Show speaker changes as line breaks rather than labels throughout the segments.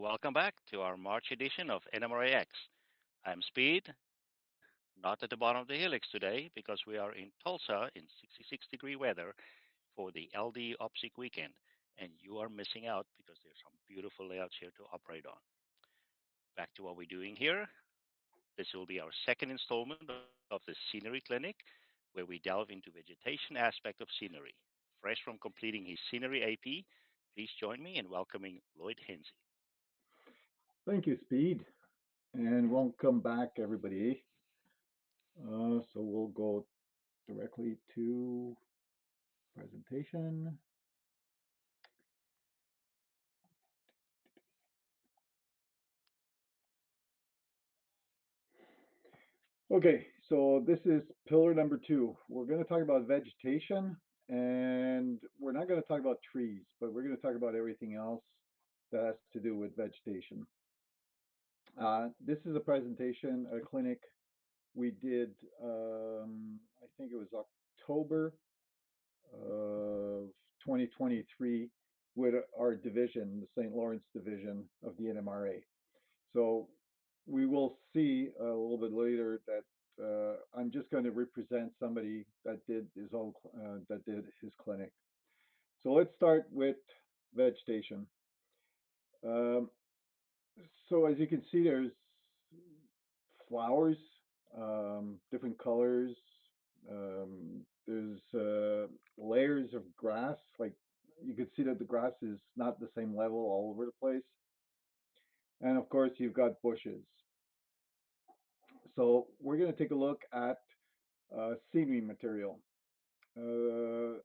Welcome back to our March edition of NMRAx. I'm Speed, not at the bottom of the helix today because we are in Tulsa in 66-degree weather for the LD OPSIC weekend, and you are missing out because there's some beautiful layouts here to operate on. Back to what we're doing here. This will be our second installment of the Scenery Clinic, where we delve into vegetation aspect of scenery. Fresh from completing his Scenery AP, please join me in welcoming Lloyd Henchey.
Thank you, Speed, and welcome back, everybody. So we'll go directly to presentation. Okay, so this is pillar number two. We're going to talk about vegetation, and we're not going to talk about trees, but we're going to talk about everything else that has to do with vegetation. This is a presentation, a clinic we did, I think it was October of 2023 with our division, the St. Lawrence division of the NMRA. So we will see a little bit later that I'm just going to represent somebody that did his clinic. So let's start with vegetation. Um, so as you can see, there's flowers, different colors. There's layers of grass. Like you can see that the grass is not the same level all over the place. And of course, you've got bushes. So we're going to take a look at scenery material. Uh,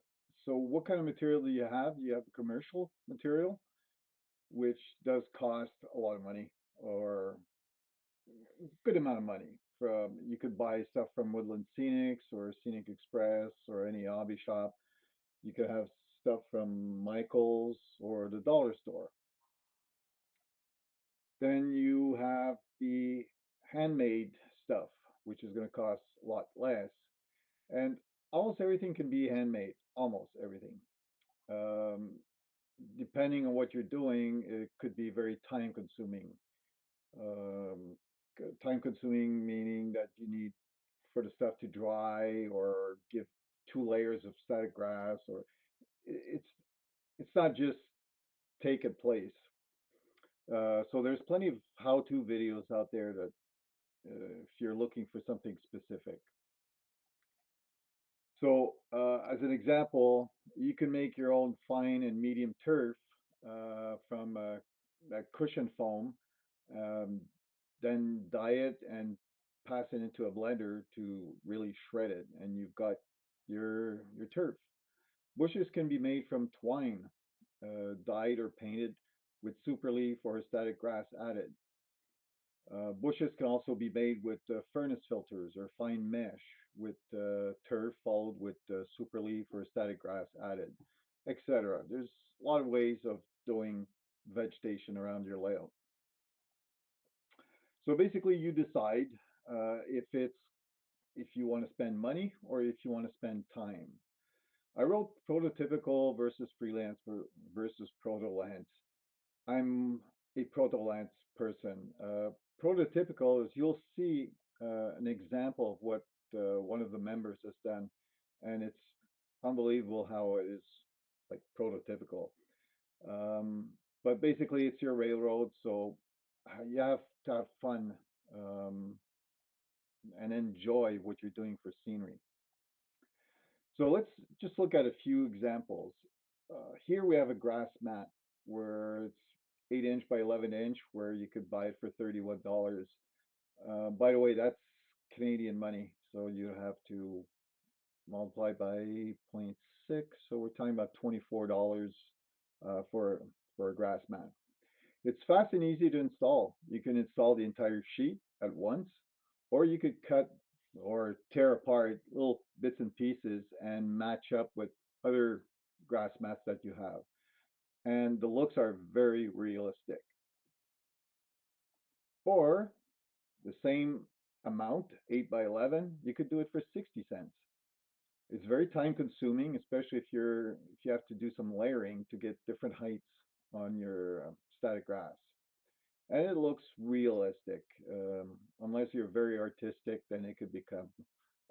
so what kind of material do you have? You have commercial material, which does cost a lot of money or a good amount of money. From you could buy stuff from Woodland Scenics or Scenic Express or any hobby shop. You could have stuff from Michael's or the dollar store. Then you have the handmade stuff, which is going to cost a lot less. And almost everything can be handmade, almost everything. Um, Depending on what you're doing, it could be very time consuming. Um, Time consuming meaning that you need for the stuff to dry or give two layers of static grass, or it's it's not just take a place. So there's plenty of how-to videos out there that if you're looking for something specific. So as an example, you can make your own fine and medium turf from that cushion foam, um, then dye it and pass it into a blender to really shred it, and you've got your turf. Bushes can be made from twine, dyed or painted with super leaf or static grass added. Bushes can also be made with furnace filters or fine mesh with turf followed with super leaf or static grass added, etc. There's a lot of ways of doing vegetation around your layout. So basically, you decide if you want to spend money or if you want to spend time. I wrote prototypical versus freelance versus proto-lance. I'm a proto-lance person. Prototypical is you'll see an example of what one of the members has done, and it's unbelievable how it is like prototypical. Um, but basically, it's your railroad, so you have to have fun um, and enjoy what you're doing for scenery. So let's just look at a few examples. Here we have a grass mat where it's 8 inch by 11 inch, where you could buy it for $31. By the way, that's Canadian money, so you have to multiply by zero point 0.6. So we're talking about $24 for a grass mat. It's fast and easy to install. You can install the entire sheet at once, or you could cut or tear apart little bits and pieces and match up with other grass mats that you have. And the looks are very realistic. Or the same amount, 8 by 11, you could do it for 60 cents. It's very time consuming, especially if you have to do some layering to get different heights on your static grass. and it looks realistic. Unless you're very artistic, then it could become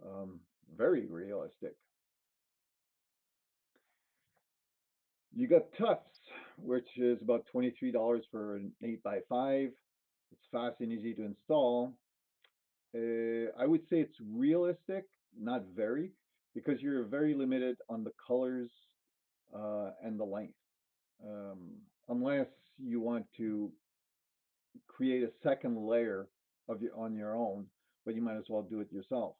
um, very realistic. You got Tufts, which is about $23 for an 8 by 5. It's fast and easy to install. I would say it's realistic, not very, because you're very limited on the colors and the length. Unless you want to create a second layer of your on your own, but you might as well do it yourself.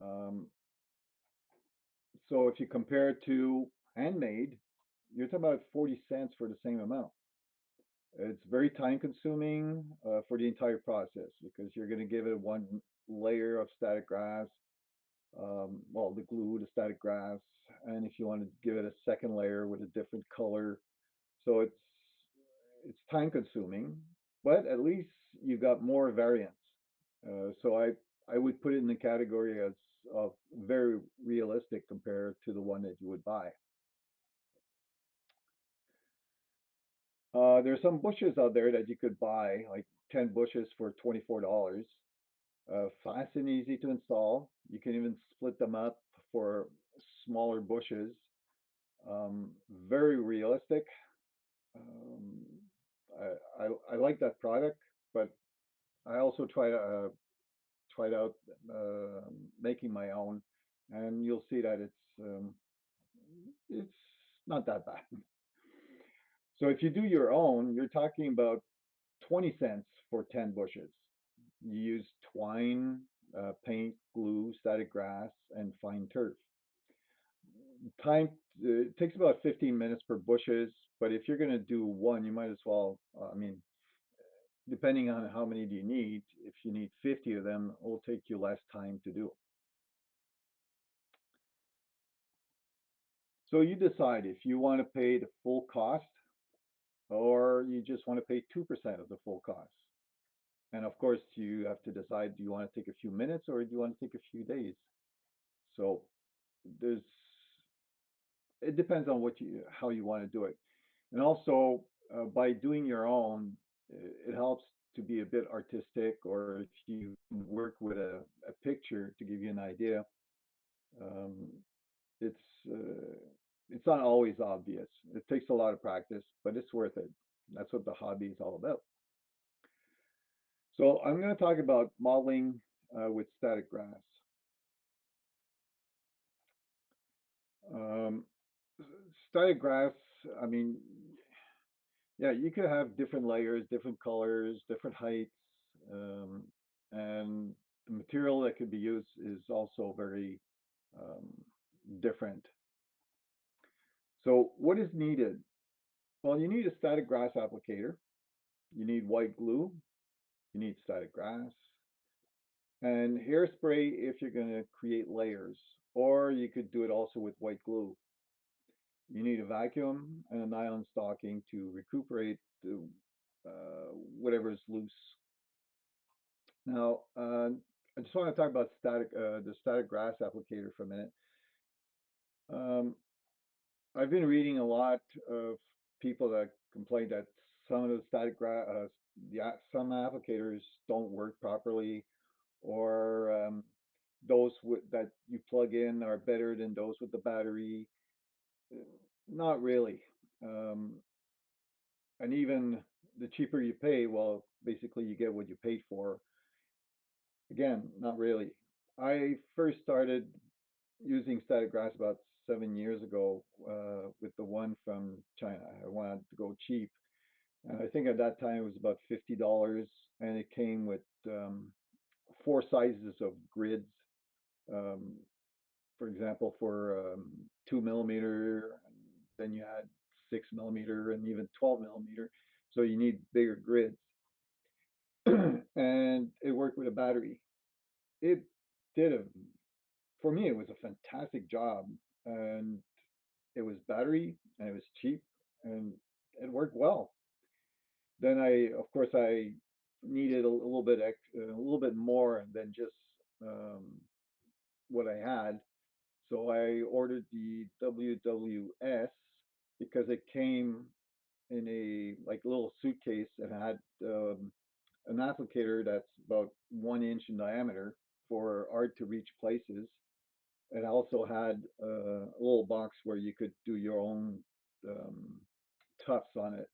Um, so if you compare it to handmade, you're talking about 40 cents for the same amount. It's very time consuming for the entire process because you're going to give it one layer of static grass, well, the glue, the static grass, and if you want to give it a second layer with a different color, so it's time consuming, but at least you got more variants. So I would put it in the category as of very realistic compared to the one that you would buy. There's some bushes out there that you could buy, like 10 bushes for $24. Fast and easy to install. You can even split them up for smaller bushes. Um, Very realistic. Um, I like that product, but I also tried out making my own, and you'll see that it's not that bad. So if you do your own, you're talking about 20 cents for 10 bushes. You use twine, paint, glue, static grass, and fine turf. Time It takes about 15 minutes per bushes, but if you're going to do one, you might as well. I mean, depending on how many do you need, if you need 50 of them, it will take you less time to do. So you decide if you want to pay the full cost or you just want to pay 2% of the full cost. And of course, you have to decide, do you want to take a few minutes or do you want to take a few days? So there's it depends on how you want to do it. And also, by doing your own, it helps to be a bit artistic, or if you work with a picture to give you an idea, um, it's uh, it's not always obvious. It takes a lot of practice, but it's worth it. That's what the hobby is all about. So I'm going to talk about modeling with static grass. Um, Static grass, I mean, yeah, you could have different layers, different colors, different heights, um, and the material that could be used is also very um, different. So, what is needed? Well, you need a static grass applicator, you need white glue, you need static grass, and hairspray if you're going to create layers, or you could do it also with white glue. You need a vacuum and a nylon stocking to recuperate the, whatever is loose. Now, I just want to talk about the static grass applicator for a minute. Um, I've been reading a lot of people that complain that some of the some applicators don't work properly, or that you plug in are better than those with the battery. Uh, Not really. Um, and even the cheaper you pay, well, basically you get what you paid for. Again, not really. I first started using static grass about 7 years ago with the one from China. I wanted to go cheap, and I think at that time it was about $50, and it came with four sizes of grids. Um, for example, for 2 millimeter, then you had 6 millimeter, and even 12 millimeter. So you need bigger grids, and it worked with a battery. It did a For me, it was a fantastic job, and it was battery, and it was cheap, and it worked well. Then of course, I needed a little bit more than just um, what I had. So I ordered the WWS because it came. in a like little suitcase and had an applicator that's about 1 inch in diameter for hard to reach places. It also had a little box where you could do your own um, tufts on it,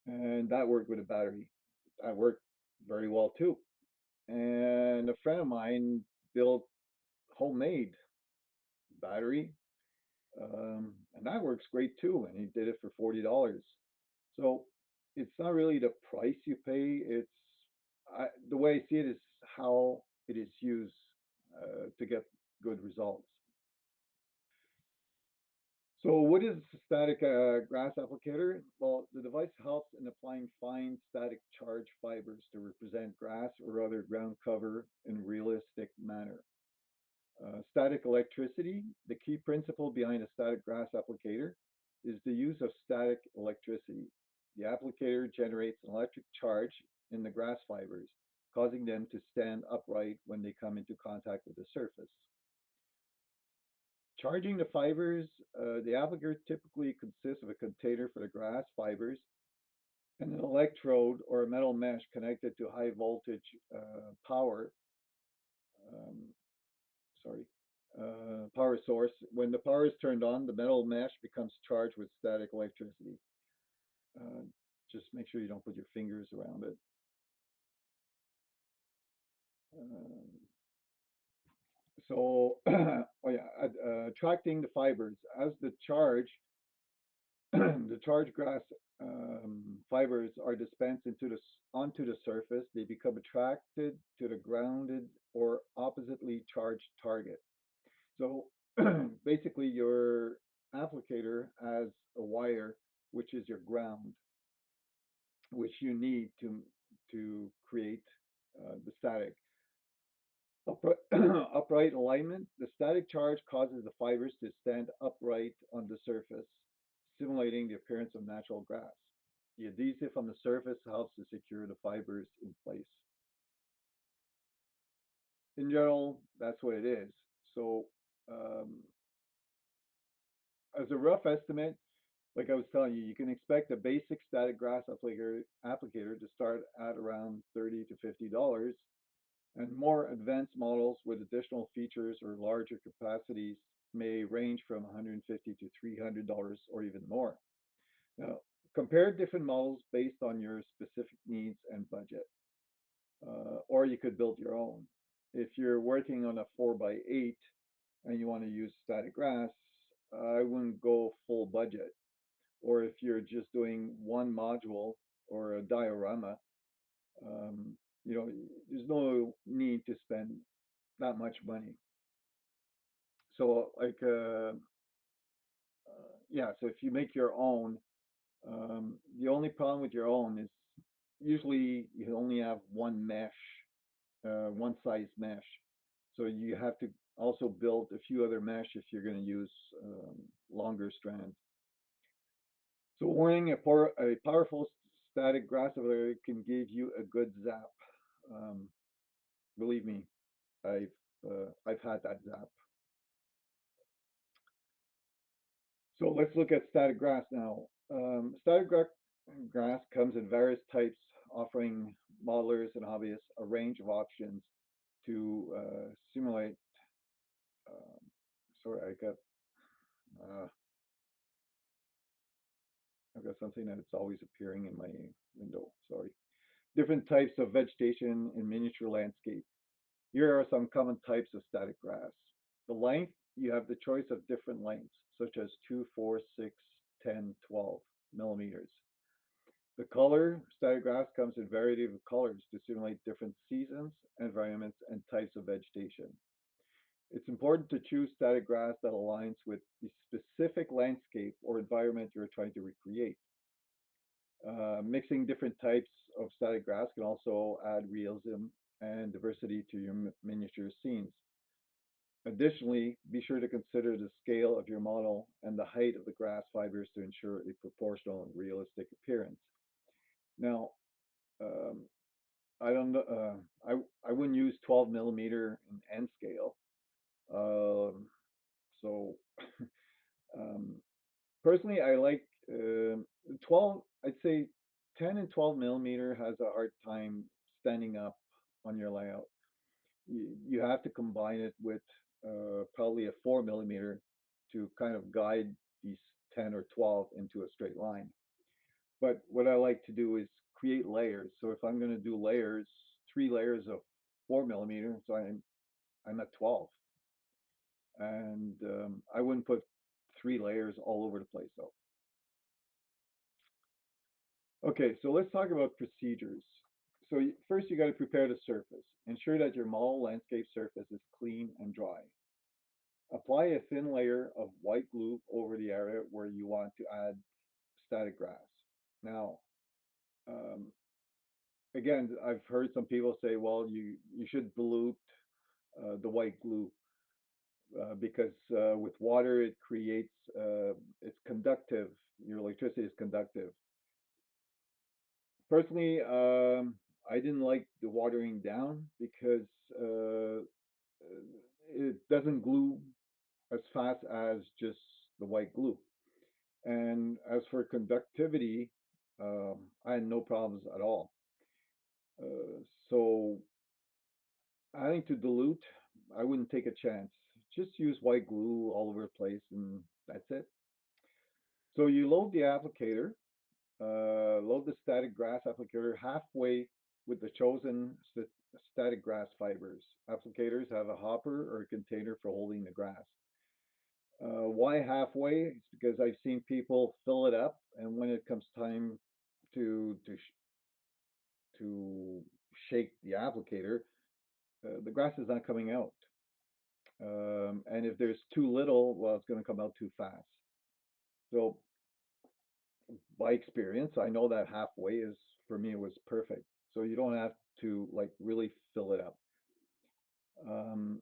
and that worked with a battery. That worked very well too. And a friend of mine built homemade battery, and that works great too. And he did it for $40. So it's not really the price you pay. The way I see it is how it is used to get good results. So what is a static grass applicator? Well, the device helps in applying fine static charge fibers to represent grass or other ground cover in a realistic manner. Static electricity, the key principle behind a static grass applicator is the use of static electricity. The applicator generates an electric charge in the grass fibers, causing them to stand upright when they come into contact with the surface. Charging the fibers, the applicator typically consists of a container for the grass fibers and an electrode or a metal mesh connected to high voltage power. Um, sorry, power source. When the power is turned on, the metal mesh becomes charged with static electricity. Uh, just make sure you don't put your fingers around it. Um, so, oh yeah, attracting the fibers as the charge, the charge grass fibers are dispensed onto the surface. They become attracted to the grounded or oppositely charged target. So basically, your applicator has a wire, which is your ground, which you need to create the static. Upright, upright alignment. The static charge causes the fibers to stand upright on the surface, simulating the appearance of natural grass. The adhesive on the surface helps to secure the fibers in place. In general, that's what it is. So, um, as a rough estimate, like I was telling you, you can expect a basic static grass applicator to start at around $30 to $50, and more advanced models with additional features or larger capacities may range from $150 to $300 or even more. Now, compare different models based on your specific needs and budget, or you could build your own. If you're working on a 4x8 and you want to use static grass, I wouldn't go full budget. Or if you're just doing one module or a diorama, um, there's no need to spend that much money. So yeah, so if you make your own, the only problem with your own is usually you only have one mesh, one size mesh. So you have to also build a few other mesh if you're going to use longer strands. So wearing a powerful static grass over can give you a good zap. Um, Believe me, I've had that zap. So let's look at static grass now. Grass comes in various types, offering modelers and hobbyists a range of options to simulate. Um, sorry, uh, I've got something that's always appearing in my window. Sorry. Different types of vegetation in miniature landscape. Here are some common types of static grass. The length, you have the choice of different lengths, such as 2, 4, 6, 10, 12 millimeters. The color, static grass comes in a variety of colors to simulate different seasons, environments, and types of vegetation. It's important to choose static grass that aligns with the specific landscape or environment you're trying to recreate. Mixing different types of static grass can also add realism and diversity to your miniature scenes. Additionally, be sure to consider the scale of your model and the height of the grass fibers to ensure a proportional and realistic appearance. Now, um, I don't know, I wouldn't use 12 millimeter in N scale. Um, so, um, personally, I like Um, 12, I'd say 10 and 12 millimeter has a hard time standing up on your layout. You have to combine it with probably a 4 millimeter to kind of guide these 10 or 12 into a straight line. But what I like to do is create layers. So if I'm going to do layers, 3 layers of 4 millimeter, so I'm at 12, and I wouldn't put 3 layers all over the place though. Okay, so let's talk about procedures. So first you got to prepare the surface. Ensure that your model landscape surface is clean and dry. Apply a thin layer of white glue over the area where you want to add static grass. Now, um, again, I've heard some people say, well, you should dilute the white glue because with water it creates it's conductive. Your electricity is conductive. Personally, I didn't like the watering down because uh, it doesn't glue as fast as just the white glue. And as for conductivity, I had no problems at all. So adding to dilute, I wouldn't take a chance. Just use white glue all over the place, and that's it. So you load the applicator, load the static grass applicator halfway with the chosen static grass fibers. Applicators have a hopper or a container for holding the grass. Why halfway? It's because I've seen people fill it up, and when it comes time to shake the applicator, the grass is not coming out. And if there's too little, well, it's going to come out too fast. So by experience, I know that halfway is for me it was perfect. So you don't have to like really fill it up. Um,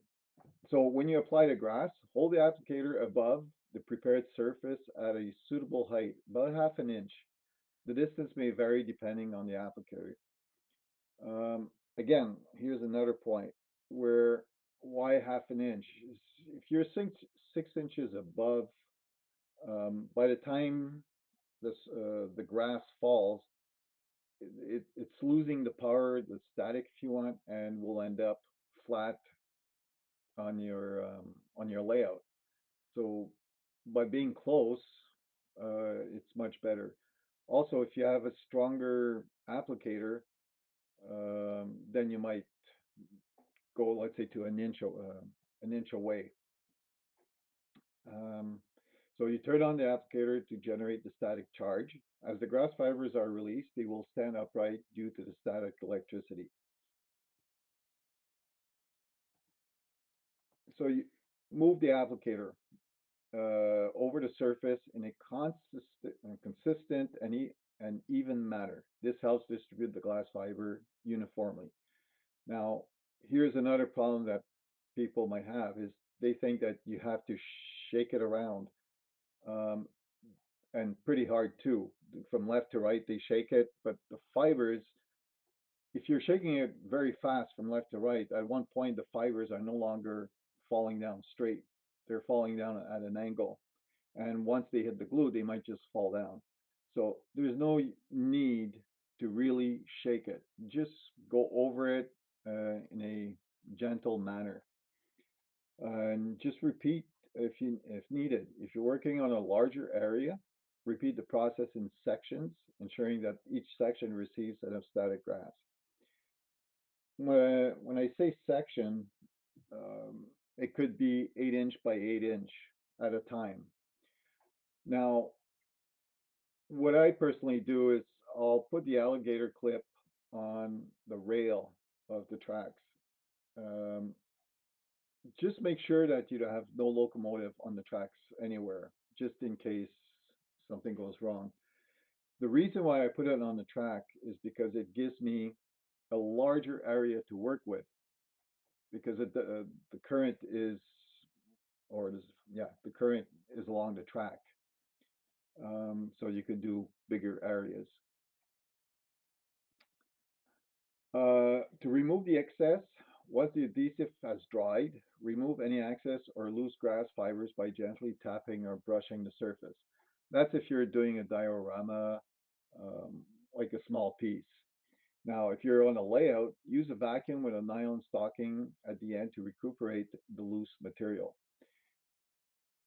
so when you apply the grass, hold the applicator above the prepared surface at a suitable height, about half an inch. The distance may vary depending on the applicator. Again, here's another point where why half an inch? If you're 6 inches above, by the time the grass falls, it's losing the power, the static, if you want, and will end up flat on your layout. So by being close, it's much better. Also, if you have a stronger applicator, then you might go, let's say, to an inch away. Um, so you turn on the applicator to generate the static charge. As the grass fibers are released, they will stand upright due to the static electricity. So you move the applicator over the surface in a consistent and even manner. This helps distribute the glass fiber uniformly. Now, here's another problem that people might have is they think that you have to shake it around, um, and pretty hard too. From left to right, they shake it, but the fibers, if you're shaking it very fast from left to right, at one point the fibers are no longer falling down straight. They're falling down at an angle. And once they hit the glue, they might just fall down. So there's no need to really shake it. Just go over it in a gentle manner, and just repeat if needed. If you're working on a larger area, repeat the process in sections, ensuring that each section receives enough static grass. When I say section, um, it could be 8 inch by 8 inch at a time. Now, what I personally do is I'll put the alligator clip on the rail of the tracks. Um, just make sure that you have no locomotive on the tracks anywhere, just in case something goes wrong. The reason why I put it on the track is because it gives me a larger area to work with because the current is, or it is, yeah, the current is along the track. So you can do bigger areas. To remove the excess, once the adhesive has dried, remove any excess or loose grass fibers by gently tapping or brushing the surface. That's if you're doing a diorama, um, like a small piece. Now, if you're on a layout, use a vacuum with a nylon stocking at the end to recuperate the loose material.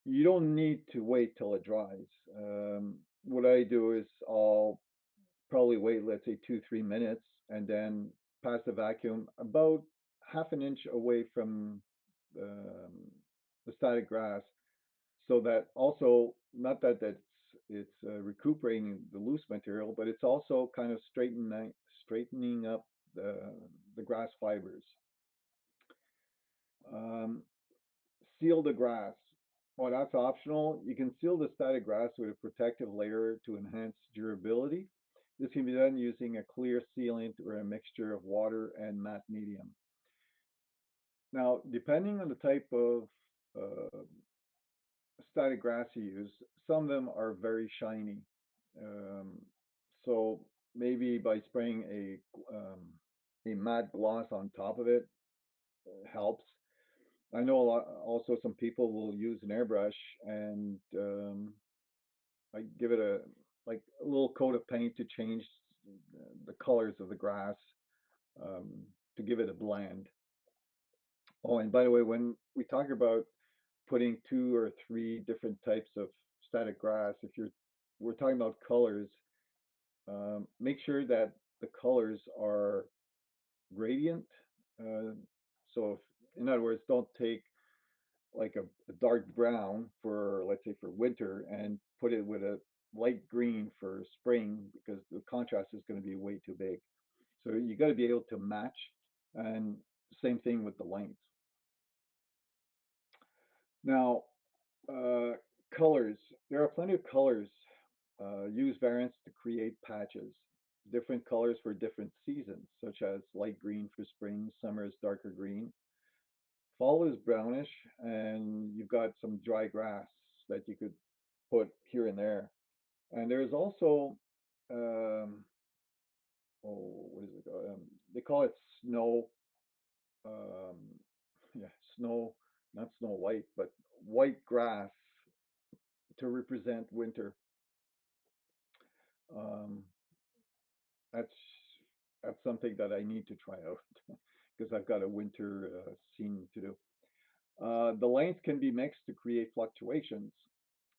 You don't need to wait till it dries. What I do is I'll probably wait, let's say, 2, 3 minutes, and then pass the vacuum about half an inch away from um, the static grass, so that also not that it's recuperating the loose material, but it's also kind of straightening up the the grass fibers. Um, Seal the grass. Well, that's optional. You can seal the static grass with a protective layer to enhance durability. This can be done using a clear sealant or a mixture of water and matte medium. Now, depending on the type of uh, static grass you use, some of them are very shiny. Um, so maybe by spraying a matte gloss on top of it helps. I know a lot. Also, some people will use an airbrush and like give it a like a little coat of paint to change the colors of the grass, um, to give it a blend. Oh, and by the way, when we talk about putting 2 or 3 different types of static grass, if you're we're talking about colors, make sure that the colors are gradient. Uh, so, in other words, don't take like a dark brown for, let's say, for winter and put it with a light green for spring, because the contrast is going to be way too big. So you got to be able to match, and same thing with the length. Now, uh, colors. There are plenty of colors. Use variants to create patches. Different colors for different seasons, such as light green for spring, summer is darker green. Fall is brownish, and you've got some dry grass that you could put here and there. And there's also, um, oh, what is it called? They call it snow. Um, yeah, snow, not Snow White, but white grass to represent winter. Um, that's that's something that I need to try out because I've got a winter scene to do. The length can be mixed to create fluctuations.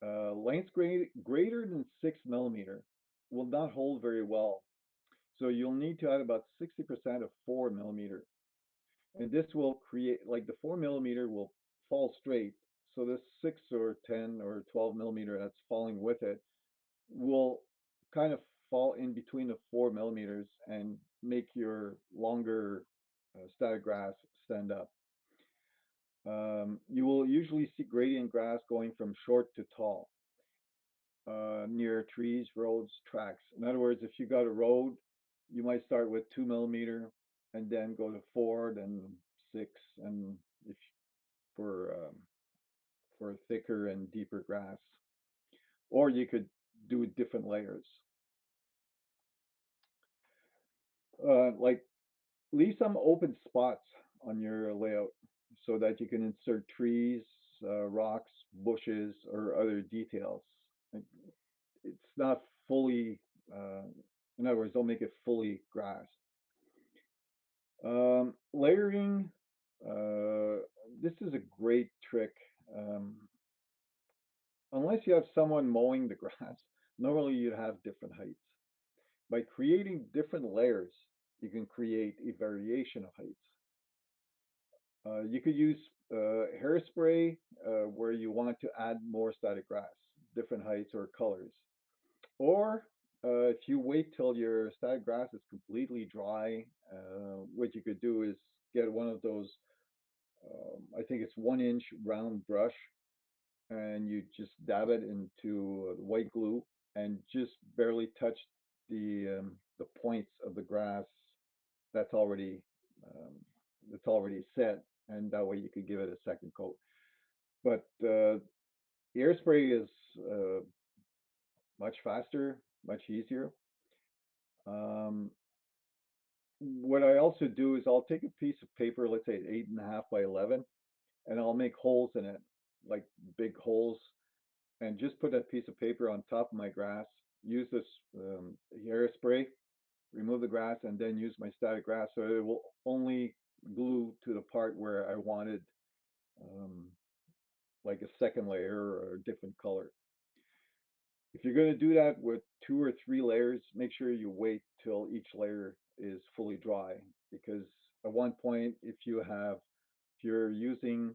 Lengths greater than 6 millimeter will not hold very well. So you'll need to add about 60% of 4 millimeter. And this will create, like the 4 millimeter will fall straight. So this 6 or 10 or 12 millimeter that's falling with it will kind of fall in between the 4 millimeters and make your longer static grass stand up. You will usually see gradient grass going from short to tall, near trees, roads, tracks. In other words, if you got a road, you might start with 2 millimeter and then go to four, then six, and if for for thicker and deeper grass, or you could do different layers. Like leave some open spots on your layout so that you can insert trees, rocks, bushes, or other details. Like, it's not fully, uh, in other words, don't make it fully grass. Layering, uh, this is a great trick. Um, Unless you have someone mowing the grass, normally you'd have different heights. By creating different layers, you can create a variation of heights. You could use hairspray where you want to add more static grass, different heights or colors. Or if you wait till your static grass is completely dry, what you could do is get one of those, I think it's 1 inch round brush, and you just dab it into white glue and just barely touch the points of the grass that's already um, that's already set, and that way you could give it a second coat. But airspray is uh, much faster, much easier. Um, what I also do is I'll take a piece of paper, let's say 8.5 by 11, and I'll make holes in it, like big holes, and just put that piece of paper on top of my grass. Use this hairspray, remove the grass, and then use my static grass so it will only glue to the part where I wanted um, like a second layer or a different color. If you're going to do that with 2 or 3 layers, make sure you wait till each layer is fully dry because at one point, if you're using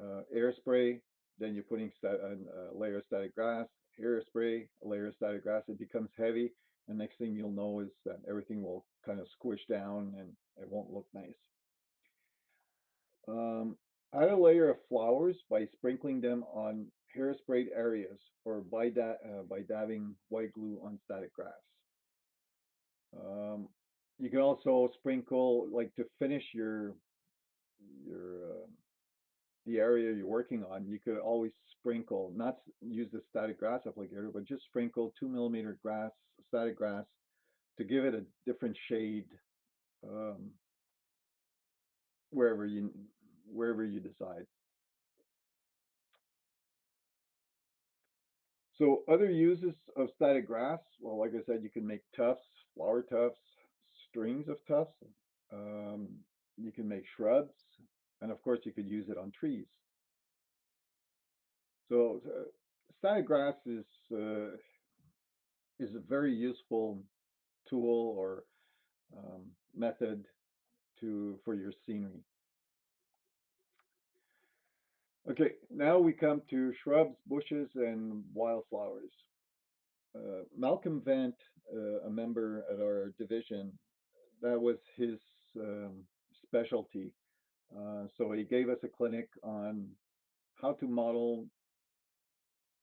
airspray, then you're putting a layer of static grass, hairspray, a layer of static grass, it becomes heavy. And next thing you'll know is that everything will kind of squish down and it won't look nice. Um, Add a layer of flowers by sprinkling them on hairsprayed areas or by dabbing white glue on static grass. Um, you can also sprinkle, like to finish your the area you're working on. You could always sprinkle, not use the static grass applicator, but just sprinkle 2 millimeter grass, static grass, to give it a different shade um, wherever you wherever you decide. So other uses of static grass, well, like I said, you can make tufts, flower tufts, strings of tufts. Um, you can make shrubs, and of course, you could use it on trees. So static grass is a very useful tool or method to for your scenery. Okay, now we come to shrubs, bushes, and wildflowers. Malcolm Vent, a member at our division, that was his um, specialty. So he gave us a clinic on how to model,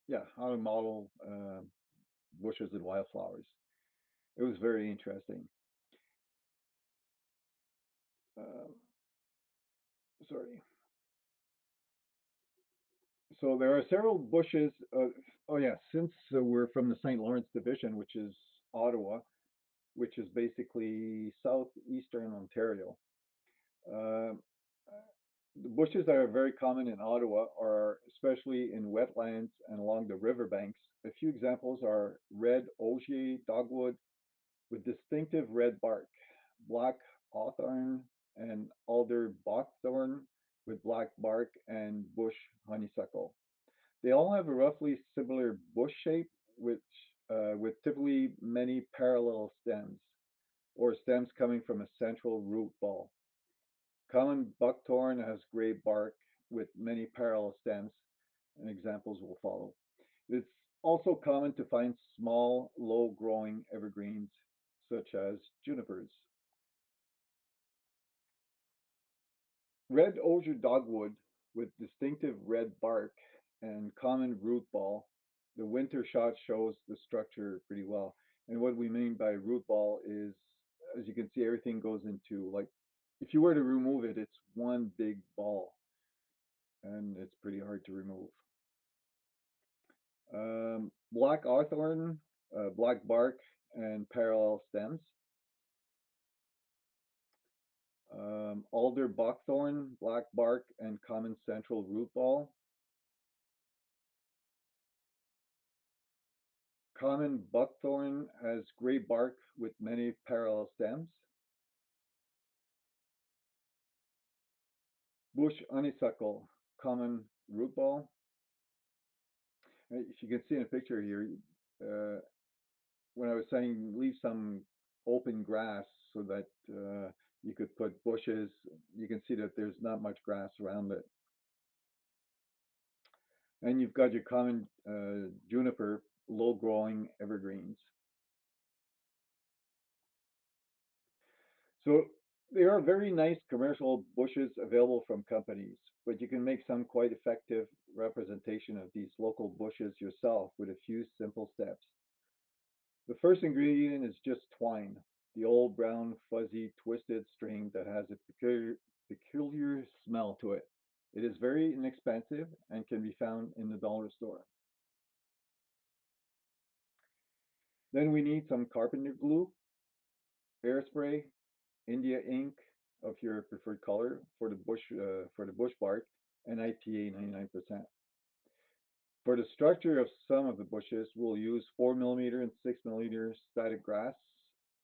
yeah, how to model bushes and wildflowers. It was very interesting. Uh, Sorry. So there are several bushes. Oh yeah, since we're from the St. Lawrence Division, which is Ottawa, which is basically southeastern Ontario. Uh, the bushes that are very common in Ottawa are especially in wetlands and along the riverbanks. A few examples are red osier dogwood with distinctive red bark, black hawthorn and alder buckthorn with black bark, and bush honeysuckle. They all have a roughly similar bush shape, with typically many parallel stems, or stems coming from a central root ball. Common buckthorn has gray bark with many parallel stems, and examples will follow. It's also common to find small, low-growing evergreens such as junipers. Red osier dogwood with distinctive red bark and common root ball. The winter shot shows the structure pretty well. And what we mean by root ball is, as you can see, everything goes into, like, if you were to remove it, it's one big ball, and it's pretty hard to remove. Black hawthorn, black bark, and parallel stems. Alder buckthorn, black bark, and common central root ball. Common buckthorn has gray bark with many parallel stems. Bush honeysuckle, common root ball. If you can see in a picture here, uh, when I was saying leave some open grass so that you could put bushes, you can see that there's not much grass around it. And you've got your common juniper, low-growing evergreens. So there are very nice commercial bushes available from companies, but you can make some quite effective representation of these local bushes yourself with a few simple steps. The first ingredient is just twine, the old brown fuzzy twisted string that has a peculiar smell to it. It is very inexpensive and can be found in the dollar store. Then we need some carpenter glue, hairspray, India ink of your preferred color for the bush bark, and IPA 99%. For the structure of some of the bushes, we'll use 4 millimeter and 6 millimeter static grass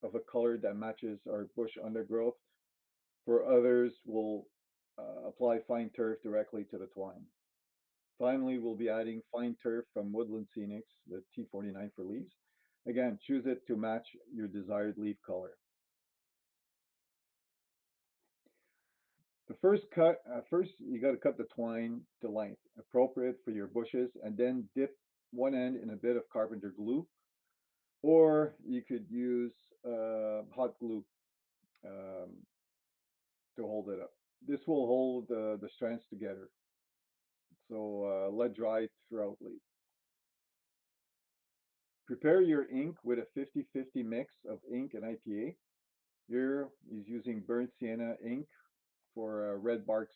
of a color that matches our bush undergrowth. For others, we'll apply fine turf directly to the twine. Finally, we'll be adding fine turf from Woodland Scenics, the T49 for leaves. Again, choose it to match your desired leaf color. The first you got to cut the twine to length, appropriate for your bushes, and then dip one end in a bit of carpenter glue, or you could use hot glue um, to hold it up. This will hold the strands together. So let dry throughout leaf. Prepare your ink with a 50-50 mix of ink and IPA. Here he's using burnt sienna ink for red bark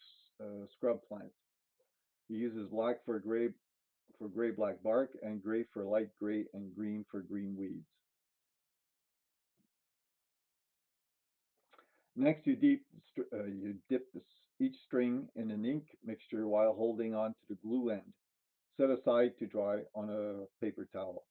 scrub plant. He uses black for gray black bark and gray for light gray and green for green weeds. Next, you dip each string in an ink mixture while holding on to the glue end. Set aside to dry on a paper towel.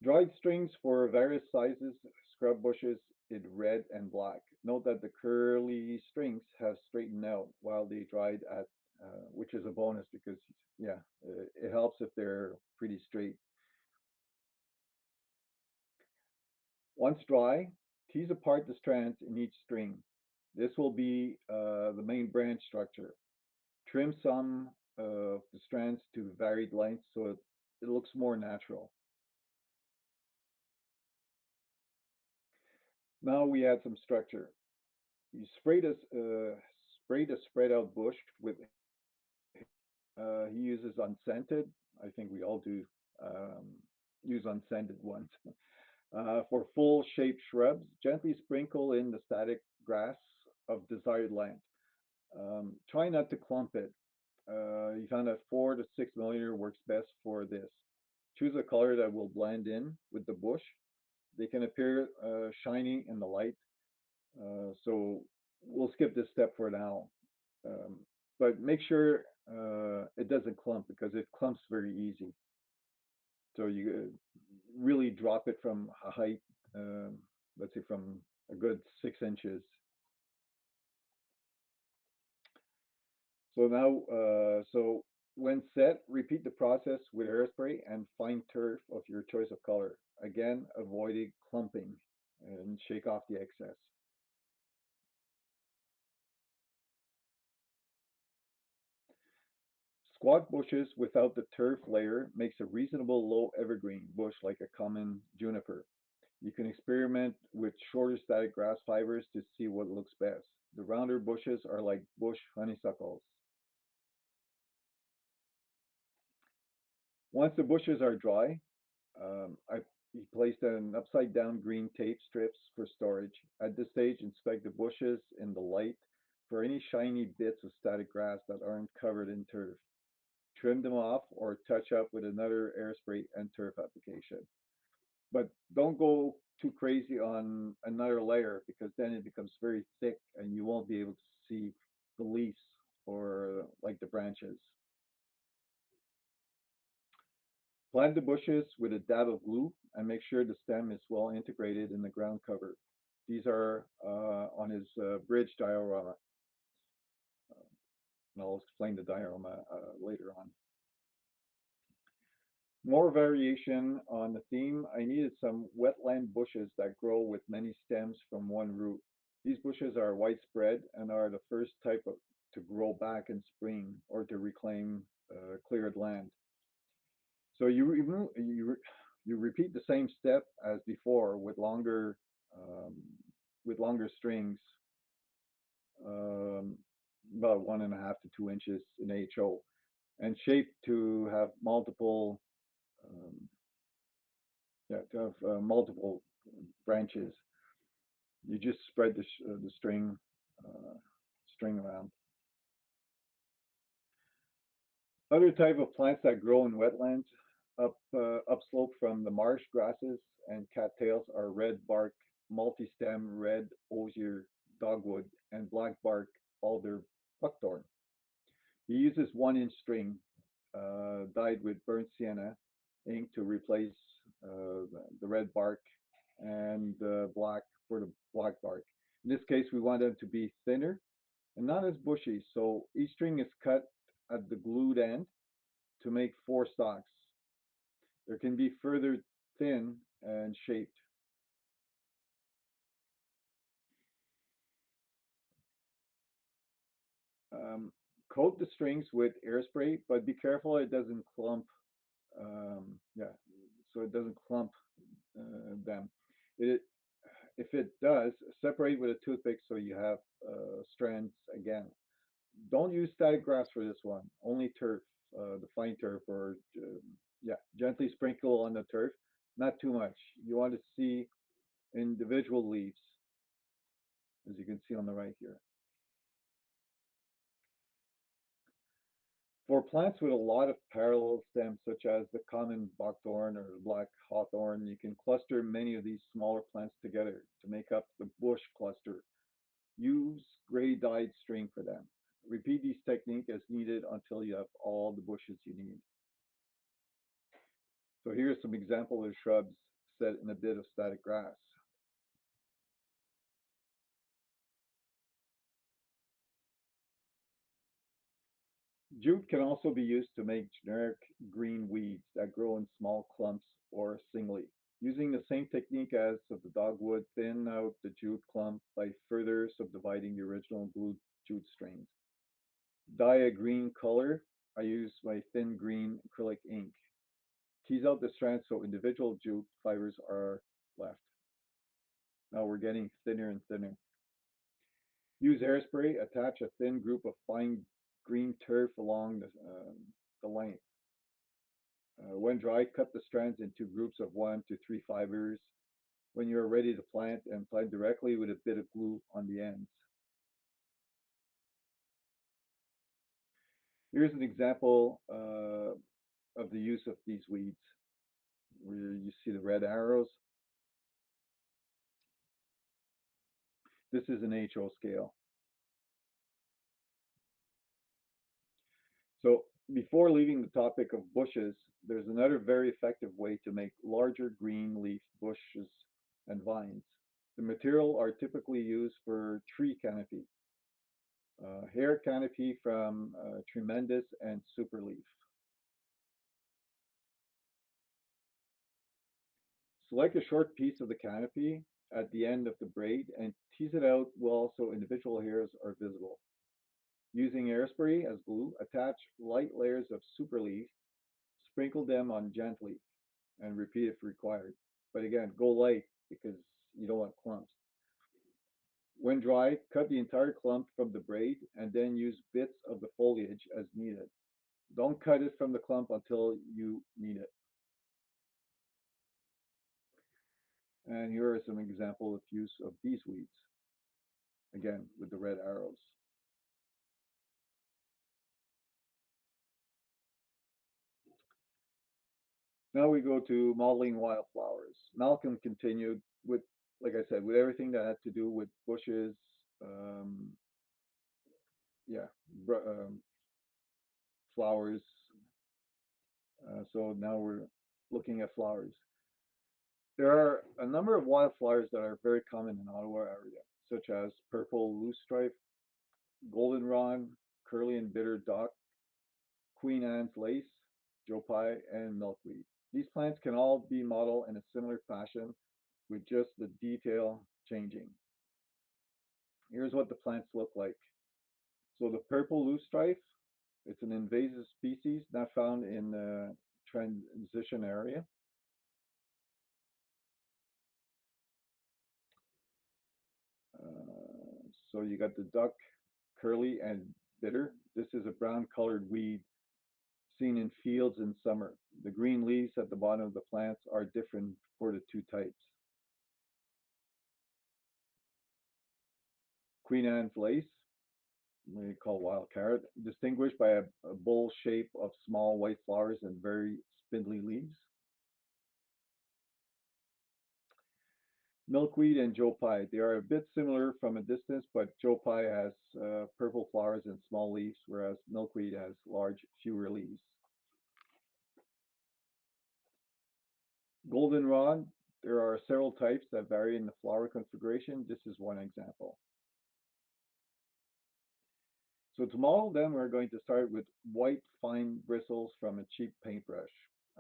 Dried strings for various sizes scrub bushes in red and black. Note that the curly strings have straightened out while they dried at, which is a bonus because, yeah, it helps if they're pretty straight. Once dry, tease apart the strands in each string. This will be the main branch structure. Trim some of the strands to varied lengths so it looks more natural. Now we add some structure. You spray the spread out bush with he uses unscented. I think we all do um, use unscented ones. For full shaped shrubs, gently sprinkle in the static grass of desired length. Try not to clump it. You found that 4 to 6 millimeter works best for this. Choose a color that will blend in with the bush. They can appear shiny in the light, so we'll skip this step for now. Um, but make sure it doesn't clump because it clumps very easy. So you really drop it from a height, um, let's say from a good 6 inches. So when set, repeat the process with hairspray and fine turf of your choice of color. Again, avoiding clumping and shake off the excess. Squat bushes without the turf layer makes a reasonable low evergreen bush like a common juniper. You can experiment with shorter static grass fibers to see what looks best. The rounder bushes are like bush honeysuckles. Once the bushes are dry, I placed an upside down green tape strips for storage. At this stage, inspect the bushes in the light for any shiny bits of static grass that aren't covered in turf. Trim them off or touch up with another airspray and turf application. But don't go too crazy on another layer because then it becomes very thick and you won't be able to see the leaves or like the branches. Plant the bushes with a dab of glue and make sure the stem is well integrated in the ground cover. These are on his bridge diorama, and I'll explain the diorama later on. More variation on the theme, I needed some wetland bushes that grow with many stems from one root. These bushes are widespread and are the first type to grow back in spring or to reclaim cleared land. So you repeat the same step as before um, with longer strings, um, about 1.5 to 2 inches in HO, and shape to have multiple um, yeah, to have multiple branches. You just spread the string around. Other type of plants that grow in wetlands upslope from the marsh grasses and cattails are red bark, multi-stem red osier dogwood, and black bark alder buckthorn. He uses 1 inch string dyed with burnt sienna ink to replace the red bark and black for the black bark. In this case, we want them to be thinner and not as bushy. So each string is cut at the glued end to make 4 stalks. There can be further thin and shaped. Um, Coat the strings with airspray, but be careful it doesn't clump. Yeah, so it doesn't clump them. It, if it does, separate with a toothpick so you have strands again. Don't use static grass for this one. Only turf, the fine turf, or yeah, gently sprinkle on the turf. Not too much. You want to see individual leaves, as you can see on the right here. For plants with a lot of parallel stems, such as the common buckthorn or black hawthorn, you can cluster many of these smaller plants together to make up the bush cluster. Use gray dyed string for them. Repeat this technique as needed until you have all the bushes you need. So here's some example of shrubs set in a bit of static grass. Jute can also be used to make generic green weeds that grow in small clumps or singly. Using the same technique as of the dogwood, thin out the jute clump by further subdividing the original blue jute strains. Dye a green color. I use my thin green acrylic ink. Tease out the strands so individual jute fibers are left. Now we're getting thinner and thinner. Use hairspray. Attach a thin group of fine green turf along the length. When dry, cut the strands into groups of 1 to 3 fibers. When you're ready to plant, and plant directly with a bit of glue on the ends. Here's an example of the use of these weeds, where you see the red arrows. This is an HO scale. So before leaving the topic of bushes, there's another very effective way to make larger green leaf bushes and vines. The material are typically used for tree canopy, hair canopy from tremendous and superleaf. Select a short piece of the canopy at the end of the braid and tease it out well so individual hairs are visible. Using hairspray as glue, attach light layers of superleaf, sprinkle them on gently, and repeat if required. But again, go light because you don't want clumps. When dry, cut the entire clump from the braid and then use bits of the foliage as needed. Don't cut it from the clump until you need it. And here are some examples of use of these weeds, again with the red arrows. Now we go to modeling wildflowers. Malcolm continued with, like I said, with everything that had to do with bushes, um, yeah, flowers. So now we're looking at flowers. There are a number of wildflowers that are very common in Ottawa area, such as purple loosestrife, goldenrod, curly and bitter dock, Queen Anne's lace, Joe Pye, and milkweed. These plants can all be modeled in a similar fashion with just the detail changing. Here's what the plants look like. So the purple loosestrife, it's an invasive species not found in the transition area. So you got the duck, curly, and bitter. This is a brown colored weed seen in fields in summer. The green leaves at the bottom of the plants are different for the two types. Queen Anne's lace, we call wild carrot, distinguished by a bowl shape of small white flowers and very spindly leaves. Milkweed and Joe Pye. They are a bit similar from a distance, but Joe Pye has purple flowers and small leaves, whereas milkweed has large, fewer leaves. Goldenrod, there are several types that vary in the flower configuration. This is one example. So to model them, we're going to start with white fine bristles from a cheap paintbrush.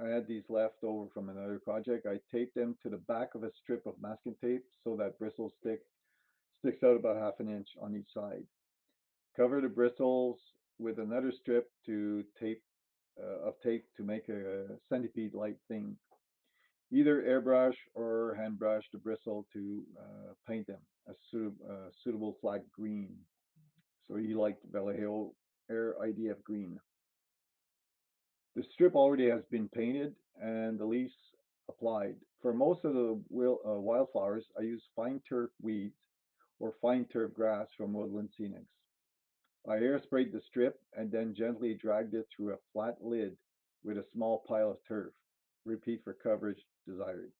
I had these left over from another project. I taped them to the back of a strip of masking tape so that sticks out about half an inch on each side. Cover the bristles with another strip of tape to make a centipede-like thing. Either airbrush or hand brush the bristle to paint them a suitable flat green. So he liked Vallejo Air IDF green. The strip already has been painted and the leaves applied. For most of the wildflowers, I use fine turf weeds or fine turf grass from Woodland Scenics. I airsprayed the strip and then gently dragged it through a flat lid with a small pile of turf. Repeat for coverage desired.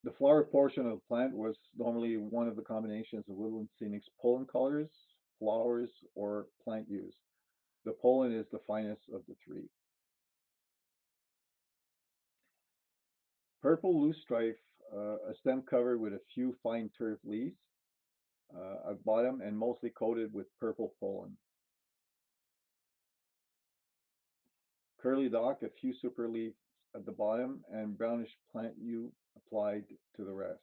The flower portion of the plant was normally one of the combinations of Woodland Scenics pollen colors, flowers, or plant use. The pollen is the finest of the three. Purple loosestrife, a stem covered with a few fine turf leaves at bottom and mostly coated with purple pollen. Curly dock, a few super leaves at the bottom and brownish plant hue applied to the rest.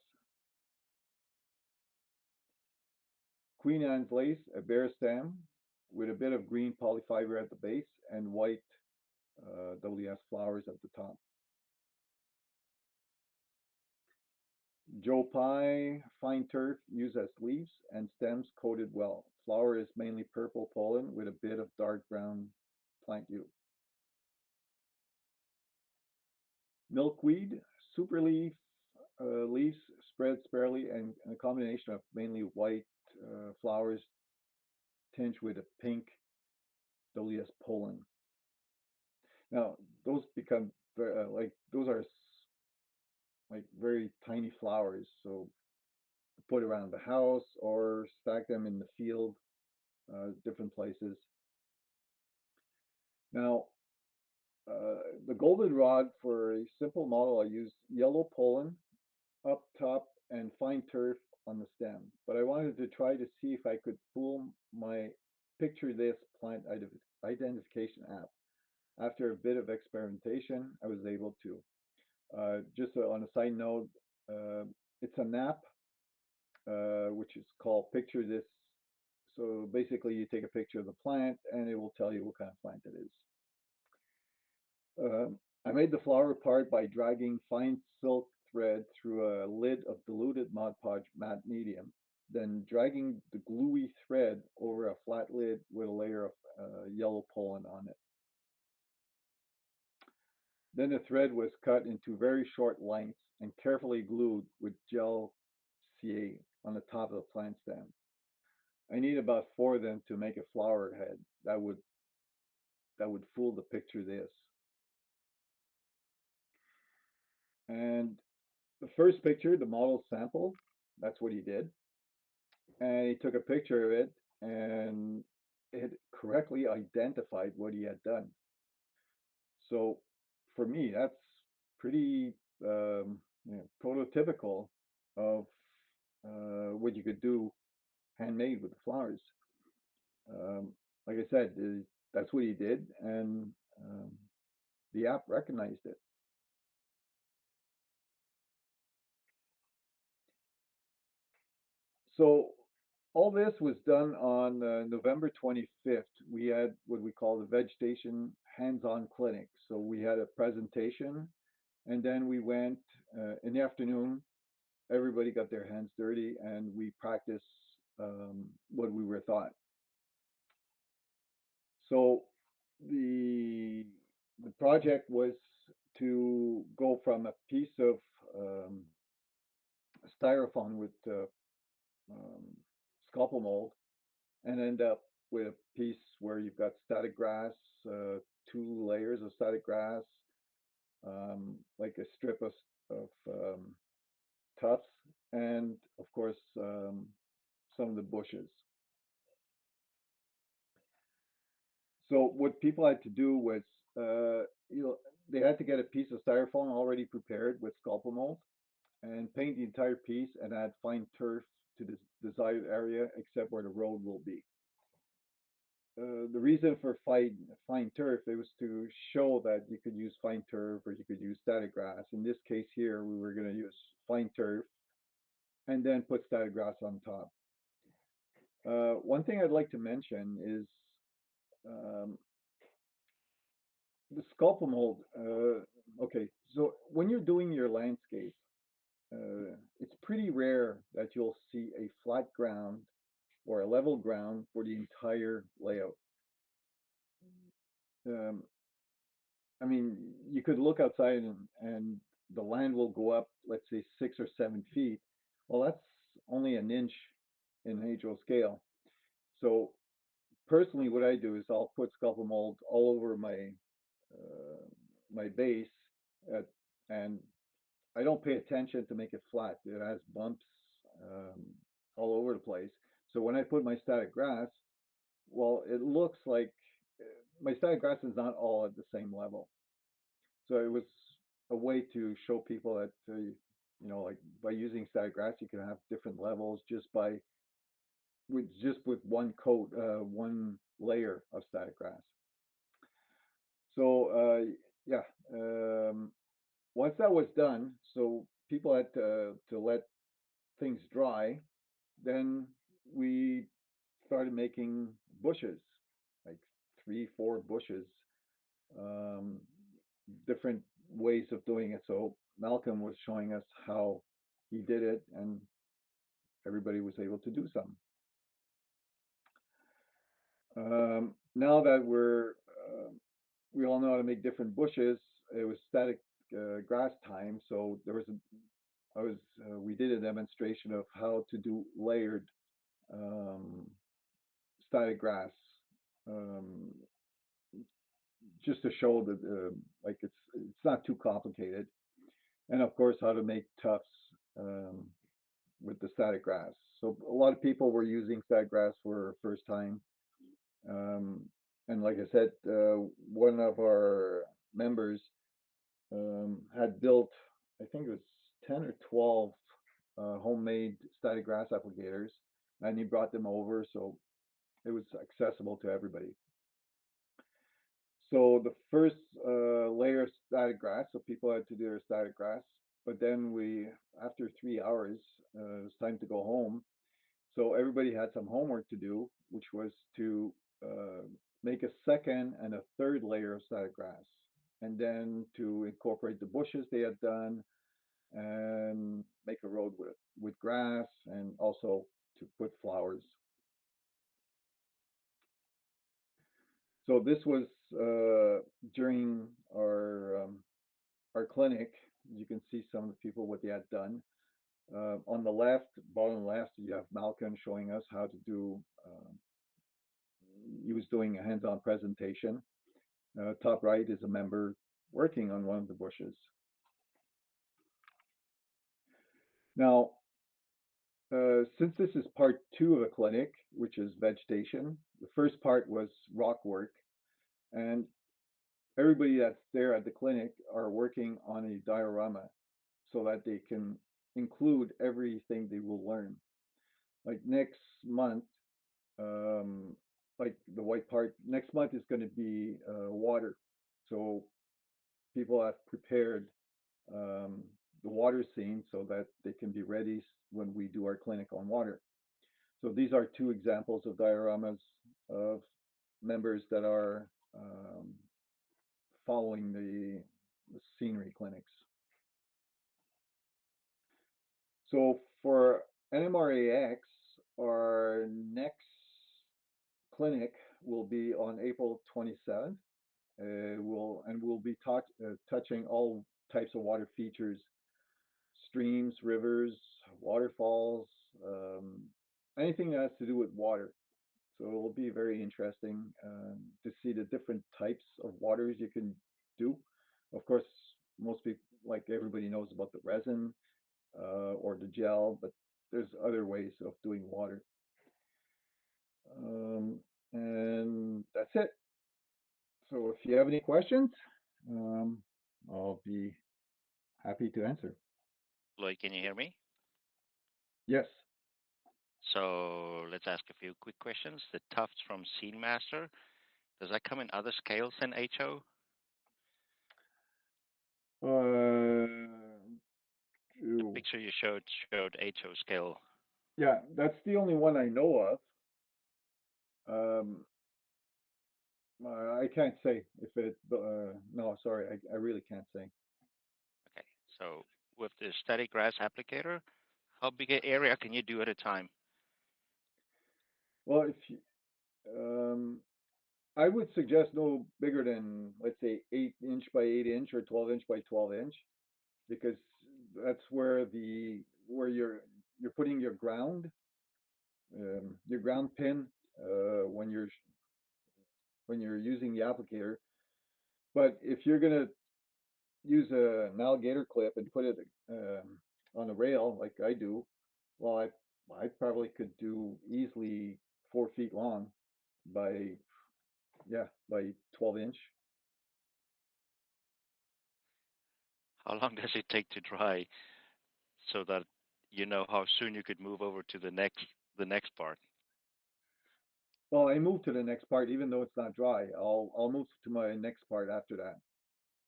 Queen Anne's lace, a bare stem with a bit of green polyfiber at the base and white WS flowers at the top. Joe Pye, fine turf used as leaves and stems coated well. Flower is mainly purple pollen with a bit of dark brown plant hue. Milkweed, super leaves spread sparely and a combination of mainly white flowers tinged with a pink WS pollen. Now those become those are like very tiny flowers, so put around the house or stack them in the field, different places. Now, the goldenrod for a simple model, I used yellow pollen up top and fine turf on the stem. But I wanted to try to see if I could fool my picture this plant identification app. After a bit of experimentation, I was able to. Just on a side note, uh, it's an app which is called Picture This. So basically, you take a picture of the plant and it will tell you what kind of plant it is. I made the flower part by dragging fine silk thread through a lid of diluted Mod Podge matte medium, then dragging the gluey thread over a flat lid with a layer of yellow pollen on it. Then the thread was cut into very short lengths and carefully glued with gel CA on the top of the plant stem. I need about four of them to make a flower head that would fool the picture this. And the first picture, the model sample, that's what he did. And he took a picture of it and it correctly identified what he had done. So for me, that's pretty prototypical of what you could do handmade with the flowers. Like I said, that's what he did, and um, the app recognized it. So all this was done on November 25th. We had what we call the Vegetation hands-on clinic. So we had a presentation, and then we went in the afternoon. Everybody got their hands dirty, and we practiced what we were taught. So the the project was to go from a piece of um, styrofoam with um, scalpel mold and end up with a piece where you've got static grass, two layers of static grass, like a strip of tufts, and of course some of the bushes. So what people had to do was, you know, they had to get a piece of styrofoam already prepared with scalpel mold and paint the entire piece and add fine turf to the desired area except where the road will be. The reason for fine turf, it was to show that you could use fine turf or you could use static grass. In this case here, we were going to use fine turf and then put static grass on top. One thing I'd like to mention is um, the sculpture mold. Okay, so when you're doing your landscape, it's pretty rare that you'll see a flat ground or a level ground for the entire layout. Um, I mean, you could look outside and the land will go up, let's say 6 or 7 feet. Well, that's only an inch in Hadro scale. So personally, what I do is I'll put sculpture mold all over uh, my base, at, and I don't pay attention to make it flat. It has bumps um, all over the place. So when I put my static grass, well, it looks like my static grass is not all at the same level. So it was a way to show people that like by using static grass, you can have different levels just with one coat, one layer of static grass. So yeah, once that was done, so people had to let things dry. Then we started making bushes, like 3, 4 bushes, um, different ways of doing it. So Malcolm was showing us how he did it, and everybody was able to do some. Now that we all know how to make different bushes, it was static grass time. So we did a demonstration of how to do layered um, static grass, um, just to show that like it's not too complicated, and of course how to make tufts um, with the static grass. So a lot of people were using static grass for first time, um, and like I said, one of our members had built, I think it was 10 or 12 homemade static grass applicators, and he brought them over, so it was accessible to everybody. So the first layer of static grass, so people had to do their static grass, but then after 3 hours, it was time to go home. So everybody had some homework to do, which was to uh, make a second and a third layer of static grass, and then to incorporate the bushes they had done and make a road with grass, and also to put flowers. So this was during our clinic. You can see some of the people what they had done. On the left, bottom left, you have Malcolm showing us how to do. He was doing a hands-on presentation. Top right is a member working on one of the bushes. Now, since this is part 2 of a clinic, which is vegetation, the first part was rock work, and everybody that's there at the clinic are working on a diorama so that they can include everything they will learn. Like next month, um, like the white part, next month is going to be water. So people have prepared um, the water scene so that they can be ready when we do our clinic on water. So these are 2 examples of dioramas of members that are following the scenery clinics. So for NMRAx, our next clinic will be on April 27th. We'll be touching all types of water features, streams, rivers, waterfalls, um, anything that has to do with water. So it will be very interesting to see the different types of waters you can do. Of course, most people, like everybody knows about the resin or the gel, but there's other ways of doing water. Um, and that's it. So if you have any questions, um, I'll be happy to answer.
Lloyd, can you hear me?
Yes.
So let's ask a few quick questions. The tufts from Scene Master, does that come in other scales than HO?
Uh,
The
Ew.
picture you showed HO scale.
Yeah, that's the only one I know of. I can't say if it. No, sorry, I really can't say.
Okay. So with the static grass applicator, how big an area can you do at a time?
Well, if you, I would suggest no bigger than, let's say, 8 inch by 8 inch or 12 inch by 12 inch, because that's where you're putting your ground pin when you're using the applicator. But if you're gonna use an alligator clip and put it on a rail like I do, well, I probably could do easily 4 feet long by by 12 inch.
How long does it take to dry so that you know how soon you could move over to the next part?
Well, I move to the next part even though it's not dry. I'll move to my next part after that.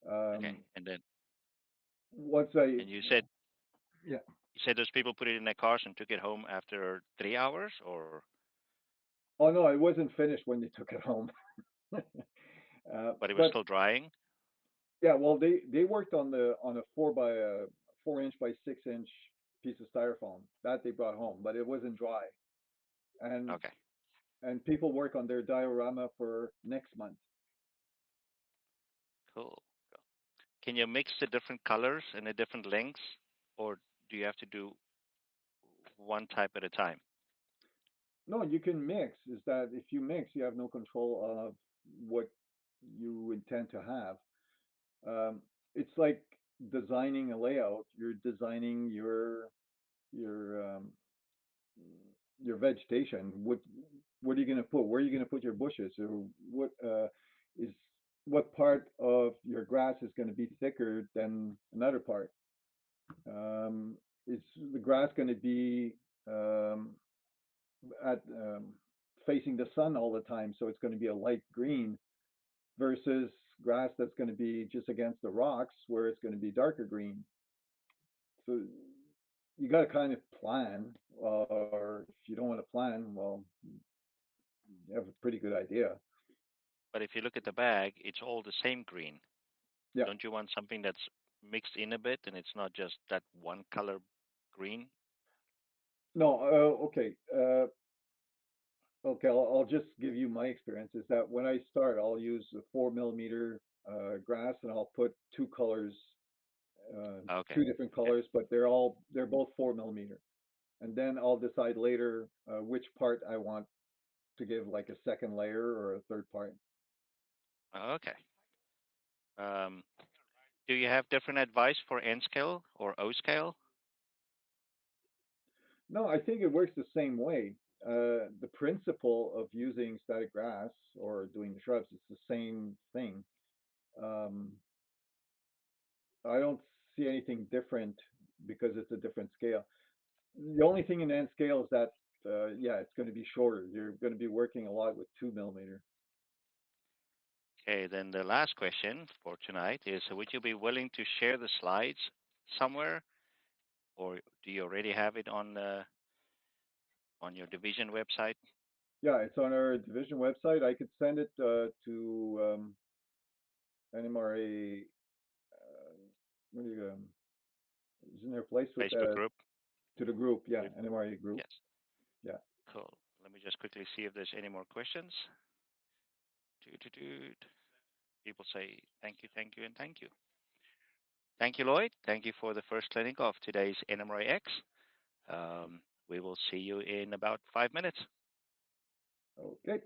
Okay.
Um,
And then
once I
and
Yeah.
you said those people put it in their cars and took it home after 3 hours, or
Oh no, it wasn't finished when they took it home.
but it was
But
still drying.
yeah, well, they worked on a 4 inch by 6 inch piece of styrofoam that they brought home, but it wasn't dry. And
Okay.
and people work on their diorama for next month.
Cool. Can you mix the different colors and the different lengths, or do you have to do one type at a time?
No, you can mix. Is that if you mix, you have no control of what you intend to have. It's like designing a layout. You're designing your your vegetation. What are you going to put? Where are you going to put your bushes? Or is what part of your grass is going to be thicker than another part? Um, is the grass going to be um, at facing the sun all the time, so it's going to be a light green versus grass that's going to be just against the rocks where it's going to be darker green. So you got to kind of plan, or if you don't want to plan, well, you have a pretty good idea.
But if you look at the bag, it's all the same green.
Yeah.
Don't you want something that's mixed in a bit and it's not just that one color green?
No. Okay. Okay. I'll just give you my experience. Is that when I start, I'll use a 4 millimeter grass, and I'll put two colors,
Okay.
two different
Yeah.
colors, but they're both 4 millimeter. And then I'll decide later which part I want to give like a second layer or a third part.
Okay. Um, do you have different advice for N scale or O scale?
No, I think it works the same way. The principle of using static grass or doing the shrubs is the same thing. Um, I don't see anything different because it's a different scale. The only thing in N scale is that, yeah, it's going to be shorter. You're going to be working a lot with 2 millimeter.
Okay, then the last question for tonight is, would you be willing to share the slides somewhere, or do you already have it on your division website?
Yeah, it's on our division website. I could send it to NMRA. What do you, isn't there a place with
Facebook group?
to the group? Yeah,
With,
NMRA group.
yes.
Yeah.
Cool. Let me just quickly see if there's any more questions. Doot. People say thank you, and thank you. Thank you, Lloyd. Thank you for the first clinic of today's NMRAx. Um, we will see you in about 5 minutes.
Okay.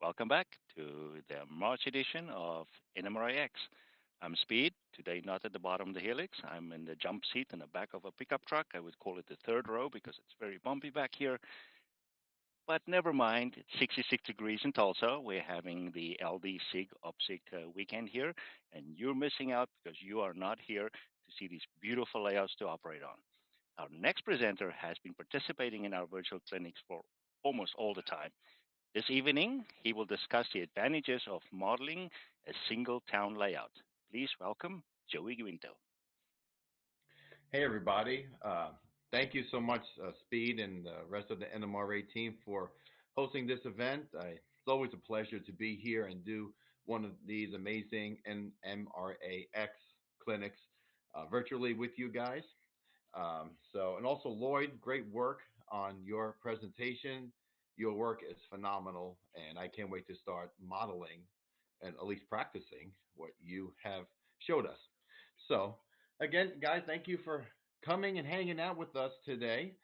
Welcome back to the March edition of NMRAx. I'm Speed, today not at the bottom of the helix. I'm in the jump seat in the back of a pickup truck. I would call it the third row because it's very bumpy back here. But never mind, it's 66 degrees in Tulsa. We're having the LD SIG OPSIG weekend here, and you're missing out because you are not here to see these beautiful layouts to operate on. Our next presenter has been participating in our virtual clinics for almost all the time. This evening, he will discuss the advantages of modeling a single town layout. Please welcome Joey Giunto.
Hey, everybody. Thank you so much, Speed and the rest of the NMRA team for hosting this event. It's always a pleasure to be here and do one of these amazing NMRAx clinics virtually with you guys. And also Lloyd, great work on your presentation. Your work is phenomenal, and I can't wait to start modeling and at least practicing what you have showed us. So, again, guys, thank you for coming and hanging out with us today.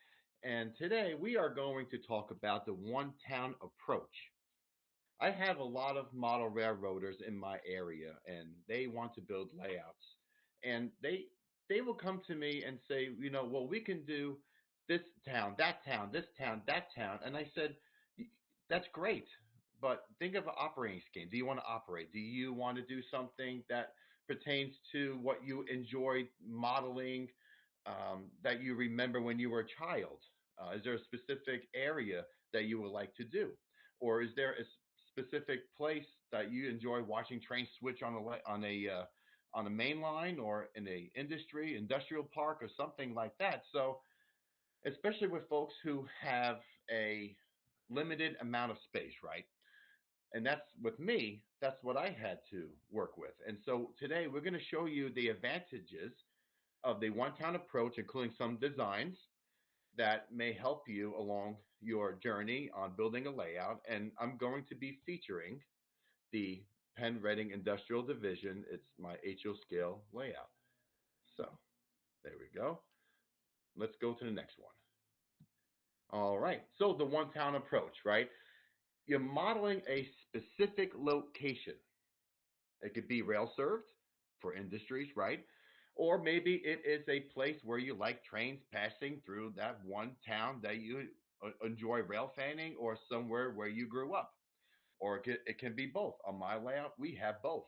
And today we are going to talk about the one town approach. I have a lot of model railroaders in my area, and they want to build layouts, and they will come to me and say, well, we can do this town, that town, this town, that town, and I said, that's great, but think of an operating scheme. Do you want to operate? Do you want to do something that pertains to what you enjoyed modeling, that you remember when you were a child? Is there a specific area that you would like to do, or is there a specific place that you enjoy watching trains switch on a main line or in a industrial park or something like that? So, especially with folks who have a limited amount of space, right? And that's with me, that's what I had to work with. And so today we're going to show you the advantages of the one town approach, including some designs that may help you along your journey on building a layout. And I'm going to be featuring the Penn Reading Industrial Division. It's my HO scale layout. So there we go. Let's go to the next one. All right. So the one town approach, right? You're modeling a specific location. It could be rail served for industries, right? Or maybe it is a place where you like trains passing through that one town that you enjoy rail fanning, or somewhere where you grew up. Or it can be both. On my layout, we have both.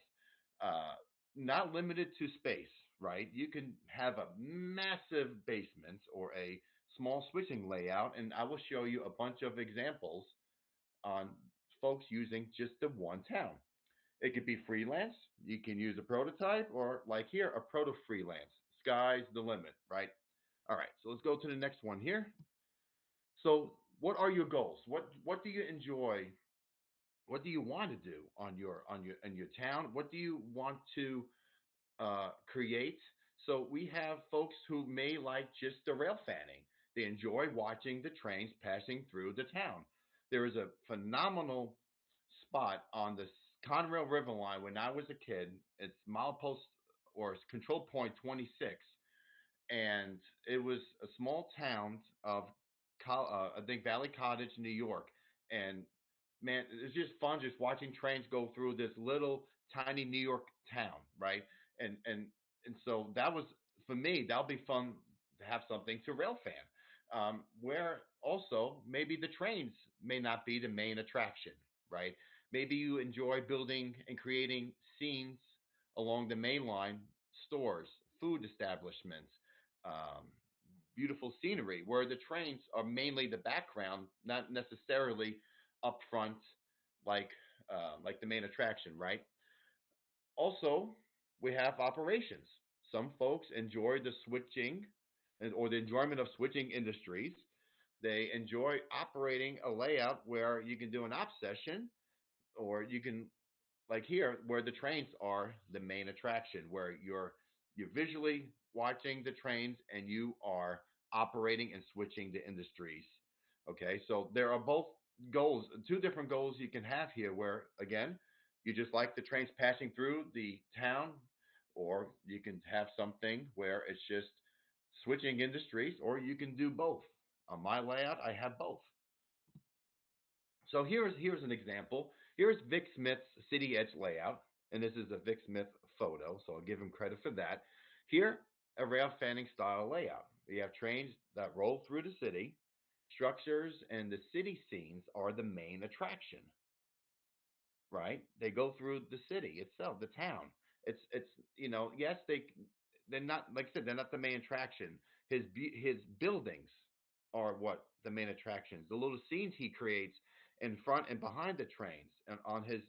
Uh, Not limited to space, right? You can have a massive basement or a small switching layout, and I will show you a bunch of examples on folks using just the one town. It could be freelance. You can use a prototype, or like here, a proto freelance. Sky's the limit, right? All right, so let's go to the next one here. So, what are your goals? What do you enjoy? What do you want to do on your in your town? What do you want to create? So we have folks who may like just the rail fanning. They enjoy watching the trains passing through the town. There is a phenomenal spot on the Conrail River line when I was a kid. It's milepost or control point 26, and it was a small town of I think Valley Cottage, New York, and man, it's just fun just watching trains go through this little tiny New York town, right? And and and so that was for me. That'll be fun to have something to rail fan. Where also maybe the trains may not be the main attraction, right? Maybe you enjoy building and creating scenes along the main line, stores, food establishments, um, beautiful scenery, where the trains are mainly the background, not necessarily up front, like like the main attraction, right? Also, we have operations. Some folks enjoy the switching or the enjoyment of switching industries. They enjoy operating a layout where you can do an op session, or you can, like here, where the trains are the main attraction, where you're visually watching the trains and you are operating and switching the industries. Okay, so there are both goals, two different goals you can have here, where again, you just like the trains passing through the town, or you can have something where it's just switching industries, or you can do both. On my layout, I have both. So here's an example. Here's Vic Smith's city edge layout, and this is a Vic Smith photo, so I'll give him credit for that. Here, a rail fanning style layout. We have trains that roll through the city. Structures and the city scenes are the main attraction, right? They go through the city itself, the town. It's yes, they're not, like I said, they're not the main attraction. His buildings are what the main attractions. The little scenes he creates in front and behind the trains and on his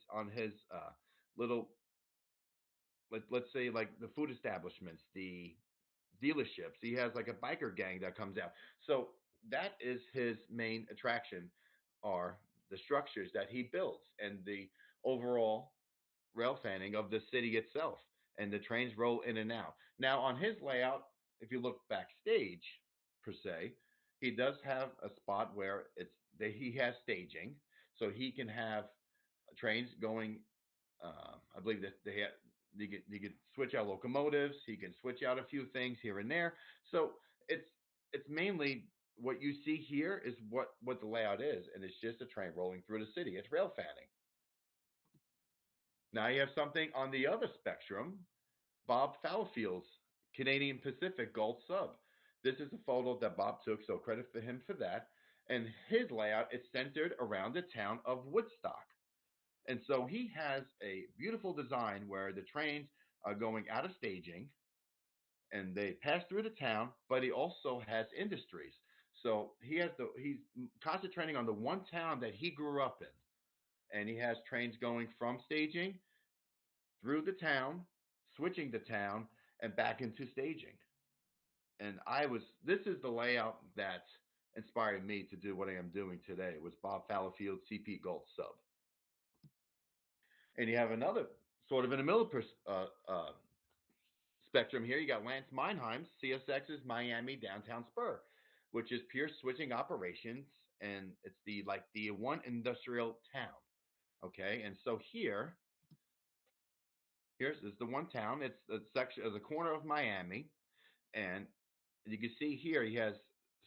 little, let's say, like the food establishments, the dealerships. He has like a biker gang that comes out. So that is his main attraction, are the structures that he builds and the overall rail fanning of the city itself. And the trains roll in and out. Now on his layout, if you look backstage per se, he does have a spot where he has staging, so he can have trains going. I believe that you could switch out locomotives. He can switch out a few things here and there. So it's it's mainly what you see here is what the layout is, and it's just a train rolling through the city. It's rail fanning. Now you have something on the other spectrum. Bob Fowlfield's Canadian Pacific Gold Sub. This is a photo that Bob took, so credit for him for that. And his layout is centered around the town of Woodstock. And so he has a beautiful design where the trains are going out of staging and they pass through the town, but he also has industries. So he's concentrating on the one town that he grew up in. And he has trains going from staging through the town, switching the town, and back into staging. And this is the layout that inspired me to do what I am doing today. Was Bob Fallowfield's CP Gold Sub. And you have another sort of in the middle spectrum here. You got Lance Meinheim's CSX's Miami Downtown Spur, which is pure switching operations, and it's the one industrial town. Okay, and so here's is the one town. It's the section of the corner of Miami, and you can see here he has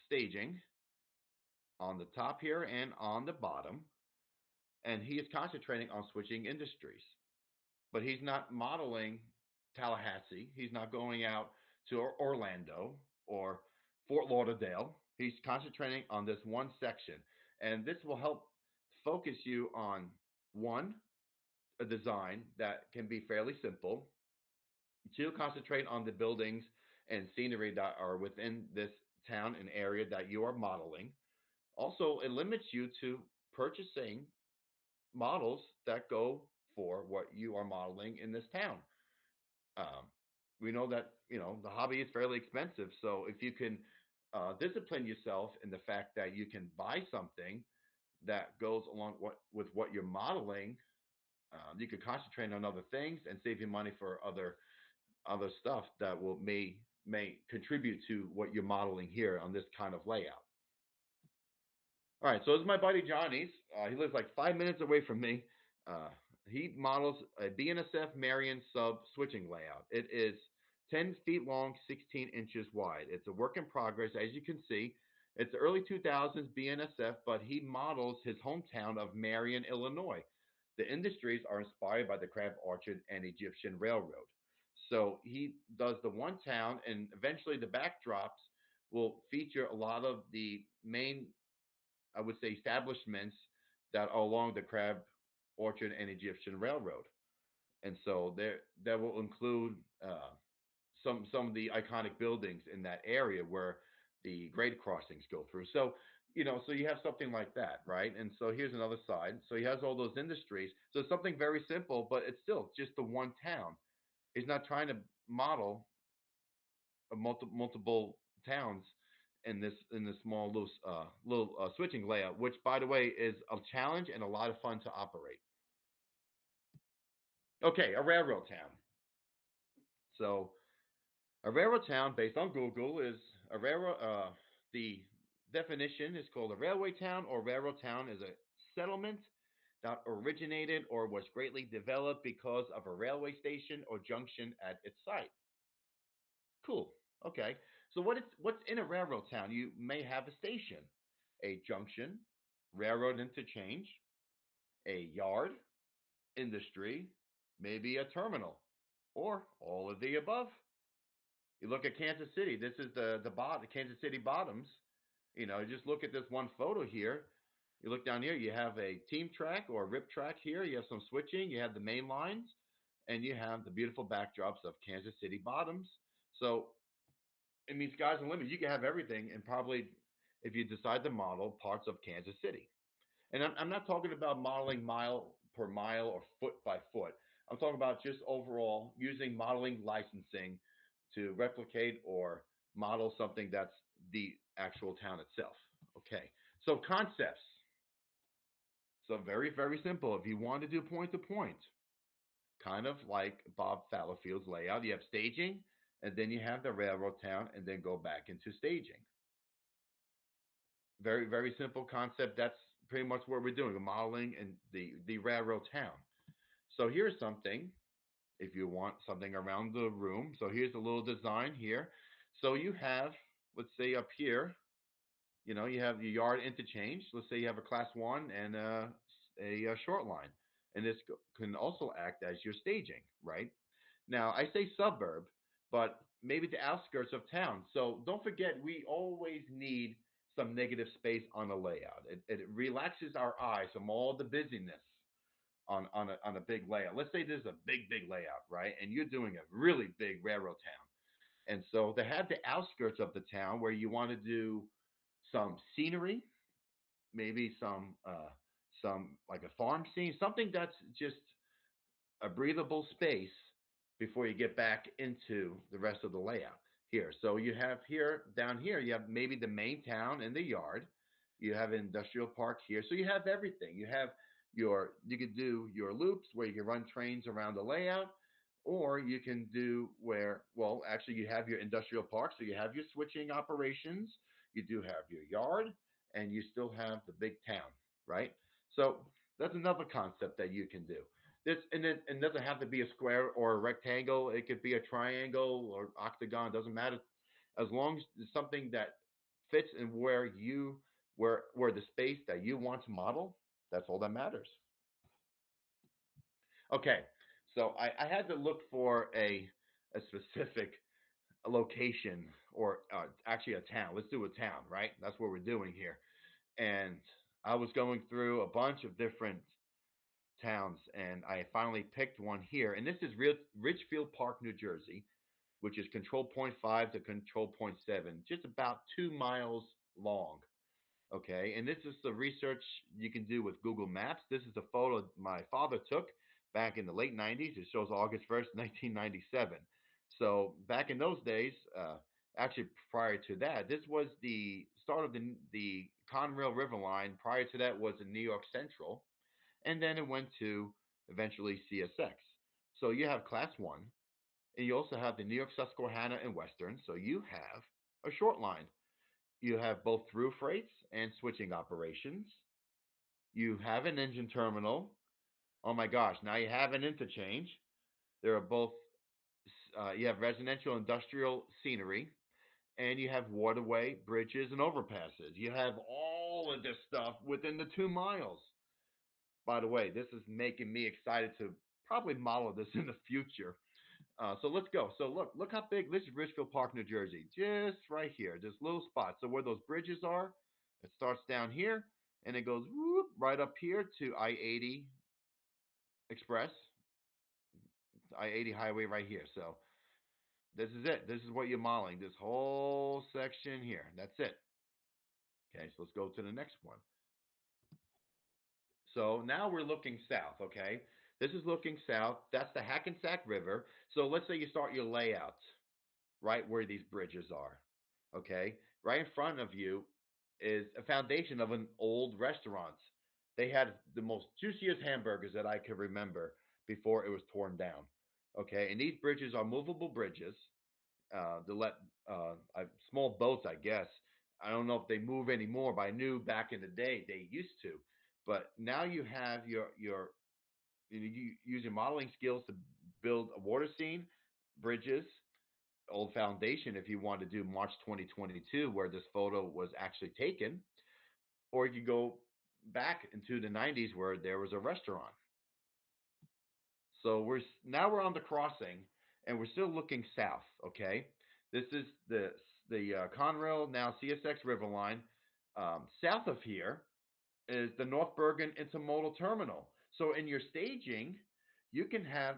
staging on the top here and on the bottom, and he is concentrating on switching industries. But he's not modeling Tallahassee. He's not going out to Orlando or Fort Lauderdale. He's concentrating on this one section. And this will help focus you on one, a design that can be fairly simple. Two, concentrate on the buildings and scenery that are within this town and area that you are modeling. Also, it limits you to purchasing models that go for what you are modeling in this town. Um, we know that the hobby is fairly expensive, so if you can discipline yourself in the fact that you can buy something that goes along with what you're modeling, you can concentrate on other things and save your money for other stuff that may contribute to what you're modeling here on this kind of layout. All right, so this is my buddy Johnny's. He lives like 5 minutes away from me. Uh, he models a BNSF Marion sub switching layout. It is 10 feet long, 16 inches wide. It's a work in progress, as you can see. It's early 2000s BNSF, but he models his hometown of Marion, Illinois. The industries are inspired by the Crab Orchard and Egyptian Railroad. So he does the one town, and eventually the backdrops will feature a lot of the main, I would say, establishments that are along the Crab Orchard and Egyptian Railroad. And so that will include some of the iconic buildings in that area where the grade crossings go through. So so you have something like that, right? And so here's another side. So he has all those industries. So it's something very simple, but it's still just the one town. He's not trying to model multiple towns in this small little switching layout, which by the way is a challenge and a lot of fun to operate. Okay, a railroad town. So a railroad town, based on Google, is a railroad. The definition is called a railway town, or railroad town is a settlement that originated or was greatly developed because of a railway station or junction at its site. Cool. Okay. So what's in a railroad town? You may have a station, a junction, railroad interchange, a yard, industry, maybe a terminal, or all of the above. You look at Kansas City. This is the Kansas City bottoms. Just look at this one photo here. You look down here. You have a team track or a rip track here. You have some switching. You have the main lines, and you have the beautiful backdrops of Kansas City bottoms. So it means sky's the limit. You can have everything, and probably if you decide to model parts of Kansas City. And I'm not talking about modeling mile per mile or foot by foot. I'm talking about just overall using modeling licensing to replicate or model something that's the actual town itself. Okay. So concepts. So very, very simple. If you want to do point to point, kind of like Bob Fallowfield's layout, you have staging, and then you have the railroad town, and then go back into staging. Very, very simple concept. That's pretty much what we're doing, modeling in the railroad town. So here's something, if you want something around the room. So here's a little design here. So you have, let's say up here, you have your yard interchange. Let's say you have a class one and a short line. And this can also act as your staging, right? Now, I say suburb, but maybe the outskirts of town. So don't forget, we always need some negative space on a layout. It relaxes our eyes from all the busyness on a big layout. Let's say there's a big layout, right? And you're doing a really big railroad town. And so to have the outskirts of the town where you want to do some scenery, maybe some like a farm scene, something that's just a breathable space before you get back into the rest of the layout here. So you have here, down here, you have maybe the main town and the yard. You have an industrial park here. So you have everything. You can do your loops where you can run trains around the layout, or you can do where, well, actually you have your industrial park. So you have your switching operations. You do have your yard, and you still have the big town, right? So that's another concept that you can do. This and it doesn't have to be a square or a rectangle. It could be a triangle or octagon. Doesn't matter, as long as it's something that fits in where the space that you want to model. That's all that matters. Okay, so I had to look for a specific location or actually a town. Let's do a town, right? That's what we're doing here. And I was going through a bunch of different towns, and I finally picked one here. And this is Ridgefield Park, New Jersey, which is control point 5 to control point 7, just about 2 miles long. Okay, and this is the research you can do with Google Maps. This is a photo my father took back in the late 90s. It shows August 1st, 1997. So back in those days, actually prior to that, this was the start of the Conrail River line. Prior to that was in New York Central, and then it went to eventually CSX. So you have Class 1, and you also have the New York Susquehanna and Western. So you have a short line. You have both through freights and switching operations. You have an engine terminal. Oh my gosh, now you have an interchange. There are both, you have residential industrial scenery, and you have waterway, bridges, and overpasses. You have all of this stuff within the 2 miles. By the way, this is making me excited to probably model this in the future. So let's go. So look how big. This is Ridgefield Park, New Jersey, just right here. This little spot. So where those bridges are, it starts down here and it goes whoop, right up here to I-80 Express, I-80 highway right here. So this is it. This is what you're modeling. This whole section here. That's it. Okay, so let's go to the next one. So now we're looking south, okay? This is looking south. That's the Hackensack River. So let's say you start your layout right where these bridges are, okay? Right in front of you is a foundation of an old restaurant. They had the most juiciest hamburgers that I could remember before it was torn down, okay? And these bridges are movable bridges to let small boats, I guess. I don't know if they move anymore, but I knew back in the day they used to. But now you have you use your modeling skills to build a water scene, bridges, old foundation if you want to do March 2022, where this photo was actually taken, or you could go back into the 90s where there was a restaurant. So now we're on the crossing, and we're still looking south. Okay, this is the Conrail now CSX River Line. South of here is the North Bergen Intermodal Terminal. So in your staging, you can have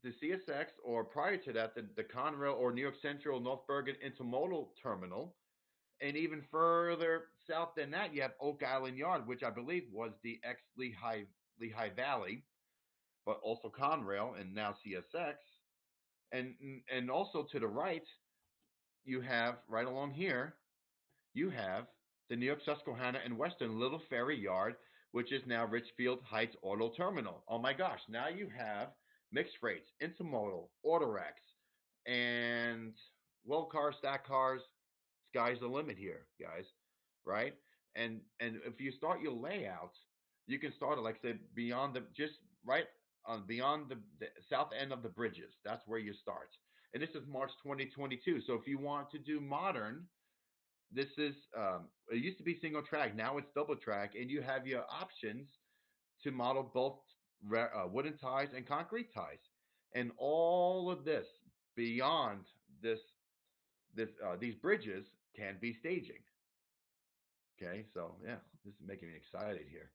the CSX, or prior to that, the Conrail or New York Central North Bergen Intermodal Terminal. And even further south than that, you have Oak Island Yard, which I believe was the ex Lehigh Valley, but also Conrail and now CSX. And and also to the right, you have right along here, you have the New York Susquehanna and Western Little Ferry Yard, which is now Richfield Heights Auto Terminal. Oh my gosh, now you have mixed rates, intermodal, Autorex, and well cars, stack cars. Sky's the limit here, guys, right? And if you start your layout, you can start it like I said beyond the just right on beyond the south end of the bridges. That's where you start. And this is March 2022. So if you want to do modern, this is it used to be single track, now it's double track, and you have your options to model both wooden ties and concrete ties, and all of this beyond these bridges can be staging. Okay, so yeah, this is making me excited here.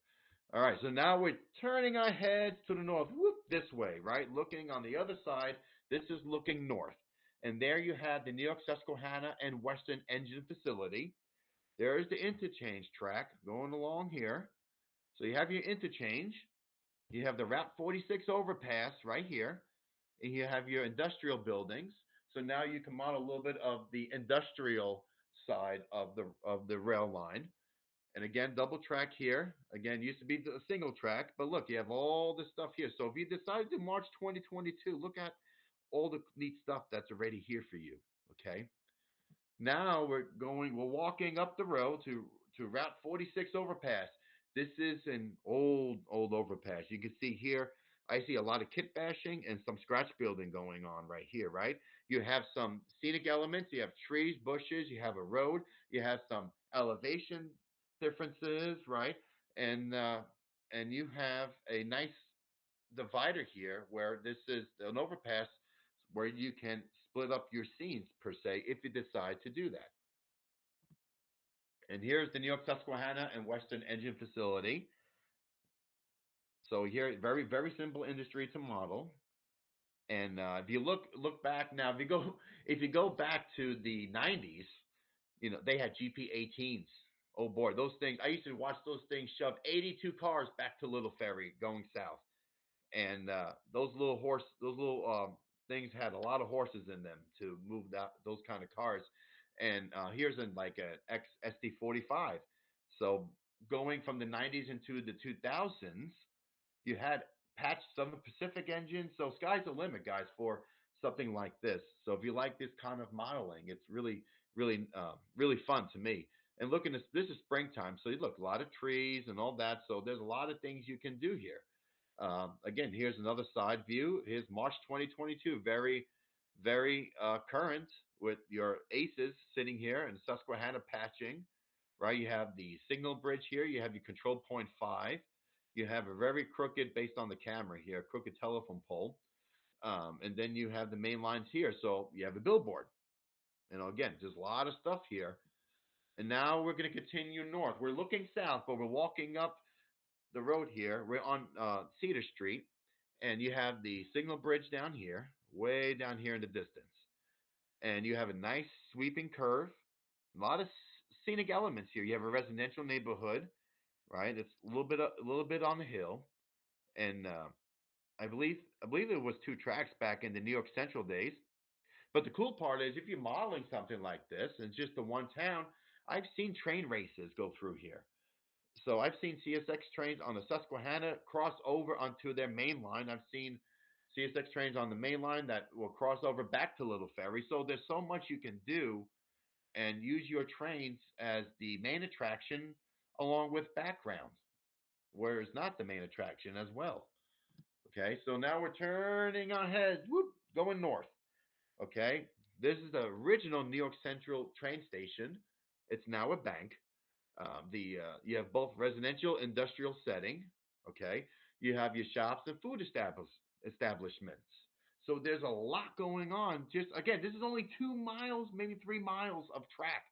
All right, so now we're turning our heads to the north, whoop, this way, right? Looking on the other side, this is looking north. And there you have the New York Susquehanna and Western Engine Facility. There is the interchange track going along here. So you have your interchange. You have the Route 46 overpass right here. And you have your industrial buildings. So now you can model a little bit of the industrial side of the rail line. And again, double track here. Again, used to be a single track, but look, you have all this stuff here. So if you decide to March 2022, look at all the neat stuff that's already here for you. Okay. Now we're walking up the road to Route 46 overpass. This is an old overpass. You can see here, I see a lot of kit bashing and some scratch building going on right here, right? You have some scenic elements. You have trees, bushes. You have a road. You have some elevation differences, right? And uh, and you have a nice divider here where this is an overpass where you can split up your scenes per se if you decide to do that. And here's the New York Susquehanna and Western Engine Facility. So here, very simple industry to model. And if you look back now, if you go back to the 90s, they had GP18s. Oh boy, those things! I used to watch those things shove 82 cars back to Little Ferry going south. And those little things had a lot of horses in them to move those kind of cars. And here's in like a XSD45. So going from the 90s into the 2000s, you had patched Southern Pacific engines. So sky's the limit, guys, for something like this. So if you like this kind of modeling, it's really fun to me. And look at this. This is springtime, so you look a lot of trees and all that. So there's a lot of things you can do here. Again, here's another side view. Here's March 2022. Very current with your aces sitting here and Susquehanna patching, right? You have the signal bridge here. You have your control point 5. You have a very crooked, based on the camera here, crooked telephone pole. And then you have the main lines here. So you have a billboard. Again, there's a lot of stuff here. And now we're going to continue north. We're looking south, but we're walking up the road here. We're on Cedar Street, and you have the signal bridge down here, way down here in the distance. And you have a nice sweeping curve, a lot of scenic elements here. You have a residential neighborhood, right? It's a little bit on the hill, and I believe it was two tracks back in the New York Central days. But the cool part is, if you're modeling something like this, and it's just the one town, I've seen train races go through here. So I've seen CSX trains on the Susquehanna cross over onto their main line. I've seen CSX trains on the main line that will cross over back to Little Ferry. So there's so much you can do and use your trains as the main attraction along with background, where it's not the main attraction as well. Okay, so now we're turning our heads, whoop, going north. Okay, this is the original New York Central train station. It's now a bank. The You have both residential, industrial setting. Okay, you have your shops and food establishments. So there's a lot going on. Just again, this is only 2 miles, maybe 3 miles of track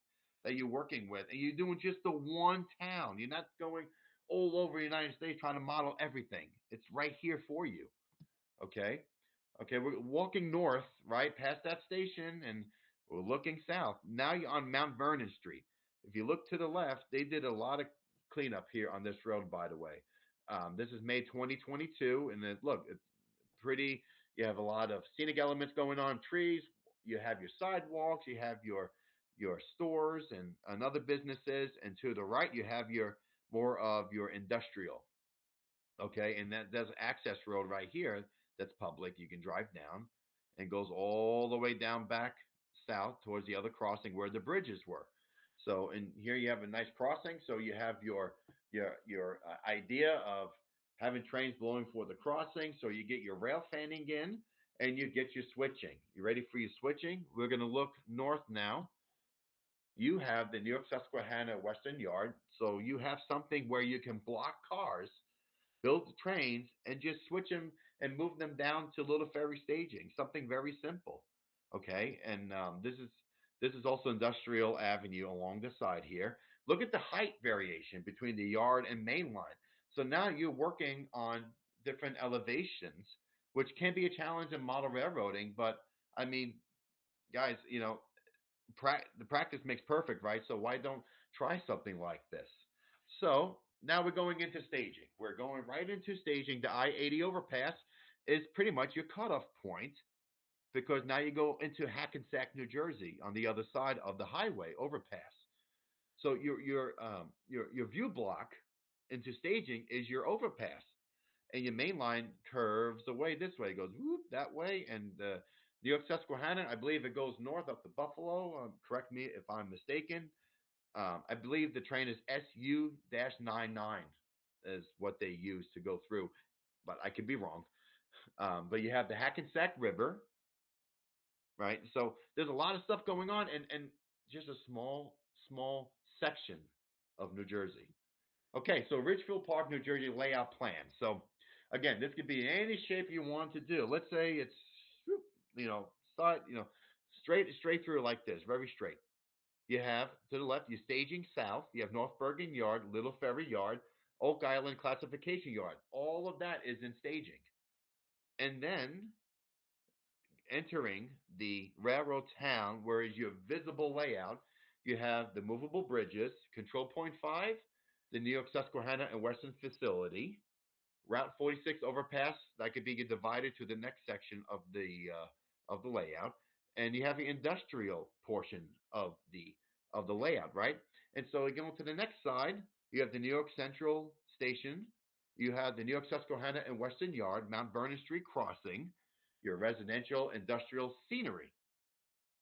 that you're working with, and you're doing just the one town. You're not going all over the United States trying to model everything. It's right here for you. Okay. Okay, we're walking north, right, past that station, and we're looking south. Now you're on Mount Vernon Street. If you look to the left, they did a lot of cleanup here on this road, by the way. This is May 2022, and look, it's pretty. You have a lot of scenic elements going on, trees. You have your sidewalks. You have your stores and other businesses, and to the right, you have your more of your industrial. Okay, and there's an access road right here that's public. You can drive down and goes all the way down back south towards the other crossing where the bridges were. So, and here you have a nice crossing. So you have your idea of having trains blowing for the crossing. So you get your rail fanning in and you get your switching. You ready for your switching? We're going to look north now. You have the New York Susquehanna Western Yard. So you have something where you can block cars, build the trains, and just switch them and move them down to little ferry staging. Something very simple. Okay, and this is also Industrial Avenue along the side here. Look at the height variation between the yard and main line. So now you're working on different elevations, which can be a challenge in model railroading. But I mean, guys, the practice makes perfect, right? So why don't try something like this? So now we're going into staging. We're going right into staging. The I-80 overpass is pretty much your cutoff point because now you go into Hackensack, New Jersey, on the other side of the highway overpass. So your view block into staging is your overpass, and your main line curves away this way. It goes whoop that way, and the New York Susquehanna, I believe it goes north up to Buffalo. Correct me if I'm mistaken. I believe the train is SU-99 is what they use to go through, but I could be wrong. But you have the Hackensack River, right? So there's a lot of stuff going on, and just a small section of New Jersey. Okay, so Ridgefield Park, New Jersey layout plan. So again, this could be any shape you want to do. Let's say it's side, straight through like this, very straight. You have to the left, you're staging south. You have North Bergen Yard, Little Ferry Yard, Oak Island Classification Yard. All of that is in staging. And then entering the railroad town, where is your visible layout, you have the movable bridges, Control Point 5, the New York Susquehanna and Western Facility, Route 46 overpass that could be divided to the next section of the layout, and you have the industrial portion of the layout, right? And so you go to the next side, you have the New York Central Station, you have the New York Susquehanna and Western Yard, Mount Vernon Street crossing, your residential industrial scenery.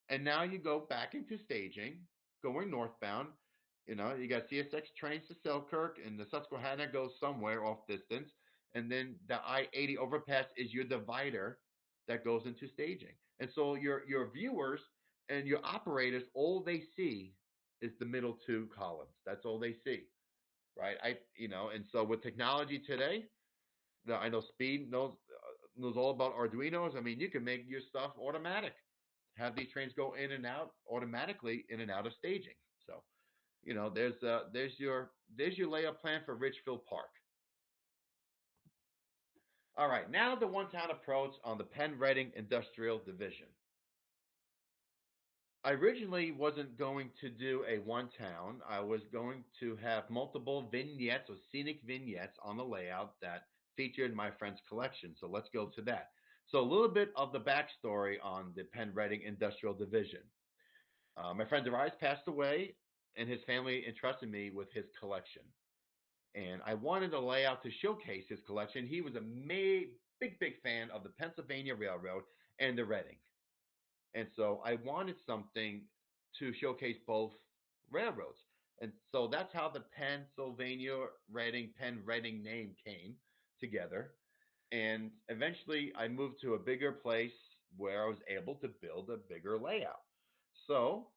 And now you go back into staging, going northbound. You got CSX trains to Selkirk, and the Susquehanna goes somewhere off distance. And then the I-80 overpass is your divider that goes into staging. And so your viewers and your operators, all they see is the middle two columns. That's all they see, right? And so with technology today, I know Speed knows all about Arduinos. I mean, you can make your stuff automatic. Have these trains go in and out automatically in and out of staging. So, there's your layout plan for Ridgefield Park. All right, now the one-town approach on the Penn Reading Industrial Division. I originally wasn't going to do a one-town. I was going to have multiple vignettes or scenic vignettes on the layout that featured my friend's collection. So let's go to that. So a little bit of the backstory on the Penn Reading Industrial Division. My friend Darius passed away, and his family entrusted me with his collection. And I wanted a layout to showcase his collection. He was a big fan of the Pennsylvania Railroad and the Reading. And so I wanted something to showcase both railroads. And so that's how the Pennsylvania Penn Reading name came together. And eventually I moved to a bigger place where I was able to build a bigger layout. So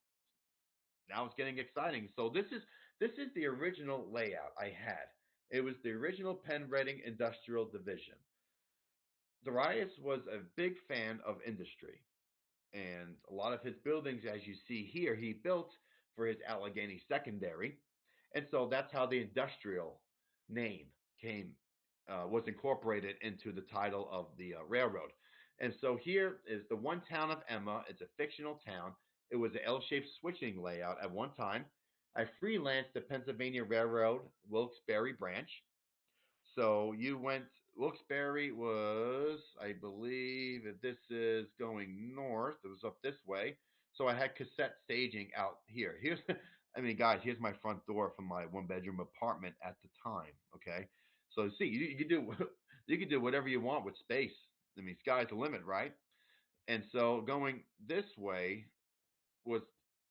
now it's getting exciting. So this is the original layout I had. It was the original Penn Reading Industrial Division. Darius was a big fan of industry, and a lot of his buildings, as you see here, he built for his Allegheny Secondary, and so that's how the industrial name came was incorporated into the title of the railroad. And so here is the one town of Emma. It's a fictional town. It was an L-shaped switching layout at one time. I freelanced the Pennsylvania Railroad Wilkes-Barre branch, so you went. Wilkes-Barre was, I believe, if this is going north, it was up this way. So I had cassette staging out here. Here's, I mean, guys, here's my front door from my one-bedroom apartment at the time. Okay, so see, you can do you can do whatever you want with space. I mean, sky's the limit, right? And so going this way was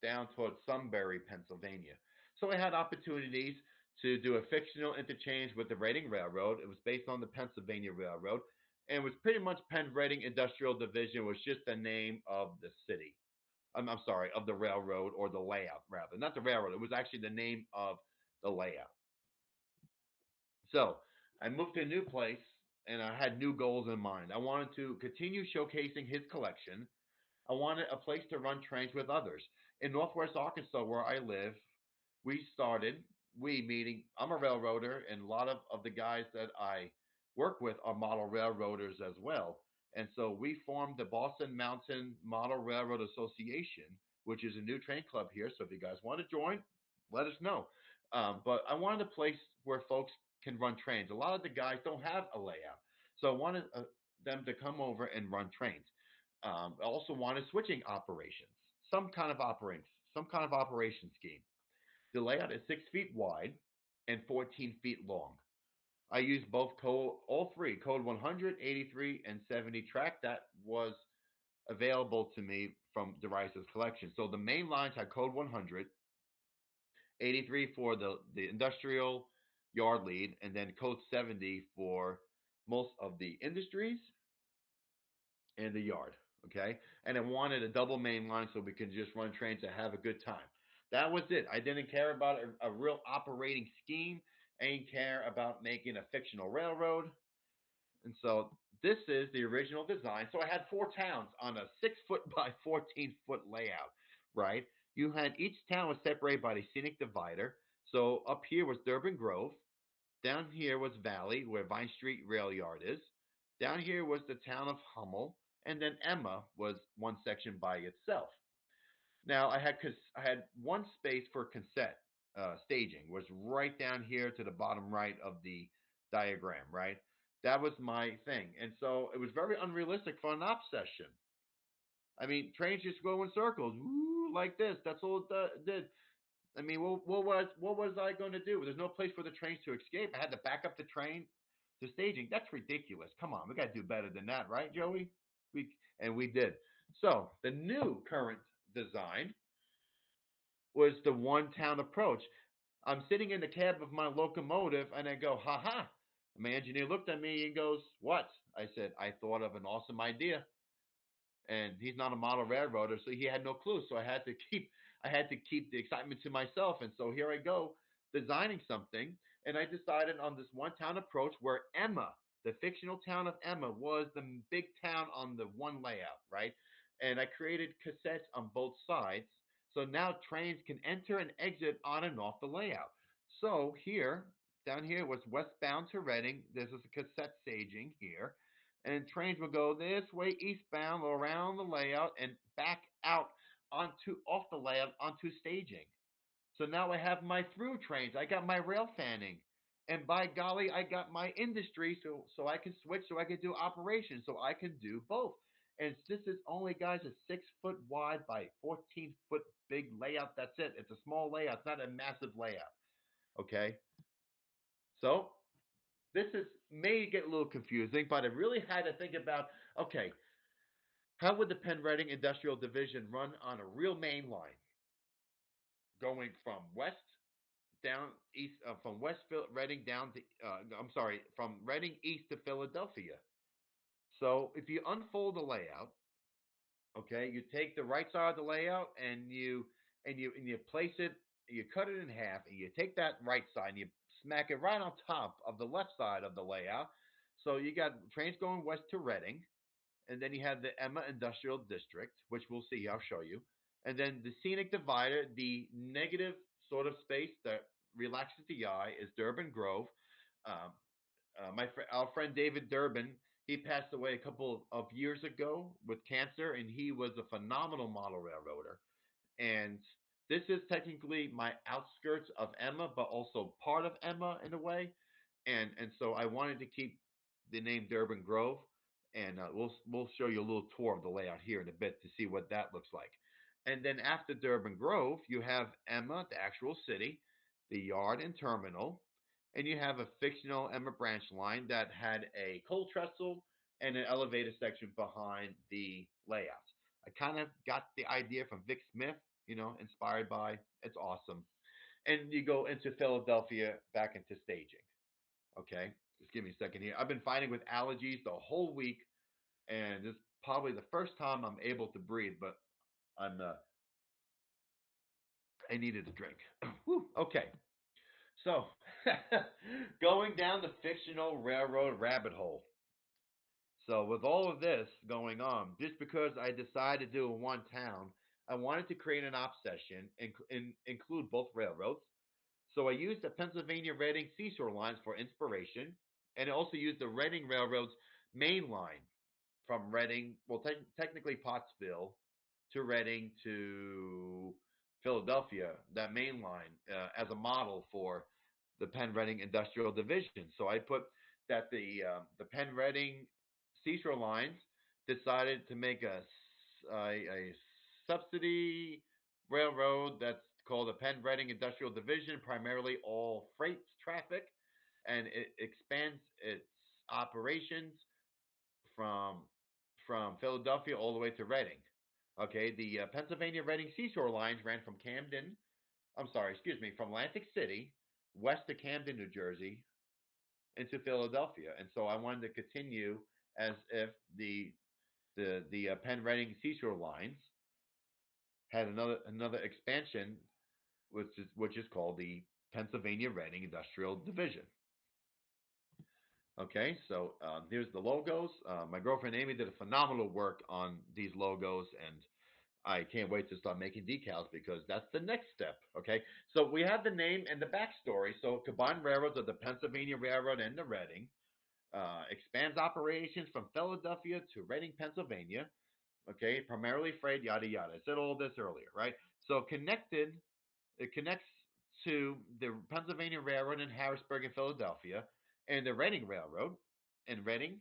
down towards Sunbury, Pennsylvania. So I had opportunities to do a fictional interchange with the Reading Railroad. It was based on the Pennsylvania Railroad, and it was pretty much Penn Reading Industrial Division was just the name of the city. I'm sorry, of the railroad or the layout rather, not the railroad. It was actually the name of the layout. So I moved to a new place and I had new goals in mind. I wanted to continue showcasing his collection. I wanted a place to run trains with others. In Northwest Arkansas, where I live, we started, we meaning I'm a railroader, and a lot of the guys that I work with are model railroaders as well. And so we formed the Boston Mountain Model Railroad Association, which is a new train club here. So if you guys want to join, let us know. But I wanted a place where folks can run trains. A lot of the guys don't have a layout. So I wanted them to come over and run trains. I also wanted switching operations, some kind of operation scheme. The layout is 6 feet wide and 14 feet long. I used all three, code 100, 83, and 70 track that was available to me from Darius's collection. So the main lines had code 100, 83 for the industrial yard lead, and then code 70 for most of the industries and the yard. Okay. And I wanted a double main line so we could just run trains and have a good time. That was it. I didn't care about a real operating scheme. I didn't care about making a fictional railroad. And so this is the original design. So I had four towns on a 6 foot by 14 foot layout, right? You had each town was separated by the scenic divider. So up here was Durban Grove. Down here was Valley, where Vine Street Rail Yard is. Down here was the town of Hummel, and then Emma was one section by itself. Now I had one space for cassette staging, was right down here to the bottom right of the diagram, right? That was my thing, and so it was very unrealistic for an op session. I mean, trains just go in circles, woo, like this. That's all it did. I mean, what was I going to do? There's no place for the trains to escape. I had to back up the train to staging. That's ridiculous. Come on, we got to do better than that, right, Joey? We did. So the new current design was the one town approach. I'm sitting in the cab of my locomotive and I go, ha ha. My engineer looked at me and goes, what? I said, I thought of an awesome idea, and he's not a model railroader, so he had no clue. So I had to keep the excitement to myself, and so here I go designing something, and I decided on this one town approach where Emma, the fictional town of Emma, was the big town on the one layout, right? And I created cassettes on both sides, so now trains can enter and exit on and off the layout. So here, down here was westbound to Reading. This is a cassette staging here, and trains will go this way eastbound around the layout and back out onto off the layout onto staging. So now I have my through trains. I got my rail fanning. And by golly, I got my industry so I can switch, so I can do operations, so I can do both. And this is only, guys, a 6 foot wide by 14 foot big layout. That's it. It's a small layout. It's not a massive layout. Okay. So this is may get a little confusing, but I really had to think about, okay, how would the Penn Reading Industrial Division run on a real main line going from west down east, from Reading down to, I'm sorry, from Reading east to Philadelphia. So if you unfold the layout, okay, you take the right side of the layout and you place it, you cut it in half, and you take that right side and you smack it right on top of the left side of the layout. So you got trains going west to Reading, and then you have the Emma Industrial District, which we'll see. I'll show you, and then the scenic divider, the negative sort of space that relaxes the eye, is Durban Grove. Um, our friend David Durbin, he passed away a couple of years ago with cancer, and he was a phenomenal model railroader. And this is technically my outskirts of Emma, but also part of Emma in a way. And so I wanted to keep the name Durban Grove, and we'll show you a little tour of the layout here in a bit to see what that looks like. And then after Durban Grove, you have Emma, the actual city, the yard and terminal, and you have a fictional Emma branch line that had a coal trestle and an elevator section behind the layout. I kind of got the idea from Vic Smith, inspired by. It's awesome. And you go into Philadelphia back into staging. Okay, just give me a second here. I've been fighting with allergies the whole week, and this is probably the first time I'm able to breathe. But I'm I needed a drink. Whew, okay, so going down the fictional railroad rabbit hole. So with all of this going on, just because I decided to do it in one town, I wanted to create an obsession and include both railroads. So I used the Pennsylvania Reading seashore lines for inspiration, and I also used the Reading Railroad's main line from Reading, well, technically Pottsville, to Reading to Philadelphia, that main line, as a model for the Penn Reading Industrial Division. So I put that the Penn Reading seashore lines decided to make a subsidy railroad that's called the Penn Reading Industrial Division, primarily all freight traffic, and it expands its operations from from Philadelphia all the way to Reading. Okay, the Pennsylvania Reading seashore lines ran from Camden. I'm sorry, excuse me, from Atlantic City west to Camden, New Jersey, into Philadelphia, and so I wanted to continue as if the Penn Reading seashore lines had another expansion, which is called the Pennsylvania Reading Industrial Division. Okay, so here's the logos. My girlfriend Amy did a phenomenal work on these logos, and I can't wait to start making decals because that's the next step. Okay, so we have the name and the backstory. So combined railroads of the Pennsylvania Railroad and the Reading expands operations from Philadelphia to Reading, Pennsylvania. Okay, primarily freight, yada yada. I said all this earlier, right? So it connects to the Pennsylvania Railroad in Harrisburg and Philadelphia, and the Reading Railroad in Reading,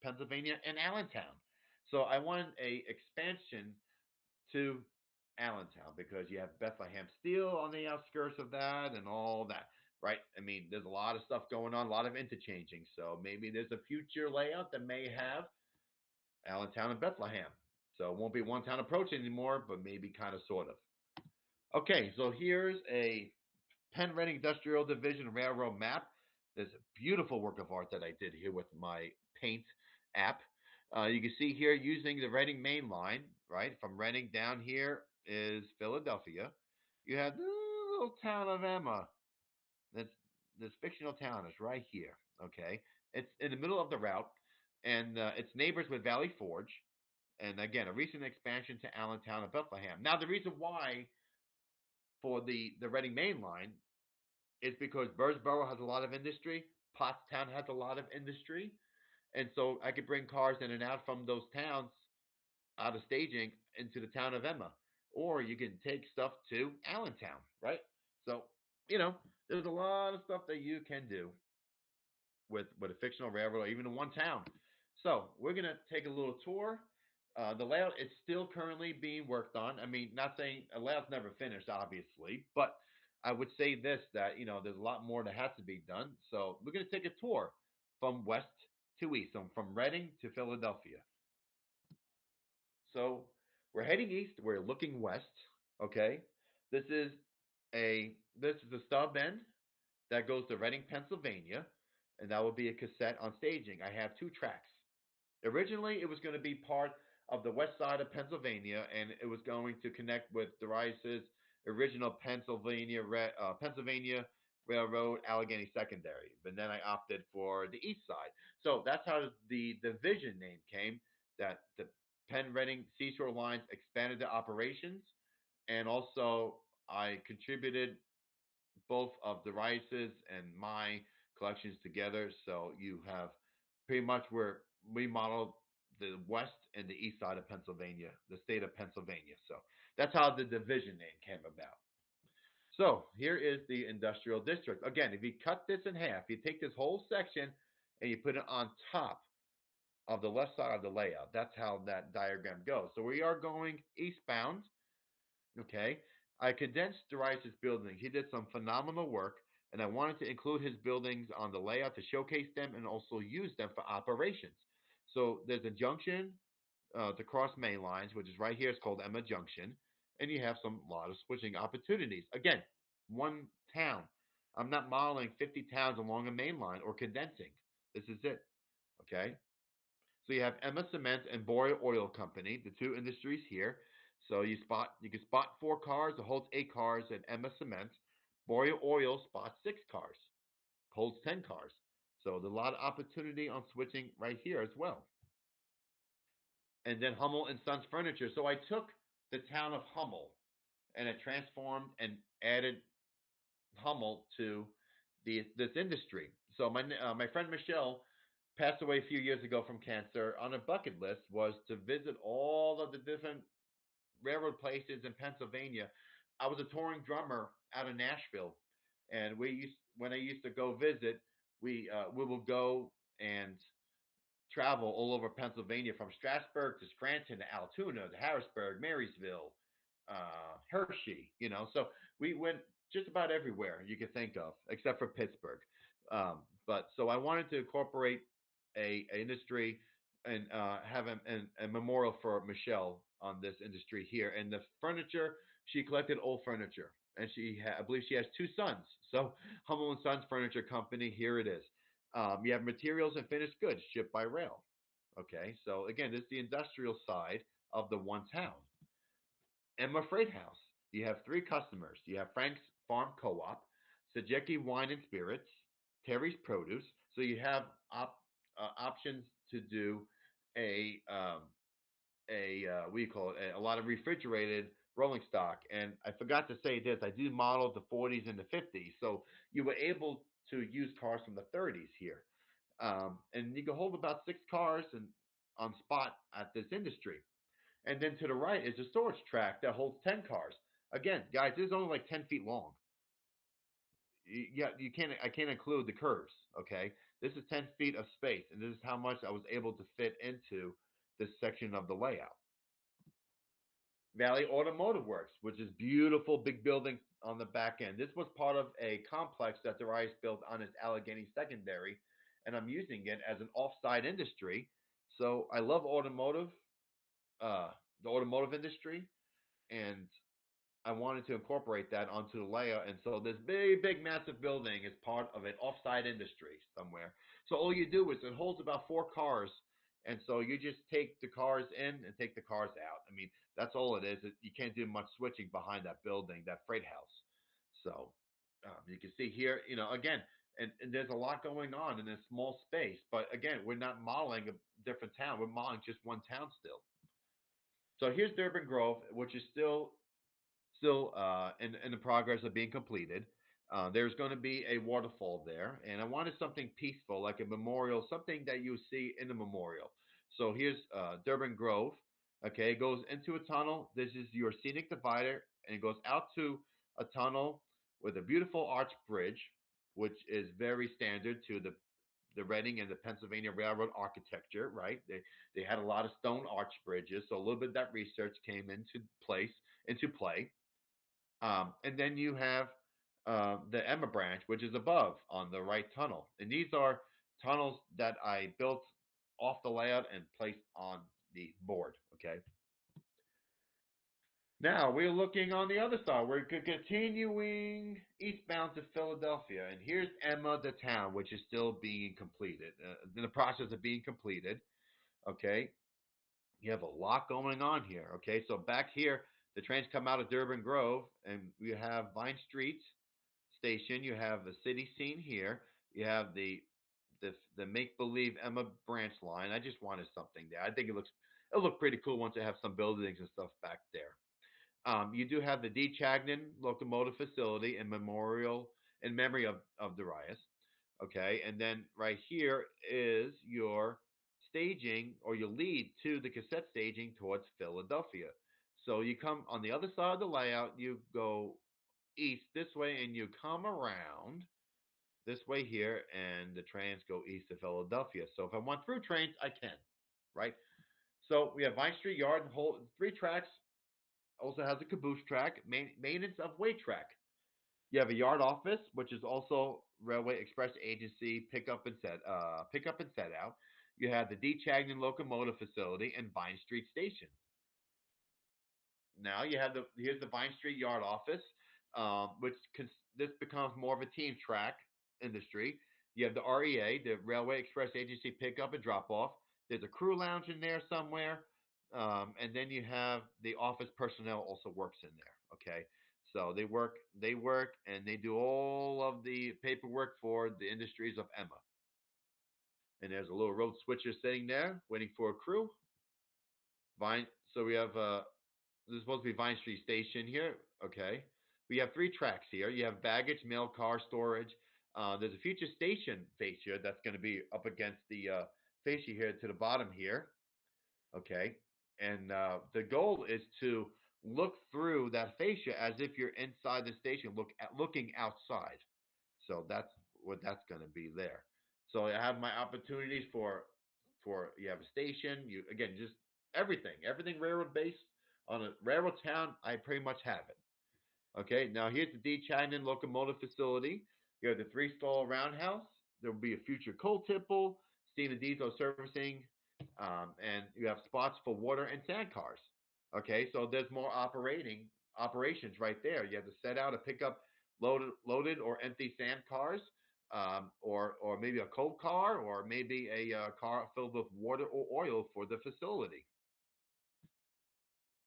Pennsylvania, and Allentown. So I wanted a expansion to Allentown because you have Bethlehem Steel on the outskirts of that and all that, right? I mean, there's a lot of stuff going on, a lot of interchanging. So maybe there's a future layout that may have Allentown and Bethlehem. So it won't be one town approach anymore, but maybe kind of sort of. Okay, so here's a Penn Reading Industrial Division Railroad map. There's a beautiful work of art that I did here with my paint app. You can see here using the Reading main line, right? From Reading down here is Philadelphia. You have the little town of Emma. That's this fictional town is right here. Okay, it's in the middle of the route, and it's neighbors with Valley Forge, and again a recent expansion to Allentown and Bethlehem. Now the reason why for the Reading main line is because Birdsboro has a lot of industry, Pottstown has a lot of industry, and so I could bring cars in and out from those towns out of staging into the town of Emma, or you can take stuff to Allentown, right? So you know, there's a lot of stuff that you can do with a fictional railroad, or even in one town. So we're gonna take a little tour. The layout is still currently being worked on. I mean, not saying a layout's never finished, obviously, but I would say this that there's a lot more that has to be done. So we're gonna take a tour from west to east, so from Reading to Philadelphia. So we're heading east. We're looking west. Okay, this is a stub end that goes to Reading, Pennsylvania, and that will be a cassette on staging. I have two tracks. Originally, it was going to be part of the west side of Pennsylvania, and it was going to connect with Darius's original Pennsylvania Railroad, Allegheny Secondary. But then I opted for the east side. So that's how the division name came, that the Penn Reading Seashore Lines expanded their operations. And also, I contributed both of the Rice's and my collections together. So you have pretty much where we modeled the west and the east side of Pennsylvania, the state of Pennsylvania. So that's how the division name came about. So here is the industrial district. Again, if you cut this in half, you take this whole section and you put it on top of the left side of the layout. That's how that diagram goes. So we are going eastbound. Okay. I condensed Darius' buildings. He did some phenomenal work, and I wanted to include his buildings on the layout to showcase them and also use them for operations. So there's a junction to cross main lines, which is right here. It's called Emma Junction, and you have some lot of switching opportunities. Again, one town. I'm not modeling 50 towns along a main line or condensing. This is it. Okay. So you have Emma Cement and Boyer Oil Company, the two industries here. So you can spot 4 cars, it holds 8 cars at Emma Cement. Boyer Oil spots 6 cars, holds 10 cars. So there's a lot of opportunity on switching right here as well. And then Hummel and Sons Furniture. So I took the town of Hummel and I transformed and added Hummel to this industry. So my friend Michelle passed away a few years ago from cancer. On her bucket list was to visit all of the different railroad places in Pennsylvania. I was a touring drummer out of Nashville, and when I used to go visit, we will go and travel all over Pennsylvania from Strasburg to Scranton to Altoona to Harrisburg, Marysville, Hershey. So we went just about everywhere you could think of, except for Pittsburgh. But so I wanted to incorporate a industry and have a memorial for Michelle on this industry here. And the furniture, she collected old furniture, and I believe she has 2 sons. So Hummel and Sons Furniture Company, here it is. You have materials and finished goods shipped by rail. Okay, so again, this is the industrial side of the one town. Emma Freight House. You have 3 customers. You have Frank's Farm Co-op, Sajecki Wine and Spirits, Terry's Produce. So you have options to do a what do you call it? A lot of refrigerated rolling stock. And I forgot to say this. I do model the 40s and the 50s, so you were able to use cars from the 30s here, and you can hold about 6 cars and on spot at this industry. And then to the right is a storage track that holds 10 cars. Again, guys, this is only like 10 feet long. Yeah, you can't. I can't include the curves. Okay, this is 10 feet of space, and this is how much I was able to fit into this section of the layout. Valley Automotive Works, which is beautiful big building on the back end. This was part of a complex that Darius built on his Allegheny secondary, and I'm using it as an offsite industry. So I love uh, the automotive industry, and I wanted to incorporate that onto the layout. And so this big, massive building is part of an offsite industry somewhere. So all you do is it holds about 4 cars. And so you just take the cars in and take the cars out. I mean, that's all it is. You can't do much switching behind that building, that freight house. So you can see here, again, and there's a lot going on in this small space. But again, we're not modeling a different town. We're modeling just one town still. So here's Durban Grove, which is still in the progress of being completed. There's going to be a waterfall there, and I wanted something peaceful, like a memorial, something that you see in the memorial. So here's Durban Grove. Okay, it goes into a tunnel. This is your scenic divider, and it goes out to a tunnel with a beautiful arch bridge, which is very standard to the Reading and the Pennsylvania Railroad architecture, right? They had a lot of stone arch bridges, so a little bit of that research came into play. And then you have the Emma branch, which is above on the right tunnel. And these are tunnels that I built off the layout and placed on the board. Okay. Now we're looking on the other side. We're continuing eastbound to Philadelphia. And here's Emma, the town, which is still being completed, in the process of being completed. Okay. You have a lot going on here. Okay. So back here, the trains come out of Durban Grove, and we have Vine Street. station, you have the city scene here. You have the make believe Emma branch line. I just wanted something there. I think it'll look pretty cool once I have some buildings and stuff back there. You do have the D. Chagnon locomotive facility in memorial in memory of Darius. Okay, and then right here is your staging or your lead to the cassette staging towards Philadelphia. So you come on the other side of the layout, you go east this way, and you come around this way here, and the trains go east to Philadelphia. So if I want through trains, I can, right? So we have Vine Street Yard, whole three tracks. Also has a caboose track, maintenance of way track. You have a yard office, which is also Railway Express Agency pickup and set out. You have the D. Chagnon Locomotive Facility and Vine Street Station. Now you have here's the Vine Street Yard Office, this becomes more of a team track industry. You have the REA, the Railway Express Agency pickup and drop off. There's a crew lounge in there somewhere, and then you have the office personnel also works in there. Okay, so they work, and they do all of the paperwork for the industries of Emma. And there's a little road switcher sitting there waiting for a crew. Vine. So we have this is supposed to be Vine Street Station here. Okay. We have three tracks here. You have baggage, mail car storage. There's a future station fascia that's going to be up against the fascia here to the bottom here. Okay. And the goal is to look through that fascia as if you're inside the station, looking outside. So that's what that's going to be there. So I have my opportunities for you have a station. You again just everything railroad based on a railroad town. I pretty much have it. Okay, now here's the D. Chagnon locomotive facility. You have the three-stall roundhouse. There will be a future coal tipple, steam and diesel servicing, and you have spots for water and sand cars. Okay, so there's more operations right there. You have to set out to pick up loaded or empty sand cars, or maybe a coal car, or maybe a car filled with water or oil for the facility.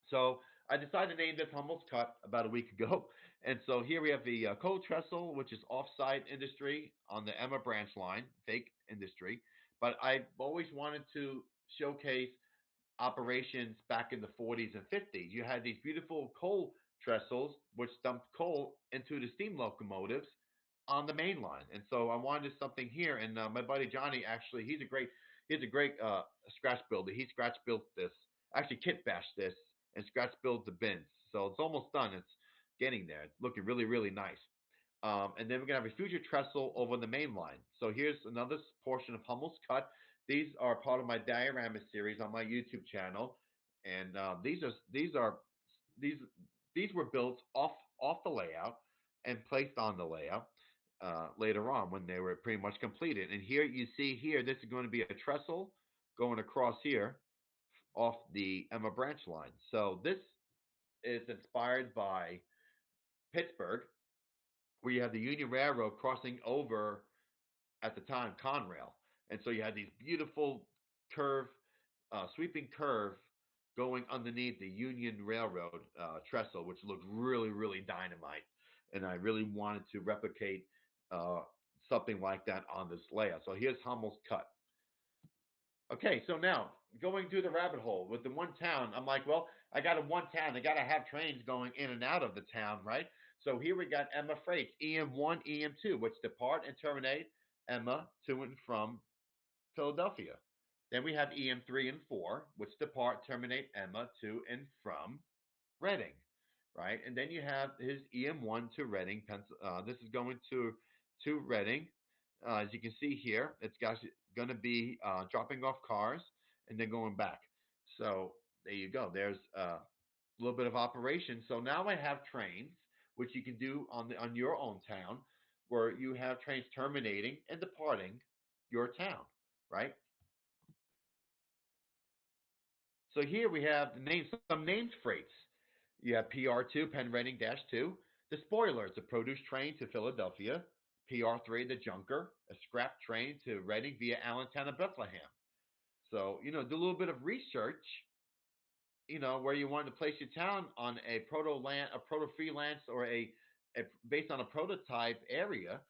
So I decided to name this Hummel's Cut about a week ago. And so here we have the coal trestle, which is offsite industry on the Emma branch line, fake industry. But I've always wanted to showcase operations back in the 40s and 50s. You had these beautiful coal trestles, which dumped coal into the steam locomotives on the main line. And so I wanted something here. And my buddy Johnny, actually, he's a great scratch builder. He scratch built this, actually kit bashed this and scratch built the bins. So it's almost done. It's getting there. It's looking really, really nice. And then we're gonna have a future trestle over the main line. So here's another portion of Hummel's Cut. These are part of my diorama series on my YouTube channel, and these these were built off the layout and placed on the layout later on when they were pretty much completed. And here you see here, this is going to be a trestle going across here off the Emma branch line. So this is inspired by Pittsburgh, where you have the Union Railroad crossing over at the time Conrail, and so you had these beautiful curve, sweeping curve going underneath the Union Railroad trestle, which looked really, really dynamite. And I really wanted to replicate uh, something like that on this layout. So here's Hummel's Cut. Okay, so now going through the rabbit hole with the one town, I'm like, well, I got a one town. I got to have trains going in and out of the town, right? So here we got Emma freights, EM1, EM2, which depart and terminate Emma to and from Philadelphia. Then we have EM3 and 4, which depart, terminate Emma to and from Reading, right? And then you have his EM1 to Reading. This is going to Reading. As you can see here, it's going to be dropping off cars and then going back. So there you go. There's a little bit of operation. So now I have trains, which you can do on your own town, where you have trains terminating and departing your town, right? So here we have some named freights. You have PR2, Penn Reading Dash 2. The spoiler, it's a produce train to Philadelphia. PR3, the junker, a scrap train to Reading via Allentown and Bethlehem. So, do a little bit of research, where you want to place your town on a proto freelance or a based on a prototype area,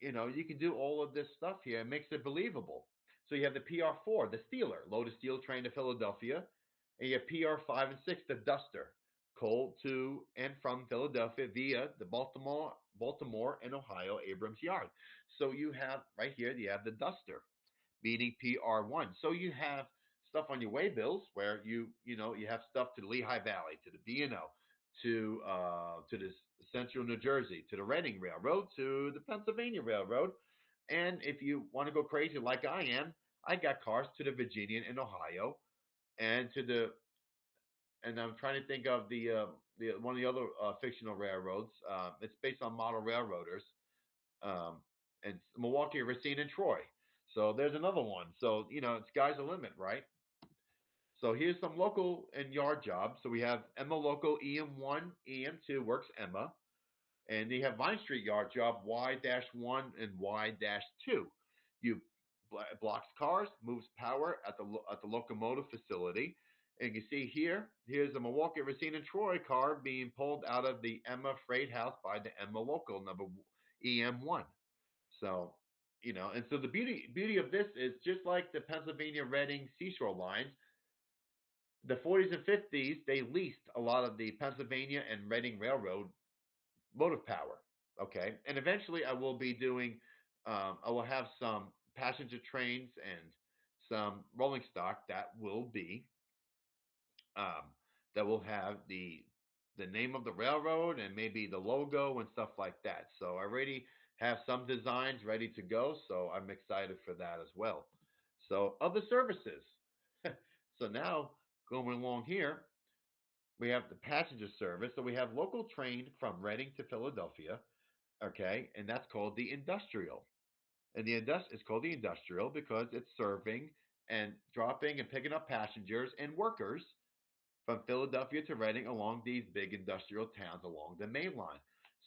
you can do all of this stuff here. It makes it believable. So you have the PR4, the Steeler, loaded steel train to Philadelphia, and you have PR5 and 6, the Duster, coal to and from Philadelphia via the Baltimore and Ohio Abrams Yard. So you have right here, you have the Duster, meaning PR1. So you have stuff on your way bills where you have stuff to the Lehigh Valley, to the B&O, to the Central New Jersey, to the Reading Railroad, to the Pennsylvania Railroad, and if you want to go crazy like I am, I got cars to the Virginia and Ohio, and to the and I'm trying to think of the one of the other fictional railroads. It's based on model railroaders, um, and Milwaukee, Racine, and Troy. So there's another one. So sky's the limit, right? So here's some local and yard jobs. So we have Emma Local EM1, EM2 works Emma, and you have Vine Street yard job Y-1 and Y-2. You blocks cars, moves power at the locomotive facility. And you see here's a Milwaukee, Racine, and Troy car being pulled out of the Emma Freight House by the Emma Local number EM1. So, and so the beauty of this is just like the Pennsylvania Reading Seashore lines, the 40s and 50s, they leased a lot of the Pennsylvania and Reading Railroad motive power. Okay. And eventually I will have some passenger trains and some rolling stock um, that will have the name of the railroad and maybe the logo and stuff like that. So I already have some designs ready to go. So I'm excited for that as well. So other services. So now going along here, we have the passenger service. So we have local train from Reading to Philadelphia. Okay, and that's called the industrial. And it's called the industrial because it's serving and dropping and picking up passengers and workers from Philadelphia to Reading along these big industrial towns along the main line.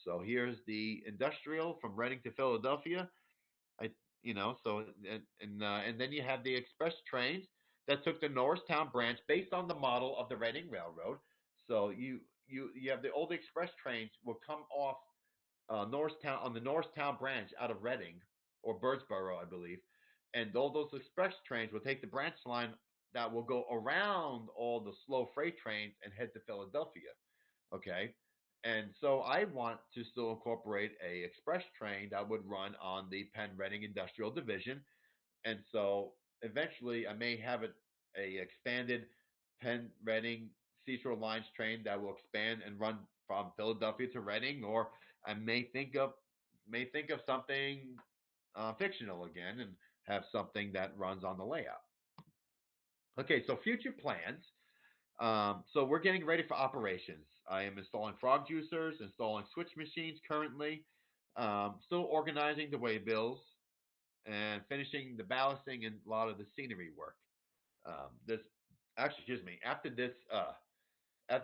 So here's the industrial from Reading to Philadelphia. I, so and then you have the express trains that took the Norristown branch based on the model of the Reading Railroad. So you have the old express trains will come off Norristown on the Norristown branch out of Reading or Birdsboro, I believe, and all those express trains will take the branch line that will go around all the slow freight trains and head to Philadelphia. Okay, and so I want to still incorporate a express train that would run on the Penn Reading Industrial Division, and so eventually I may have a expanded Penn Reading Seashore Lines train that will expand and run from Philadelphia to Reading, or I may think of something fictional again and have something that runs on the layout. Okay, so future plans. So we're getting ready for operations. I am installing frog juicers, installing switch machines currently, still organizing the way bills, and finishing the ballasting and a lot of the scenery work. This actually, excuse me. After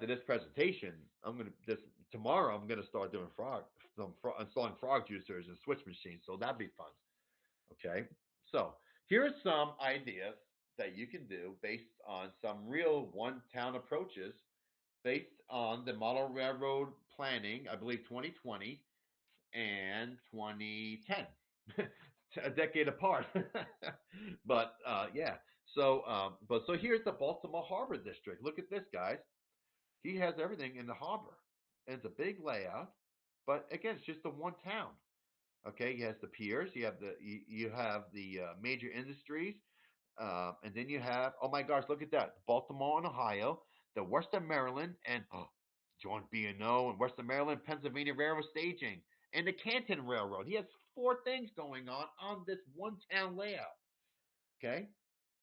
this presentation, I'm gonna this tomorrow. I'm gonna start doing installing frog juicers and switch machines. So that'd be fun. Okay. So here are some ideas that you can do based on some real one-town approaches based on the model railroad planning. I believe 2020 and 2010, a decade apart. But yeah. So here's the Baltimore Harbor District. Look at this, guys. He has everything in the harbor, and it's a big layout. But again, it's just the one town. Okay, he has the piers. You have the major industries, and then you have, oh my gosh, look at that, Baltimore and Ohio, the Western Maryland and Joint B&O and Western Maryland, Pennsylvania Railroad staging, and the Canton Railroad. He has four things going on this one town layout. Okay,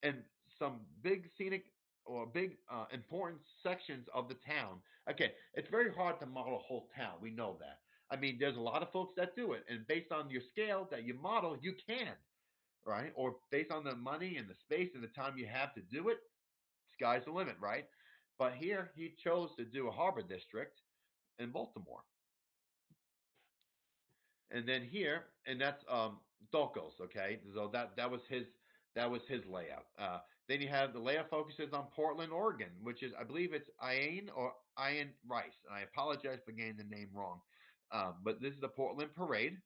and some big scenic or big important sections of the town. Okay, it's very hard to model a whole town. We know that. I mean, there's a lot of folks that do it, and based on your scale that you model, you can, right? Or based on the money and the space and the time you have to do it, sky's the limit, right? But here he chose to do a harbor district in Baltimore, and then here, and that's Dolcos, okay? So that was his layout. Then you have the layout focuses on Portland, Oregon, which is I believe it's Ian or Ian Rice, and I apologize for getting the name wrong. But this is the Portland Parade,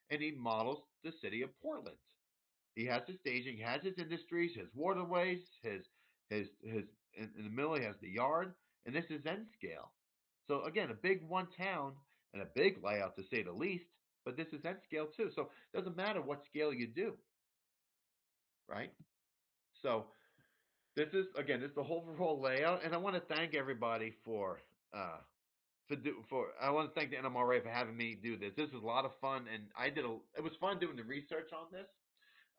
and he models the city of Portland. He has his staging, he has his industries, his waterways, his in the middle he has the yard, and this is N scale. So again, a big one town and a big layout to say the least, but this is N scale too. So it doesn't matter what scale you do, right? So this is again, this is the overall layout, and I want to thank everybody uh, for I want to thank the NMRA for having me do this. This was a lot of fun, and it was fun doing the research on this.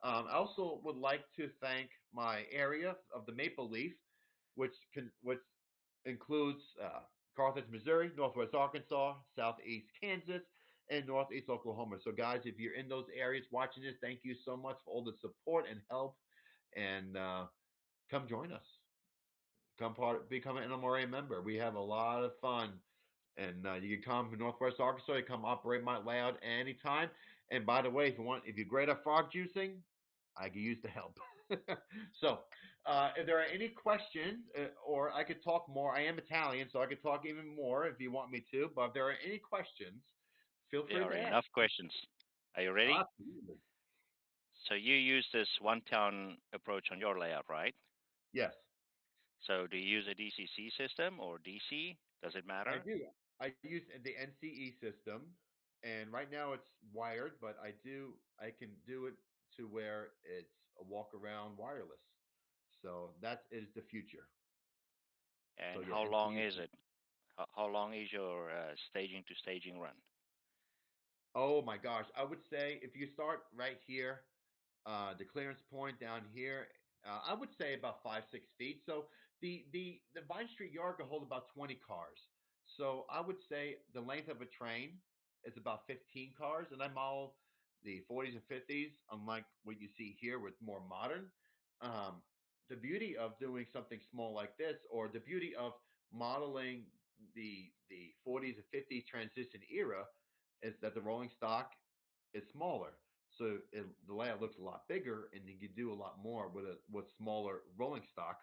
I also would like to thank my area of the Maple Leaf, which includes Carthage, Missouri, Northwest Arkansas, Southeast Kansas, and Northeast Oklahoma. So, guys, if you're in those areas watching this, thank you so much for all the support and help, and come join us. Become an NMRA member. We have a lot of fun, and you can come to Northwest Arkansas. You come operate my layout anytime. And by the way, if you're great at frog juicing, I could use the help. So, if there are any questions, or I could talk more, I am Italian, so I could talk even more if you want me to. But if there are any questions, feel
There
free
are
to ask.
enough questions. Are you ready?
Absolutely.
So you use this one town approach on your layout, right?
Yes,
So do you use a DCC system or DC? Does it
I
matter?
do. I use the NCE system, and right now it's wired, but I can do it to where it's a walk around wireless. So that is the future. So
And
yeah,
how long
NCE
is
system.
it? How long is your staging to staging run?
Oh my gosh, I would say if you start right here, the clearance point down here, I would say about 5 6 feet. So the Vine Street yard can hold about 20 cars. So I would say the length of a train is about 15 cars, and I model the 40s and 50s, unlike what you see here with more modern. Um, the beauty of doing something small like this, or the beauty of modeling the 40s and 50s transition era, is that the rolling stock is smaller. So the layout looks a lot bigger, and you can do a lot more with smaller rolling stock.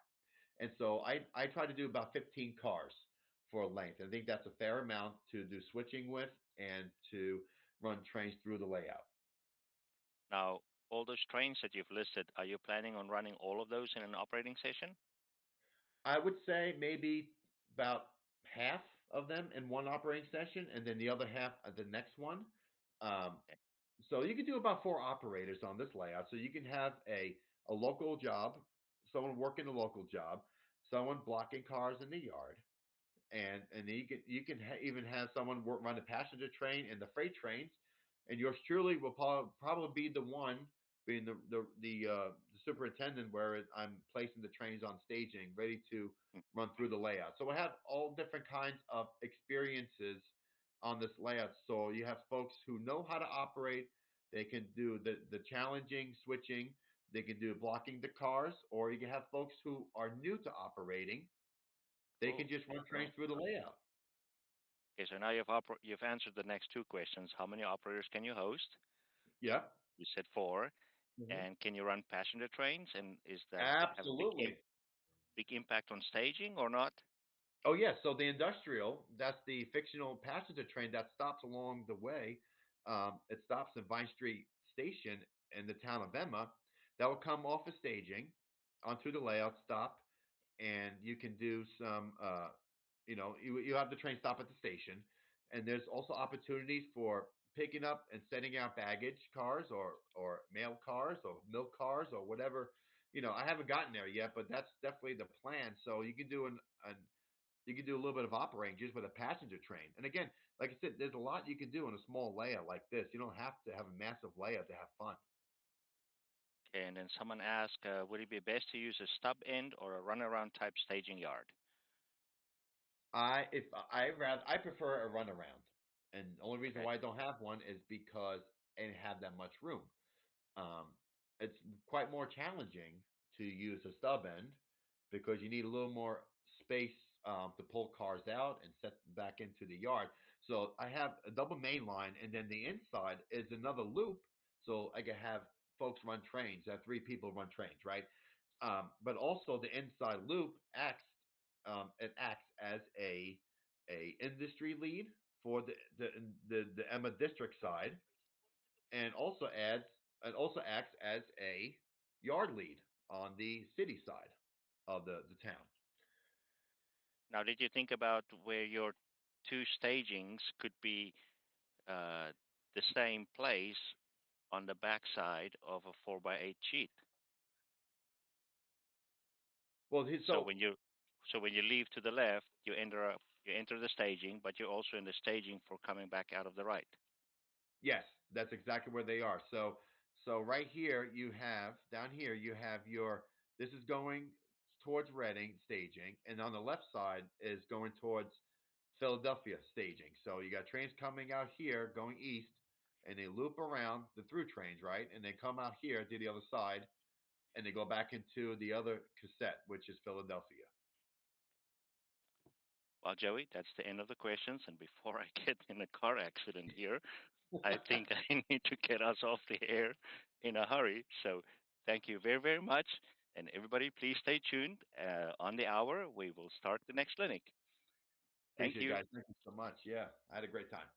And so I try to do about 15 cars for a length. I think that's a fair amount to do switching with and to run trains through the layout.
Now, all those trains that you've listed, are you planning on running all of those in an operating session?
I would say maybe about half of them in one operating session, and then the other half at the next one. Um,
Okay.
so you can do about four operators on this layout. So you can have a local job, someone working a local job, someone blocking cars in the yard, and you can even have someone run the passenger train and the freight trains, and yours truly will probably be the one being the superintendent where I'm placing the trains on staging, ready to
Mm.
run through the layout. So we have all different kinds of experiences on this layout. So you have folks who know how to operate. They can do the challenging switching. They can do blocking the cars, or you can have folks who are new to operating. They
Cool.
can just run trains
Cool.
through the layout.
Okay, so now you've answered the next two questions. How many operators can you host?
Yeah.
You said four.
Hmm.
And can you run passenger trains? And is that have a
Absolutely.
big impact on staging or not?
Oh, yeah. So the industrial, that's the fictional passenger train that stops along the way. It stops at Vine Street Station in the town of Emma. That will come off of staging onto the layout stop, and you can do some, you have the train stop at the station, and there's also opportunities for picking up and setting out baggage cars, or mail cars, or milk cars, or whatever. I haven't gotten there yet, but that's definitely the plan. So an you can do a little bit of operating just with a passenger train. And again, like I said, there's a lot you can do in a small layout like this. You don't have to have a massive layout to have fun.
Okay, and then someone asked, would it be best to use a stub end or a runaround type staging yard?
I prefer a runaround, and the only reason
Okay.
why I don't have one is because I didn't have that much room. Um, it's quite more challenging to use a stub end because you need a little more space to pull cars out and set them back into the yard. So I have a double main line, and then the inside is another loop, so I can have folks run trains. I have three people run trains, right? But also the inside loop acts as a industry lead. for the Emma district side, and also acts as a yard lead on the city side of the town.
Now, did you think about where your two stagings could be uh, the same place on the backside of a 4 by 8 sheet?
Well,
So when you leave to the left, you enter the staging, but you're also in the staging for coming back out of the right.
yes, that's exactly where they are. So right here you have down here you have your this is going towards Reading staging, and on the left side is going towards Philadelphia staging. So you got trains coming out here going east, and they loop around the through trains, right? And they come out here to the other side, and they go back into the other cassette, which is Philadelphia.
Well, Joey, that's the end of the questions. And before I get in a car accident here, I think I need to get us off the air in a hurry. So thank you very, very much. And everybody, please stay tuned. On the hour, we will start the next clinic. Thank
Appreciate it,
you.
guys. Thank you so much. Yeah, I had a great time.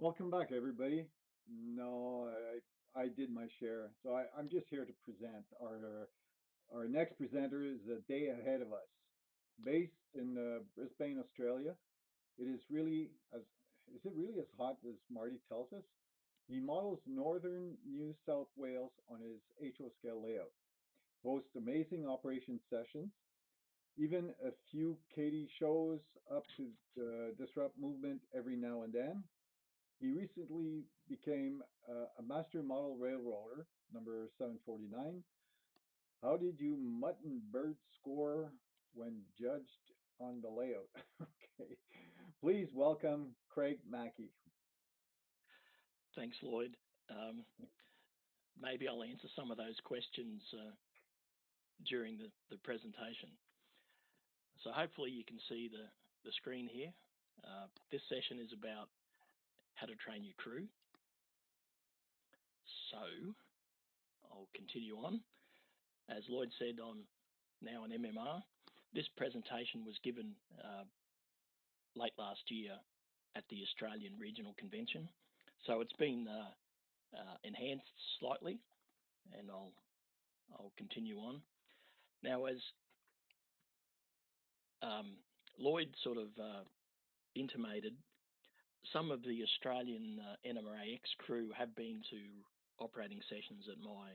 Welcome back, everybody. No, I did my share. So I'm just here to present. Our next presenter is a day ahead of us. Based in Brisbane, Australia, it is really as is it really as hot as Marty tells us? He models northern New South Wales on his HO scale layout, hosts amazing operation sessions, even a few Katie shows up to disrupt movement every now and then. He recently became a master model railroader, number 749. How did you mutton bird score when judged on the layout? Okay. Please welcome Craig Mackie.
Thanks, Lloyd. Maybe I'll answer some of those questions during the presentation. So hopefully you can see the screen here. This session is about how to train your crew. So I'll continue on. As Lloyd said, I'm now an MMR. This presentation was given late last year at the Australian Regional Convention. So it's been enhanced slightly, and I'll continue on. Now, as Lloyd sort of intimated, some of the Australian NMRAx crew have been to operating sessions at my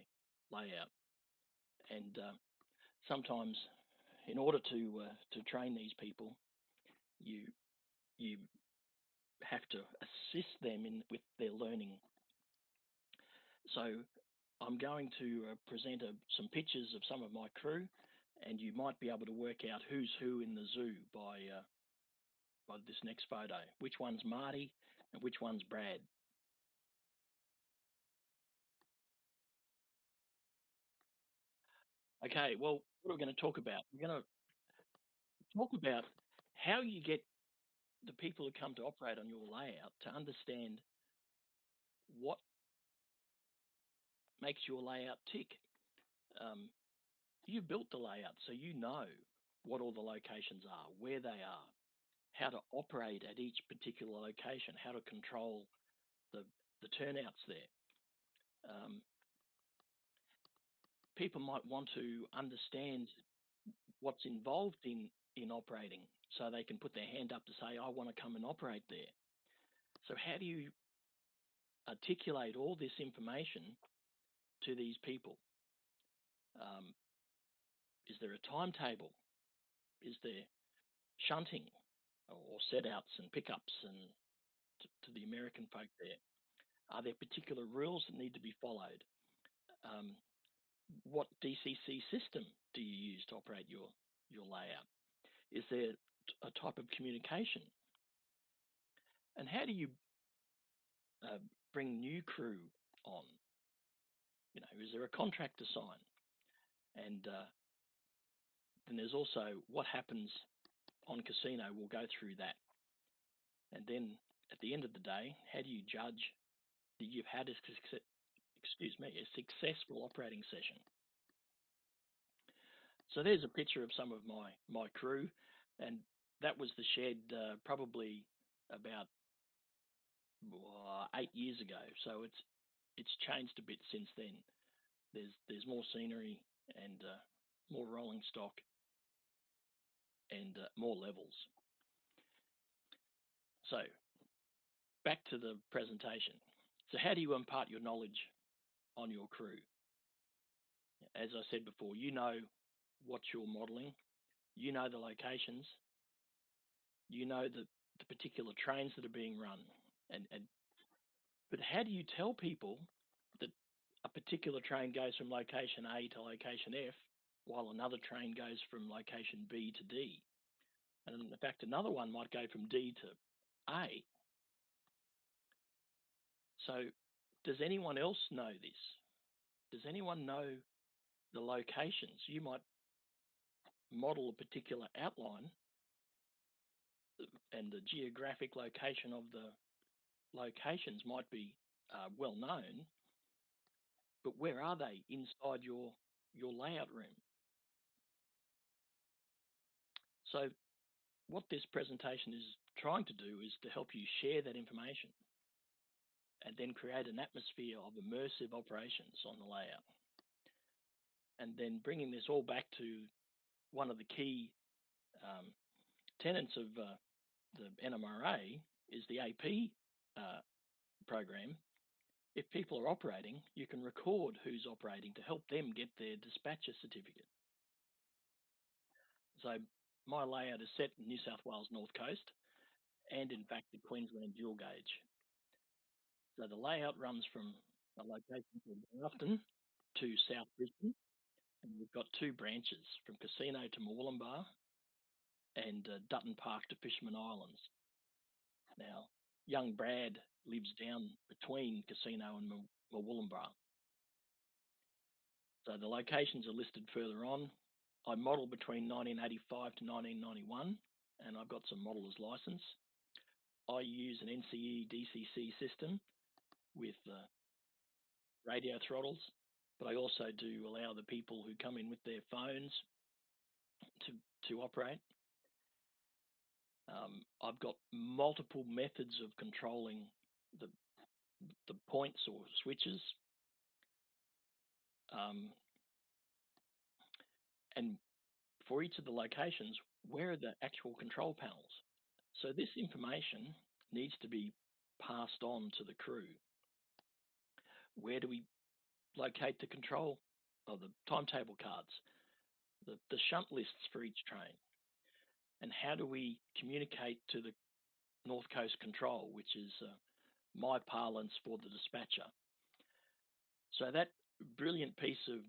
layout, and sometimes, in order to train these people, you have to assist them with their learning. So I'm going to present some pictures of some of my crew, and you might be able to work out who's who in the zoo by this next photo. Which one's Marty and which one's Brad? Okay, well, what are we going to talk about? We're going to talk about how you get the people who come to operate on your layout to understand what makes your layout tick. You built the layout, so you know what all the locations are, where they are, how to operate at each particular location, how to control the turnouts there. People might want to understand what's involved in operating, so they can put their hand up to say, I want to come and operate there. So how do you articulate all this information to these people? Is there a timetable? Is there shunting or set outs and pickups and to the American folk there? Are there particular rules that need to be followed? What DCC system do you use to operate your layout? Is there a type of communication? And how do you bring new crew on? You know, is there a contract to sign? And then there's also what happens on casino. We'll go through that. And then at the end of the day, how do you judge that you've had a successful operating session? So there's a picture of some of my crew, and that was the shed probably about 8 years ago. So it's changed a bit since then. There's more scenery and more rolling stock and more levels. So back to the presentation. So how do you impart your knowledge on your crew? As I said before, you know what you're modeling, you know the locations, you know the particular trains that are being run, but how do you tell people that a particular train goes from location A to location F while another train goes from location B to D? And in fact, another one might go from D to A. So does anyone else know this? Does anyone know the locations? You might model a particular outline and the geographic location of the locations might be well known, but where are they inside your layout room? So what this presentation is trying to do is to help you share that information. and then create an atmosphere of immersive operations on the layout. And then bringing this all back to one of the key tenets of the NMRA is the AP program. If people are operating, you can record who's operating to help them get their dispatcher certificate. So my layout is set in New South Wales North Coast and in fact the Queensland dual gauge. So the layout runs from a location called Grafton to South Brisbane, and we've got two branches from Casino to Murwillumbah and Dutton Park to Fisherman Islands. Now, young Brad lives down between Casino and Murwillumbah. So the locations are listed further on. I model between 1985 to 1991, and I've got some modeller's license. I use an NCE DCC system with radio throttles, but I also do allow the people who come in with their phones to operate. I've got multiple methods of controlling the points or switches. And for each of the locations, where are the actual control panels? So this information needs to be passed on to the crew. Where do we locate the control of the timetable cards, the shunt lists for each train? And how do we communicate to the North Coast Control, which is my parlance for the dispatcher? So that brilliant piece of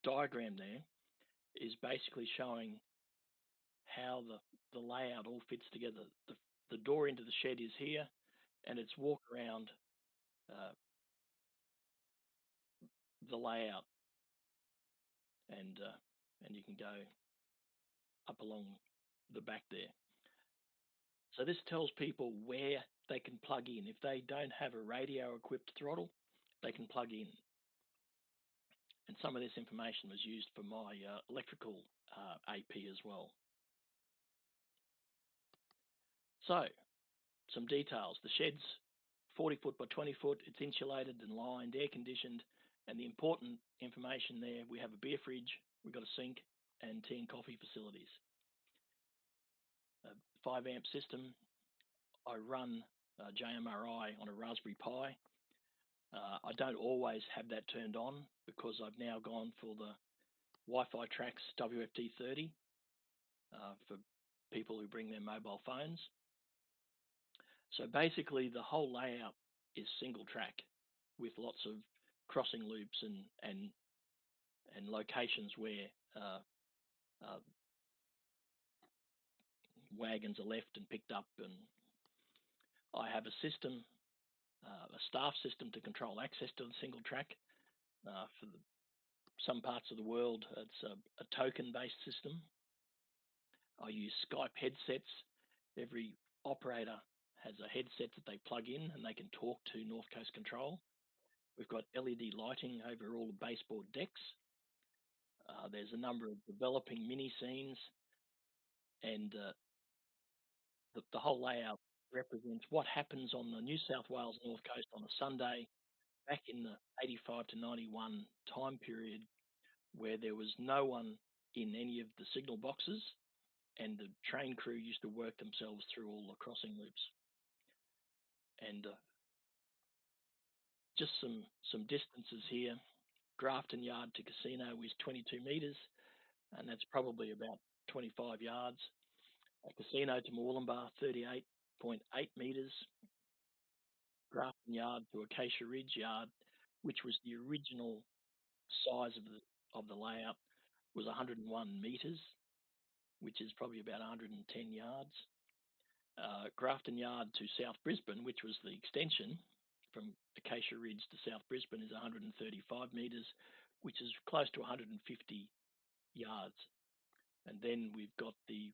diagram there is basically showing how the layout all fits together. The door into the shed is here, and it's walk around the layout, and you can go up along the back there. So this tells people where they can plug in. If they don't have a radio-equipped throttle, they can plug in. And some of this information was used for my electrical AP as well. So, some details. The shed's 40 foot by 20 foot. It's insulated and lined, air conditioned. And the important information there, we have a beer fridge, we've got a sink, and tea and coffee facilities. A 5 amp system. I run JMRI on a Raspberry Pi. I don't always have that turned on because I've now gone for the Wi-Fi tracks WFT30 for people who bring their mobile phones. So basically the whole layout is single track with lots of crossing loops and locations where wagons are left and picked up. And I have a system, a staff system to control access to the single track. For some parts of the world, it's a token-based system. I use Skype headsets. Every operator has a headset that they plug in and they can talk to North Coast Control. We've got LED lighting over all the baseboard decks. There's a number of developing mini scenes, and the whole layout represents what happens on the New South Wales North Coast on a Sunday back in the 85 to 91 time period, where there was no one in any of the signal boxes and the train crew used to work themselves through all the crossing loops. And just some distances here. Grafton Yard to Casino is 22 metres, and that's probably about 25 yards. Casino to Murwillumbah, 38.8 metres. Grafton Yard to Acacia Ridge Yard, which was the original size of the layout, was 101 metres, which is probably about 110 yards. Grafton Yard to South Brisbane, which was the extension from Acacia Ridge to South Brisbane, is 135 metres, which is close to 150 yards. And then we've got the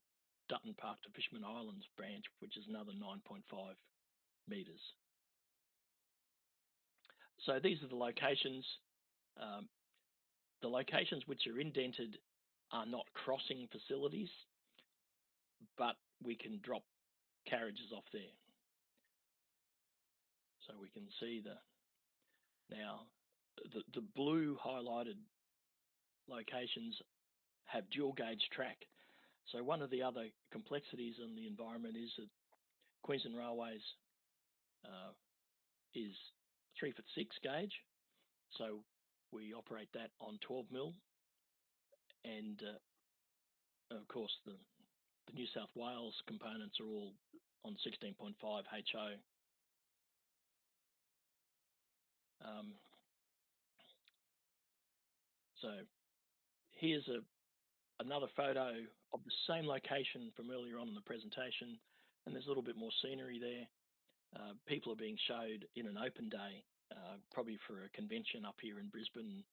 Dutton Park to Fisherman Islands branch, which is another 9.5 metres. So these are the locations. The locations which are indented are not crossing facilities, but we can drop carriages off there. So we can see the blue highlighted locations have dual gauge track. So one of the other complexities in the environment is that Queensland Railways is 3'6" gauge. So we operate that on 12 mil, and of course the New South Wales components are all on 16.5 HO. So here's another photo of the same location from earlier on in the presentation, and there's a little bit more scenery there. People are being showed in an open day, probably for a convention up here in Brisbane,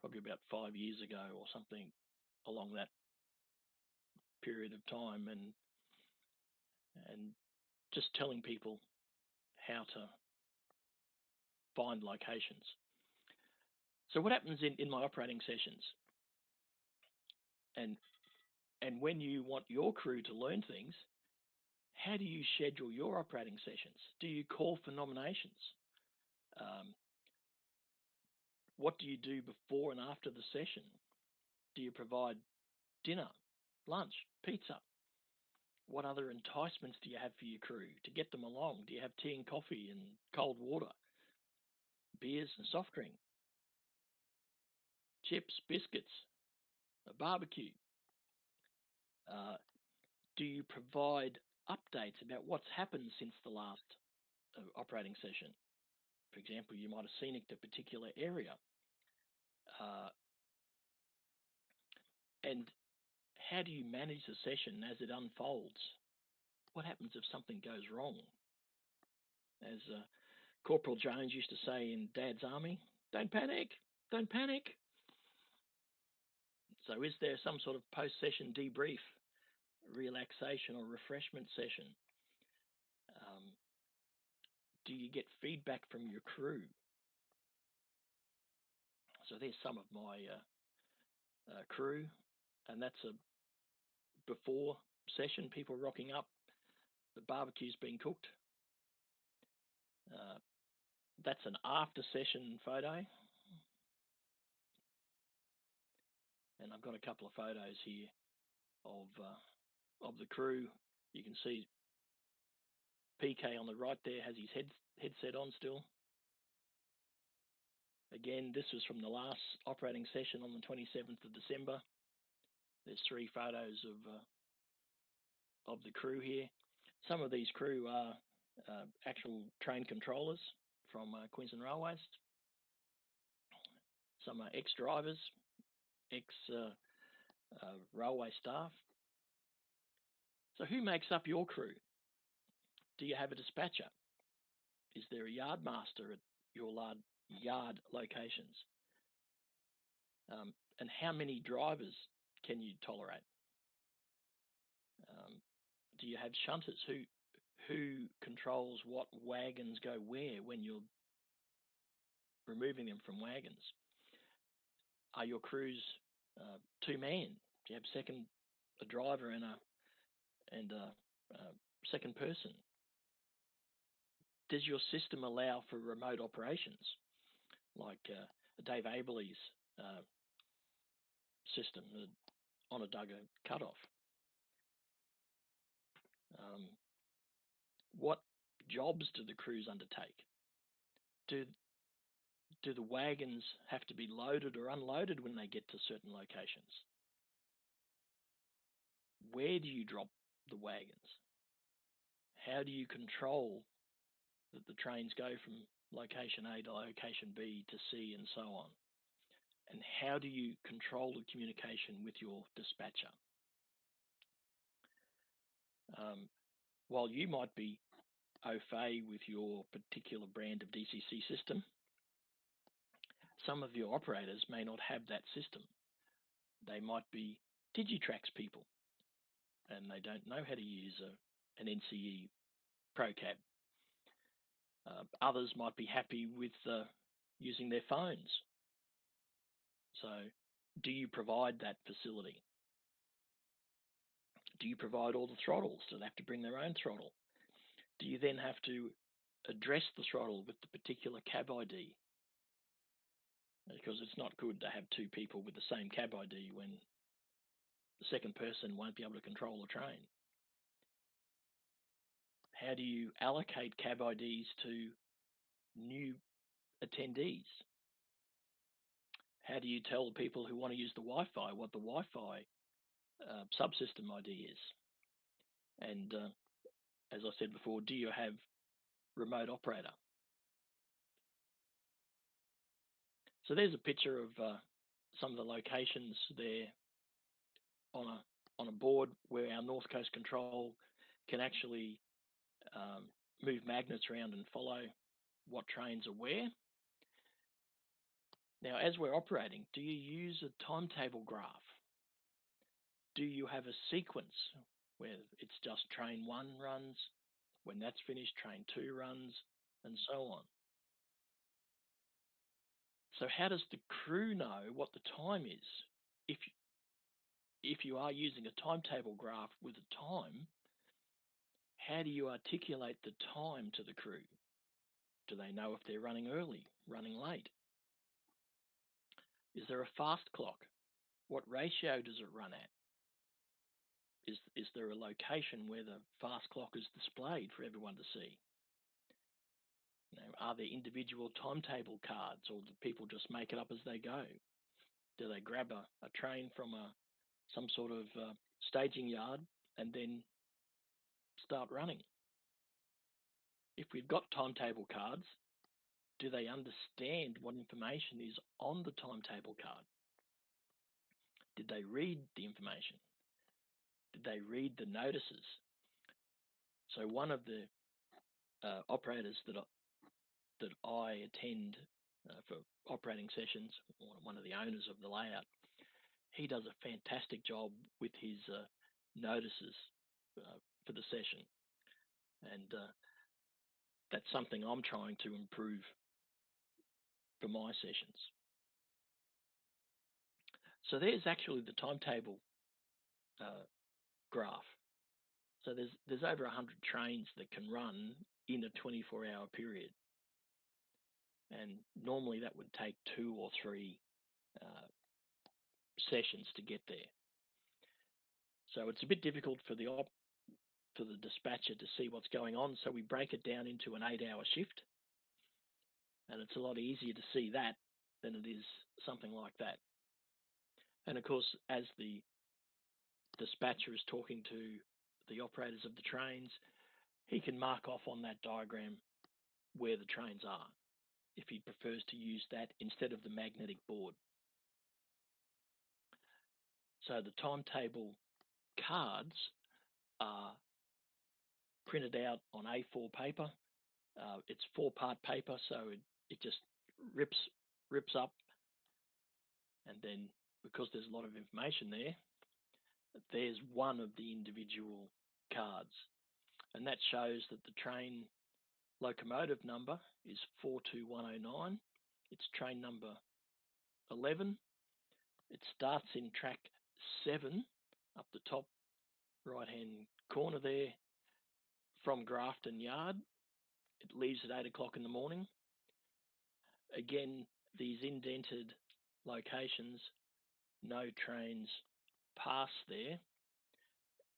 probably about 5 years ago or something along that period of time, and just telling people how to find locations. So what happens in my operating sessions, and when you want your crew to learn things, how do you schedule your operating sessions? Do you call for nominations? What do you do before and after the session? Do you provide dinner, lunch, pizza? What other enticements do you have for your crew to get them along? Do you have tea and coffee and cold water, beers and soft drink, chips, biscuits, a barbecue? Do you provide updates about what's happened since the last operating session? For example, you might have scenicked a particular area. And how do you manage the session as it unfolds? What happens if something goes wrong? As Corporal Jones used to say in Dad's Army, don't panic, don't panic. So is there some sort of post-session debrief, relaxation or refreshment session? Do you get feedback from your crew? So there's some of my crew, and that's a before session, people rocking up, the barbecue's being cooked. That's an after session photo. And I've got a couple of photos here of the crew. You can see PK on the right there has his headset on still. Again, this was from the last operating session on the 27th of December. There's 3 photos of the crew here. Some of these crew are actual train controllers from Queensland Railways. Some are ex-drivers, ex-railway staff. So who makes up your crew? Do you have a dispatcher? Is there a yard master at your yard locations? And how many drivers can you tolerate? Do you have shunters? Who controls what wagons go where when you're removing them from wagons? Are your crews 2-man? Do you have a driver and a second person? Does your system allow for remote operations, like Dave Aberley's system, the Onondaga cutoff? What jobs do the crews undertake? Do the wagons have to be loaded or unloaded when they get to certain locations? Where do you drop the wagons? How do you control that the trains go from location A to location B to C and so on? And how do you control the communication with your dispatcher? While you might be au fait with your particular brand of DCC system, some of your operators may not have that system. They might be Digitrax people, and they don't know how to use an NCE ProCab. Others might be happy with using their phones. So do you provide that facility? Do you provide all the throttles? Do they have to bring their own throttle? Do you then have to address the throttle with the particular cab ID, because it's not good to have two people with the same cab ID when the second person won't be able to control the train. How do you allocate cab IDs to new attendees? How do you tell people who want to use the Wi-Fi what the Wi-Fi subsystem ID is? And as I said before, do you have remote operator? So there's a picture of some of the locations there on a board where our North Coast control can actually move magnets around and follow what trains are where. Now, as we're operating, do you use a timetable graph? Do you have a sequence where it's just train 1 runs, when that's finished, train 2 runs, and so on? So how does the crew know what the time is? If you are using a timetable graph with a time, how do you articulate the time to the crew? Do they know if they're running early, running late? Is there a fast clock? What ratio does it run at? Is there a location where the fast clock is displayed for everyone to see? Are there individual timetable cards, or do people just make it up as they go? Do they grab a train from some sort of staging yard and then start running? If we've got timetable cards, do they understand what information is on the timetable card? Did they read the information? Did they read the notices? So one of the operators that I attend for operating sessions, one of the owners of the layout, he does a fantastic job with his notices for the session. And that's something I'm trying to improve for my sessions. So there's actually the timetable graph. So there's over 100 trains that can run in a 24-hour period. And normally that would take 2 or 3 sessions to get there. So it's a bit difficult for the dispatcher to see what's going on. So we break it down into an 8-hour shift. And it's a lot easier to see that than it is something like that. And of course, as the dispatcher is talking to the operators of the trains, he can mark off on that diagram where the trains are, if he prefers to use that instead of the magnetic board. So the timetable cards are printed out on A4 paper. It's 4-part paper, so it just rips up, and then because there's a lot of information there's one of the individual cards, and that shows that the train locomotive number is 42109. It's train number 11. It starts in track 7 up the top right-hand corner there from Grafton Yard. It leaves at 8 o'clock in the morning. Again, these indented locations, no trains pass there.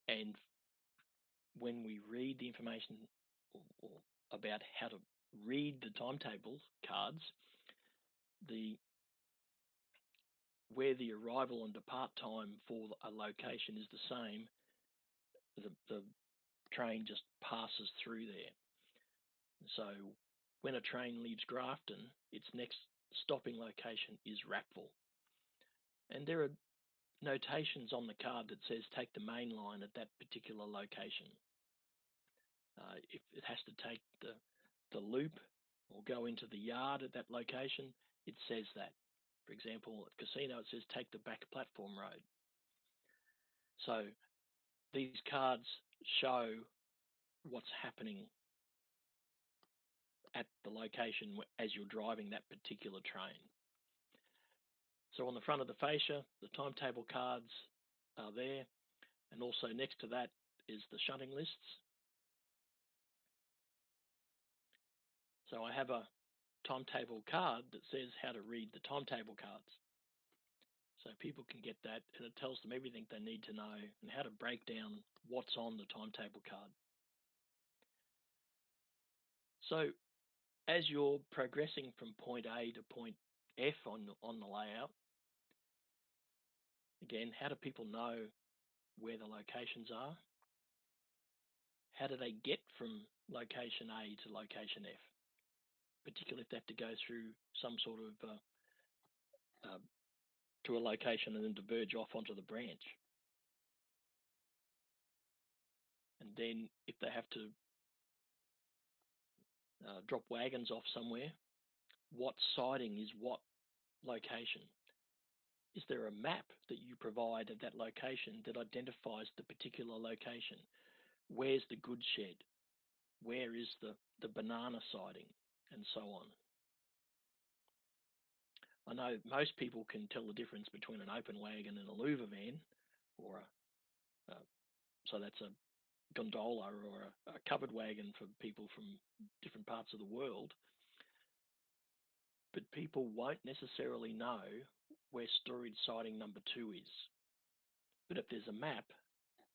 And when we read the information or about how to read the timetable cards, where the arrival and depart time for a location is the same, the train just passes through there. So when a train leaves Grafton, its next stopping location is Rapville. And there are notations on the card that says take the main line at that particular location. If it has to take the loop or go into the yard at that location, it says that. For example, at Casino, it says take the back platform road. So these cards show what's happening at the location as you're driving that particular train. So on the front of the fascia, the timetable cards are there, and also next to that is the shunting lists. So I have a timetable card that says how to read the timetable cards. So people can get that, and it tells them everything they need to know and how to break down what's on the timetable card. So as you're progressing from point A to point F on the layout, again, how do people know where the locations are? How do they get from location A to location F? Particularly if they have to go through some sort of to a location and then diverge off onto the branch. And then if they have to drop wagons off somewhere, what siding is what location? Is there a map that you provide at that location that identifies the particular location? Where's the goods shed? Where is the banana siding? And so on. I know most people can tell the difference between an open wagon and a louver van, or so that's a gondola or a covered wagon for people from different parts of the world. But people won't necessarily know where storage siding number 2 is. But if there's a map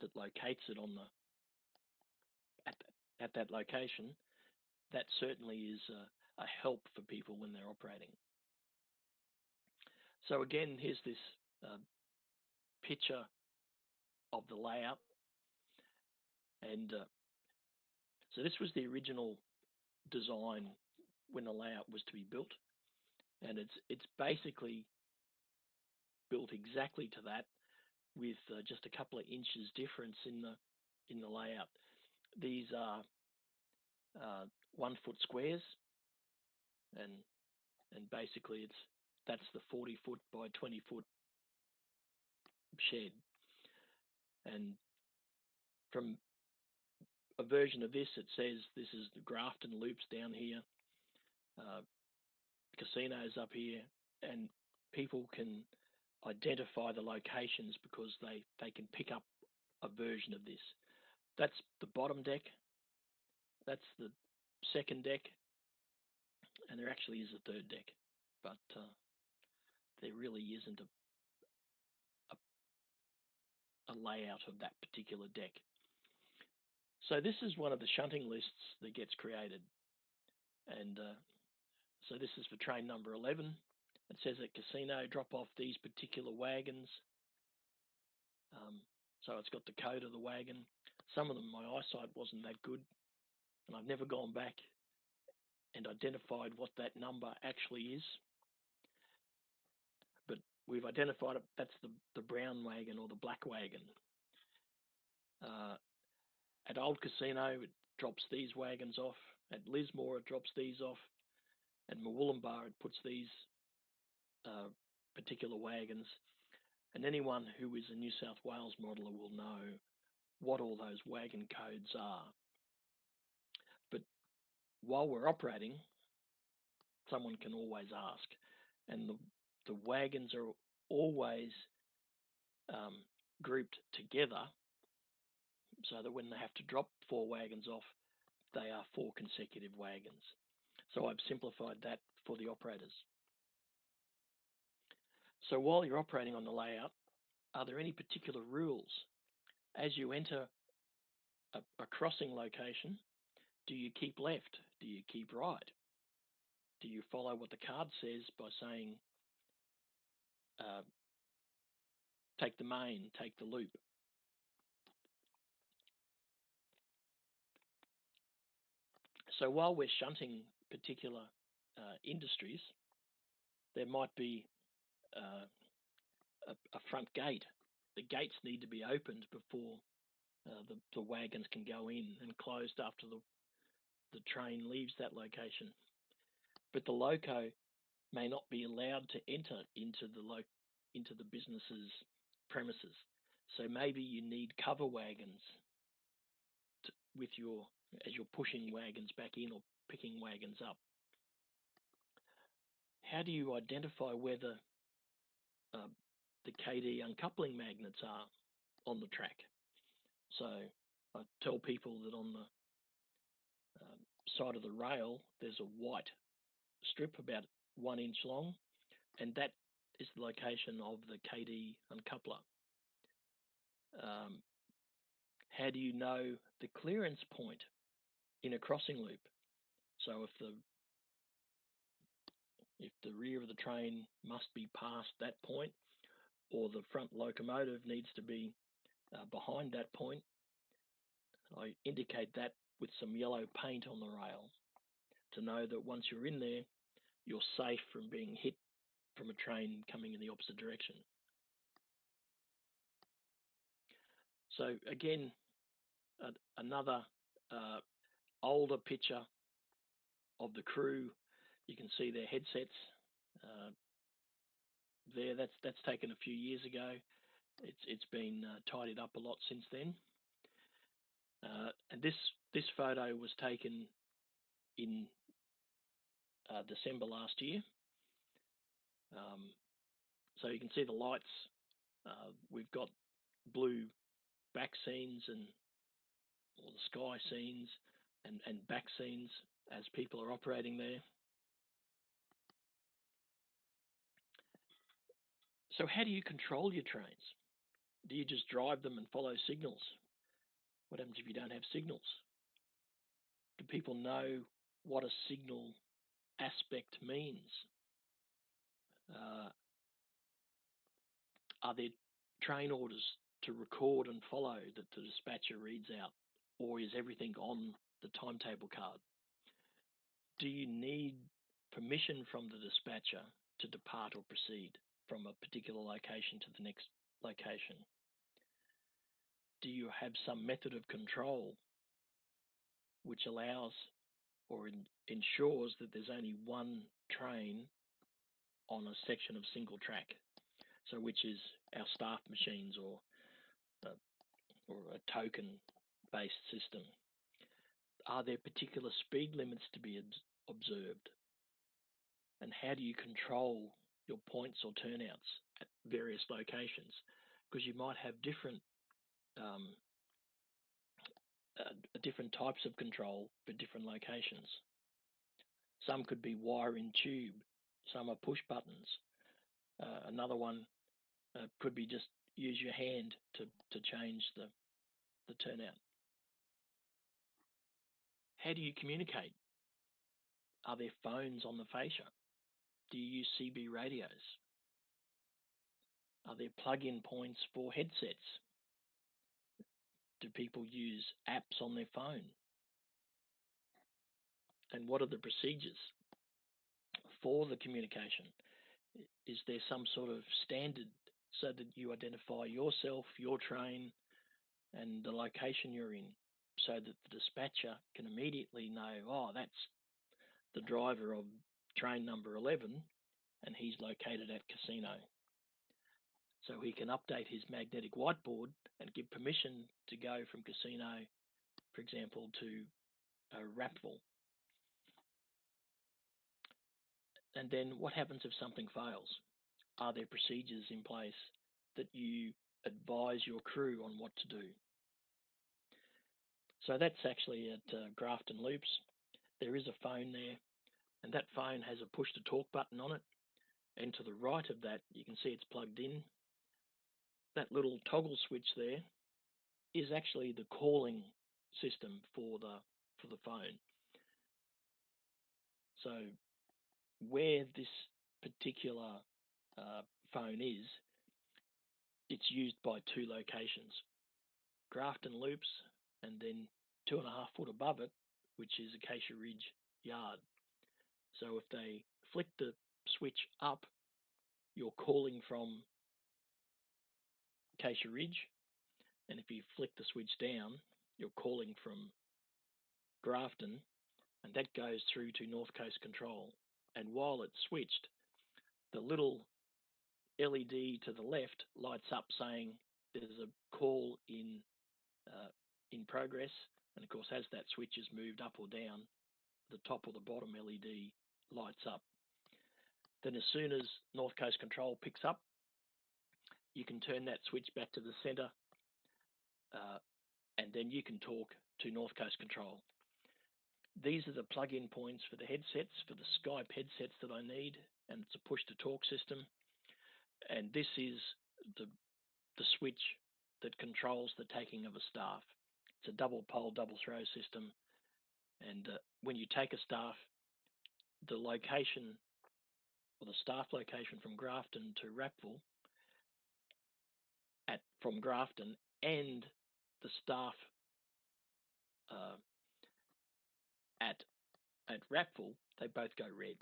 that locates it on at that location, that certainly is a help for people when they're operating. So again, here's this picture of the layout, and so this was the original design when the layout was to be built, and it's basically built exactly to that, with just a couple of inches difference in the layout. These are 1 foot squares, and basically that's the 40 foot by 20 foot shed. And from a version of this, it says this is the Grafton loops down here, casinos up here, and people can identify the locations because they can pick up a version of this. That's the bottom deck, that's the second deck, and there actually is a third deck, but there really isn't a layout of that particular deck. So this is one of the shunting lists that gets created, and so this is for train number 11. It says at casino, drop off these particular wagons. So it's got the code of the wagon. Some of them, my eyesight wasn't that good, and I've never gone back and identified what that number actually is. But we've identified it, that's the brown wagon or the black wagon. At Old Casino, it drops these wagons off. At Lismore, it drops these off. At Murwillumbah, it puts these particular wagons. And anyone who is a New South Wales modeller will know what all those wagon codes are. But while we're operating, someone can always ask. And the wagons are always grouped together so that when they have to drop 4 wagons off, they are 4 consecutive wagons. So I've simplified that for the operators. So while you're operating on the layout, are there any particular rules? As you enter a crossing location, do you keep left? Do you keep right? Do you follow what the card says by saying, take the main, take the loop? So while we're shunting particular industries, there might be a front gate. The gates need to be opened before the wagons can go in, and closed after the train leaves that location. But the loco may not be allowed to enter into the business's premises. So maybe you need cover wagons as you're pushing wagons back in or picking wagons up. How do you identify whether the KD uncoupling magnets are on the track? So I tell people that on the side of the rail, there's a white strip about 1 inch long, and that is the location of the KD uncoupler. How do you know the clearance point in a crossing loop? So if the rear of the train must be past that point, or the front locomotive needs to be behind that point, I indicate that with some yellow paint on the rail to know that once you're in there, you're safe from being hit from a train coming in the opposite direction. So again, another older picture of the crew. You can see their headsets there. That's taken a few years ago. It's been tidied up a lot since then. And this photo was taken in December last year. So you can see the lights. We've got blue back scenes or the sky scenes and back scenes as people are operating there. So how do you control your trains? Do you just drive them and follow signals? What happens if you don't have signals? Do people know what a signal aspect means? Are there train orders to record and follow that the dispatcher reads out, or is everything on the timetable card? Do you need permission from the dispatcher to depart or proceed from a particular location to the next location? Do you have some method of control which allows or ensures that there's only one train on a section of single track? So which is our staff machines or a token-based system? Are there particular speed limits to be observed? And how do you control your points or turnouts at various locations? Because you might have different types of control for different locations. Some could be wire in tube, some are push buttons. Another one could be just use your hand to change the turnout. How do you communicate? Are there phones on the fascia? Do you use CB radios? Are there plug-in points for headsets? Do people use apps on their phone? And what are the procedures for the communication? Is there some sort of standard so that you identify yourself, your train, and the location you're in, so that the dispatcher can immediately know, oh, that's the driver of train number 11, and he's located at Casino. So he can update his magnetic whiteboard and give permission to go from Casino, for example, to Rapville. And then what happens if something fails? Are there procedures in place that you advise your crew on what to do? So that's actually at Grafton Loops. There is a phone there, and that phone has a push-to-talk button on it. And to the right of that, you can see it's plugged in. That little toggle switch there is actually the calling system for the phone. So where this particular phone is, it's used by two locations, Grafton Loops and then 2.5 foot above it, which is Acacia Ridge Yard. So if they flick the switch up, you're calling from Acacia Ridge, and if you flick the switch down, you're calling from Grafton, and that goes through to North Coast Control. And while it's switched, the little LED to the left lights up saying there's a call in progress, and of course as that switch is moved up or down, the top or the bottom LED lights up. Then as soon as North Coast Control picks up, you can turn that switch back to the center, and then you can talk to North Coast Control. These are the plug-in points for the headsets, for the Skype headsets that I need, and it's a push-to-talk system. And this is the switch that controls the taking of a staff. It's a double pole, double throw system. And when you take a staff, the location or the staff location from Grafton to Rapville, from Grafton, and the staff at Rapville, they both go red.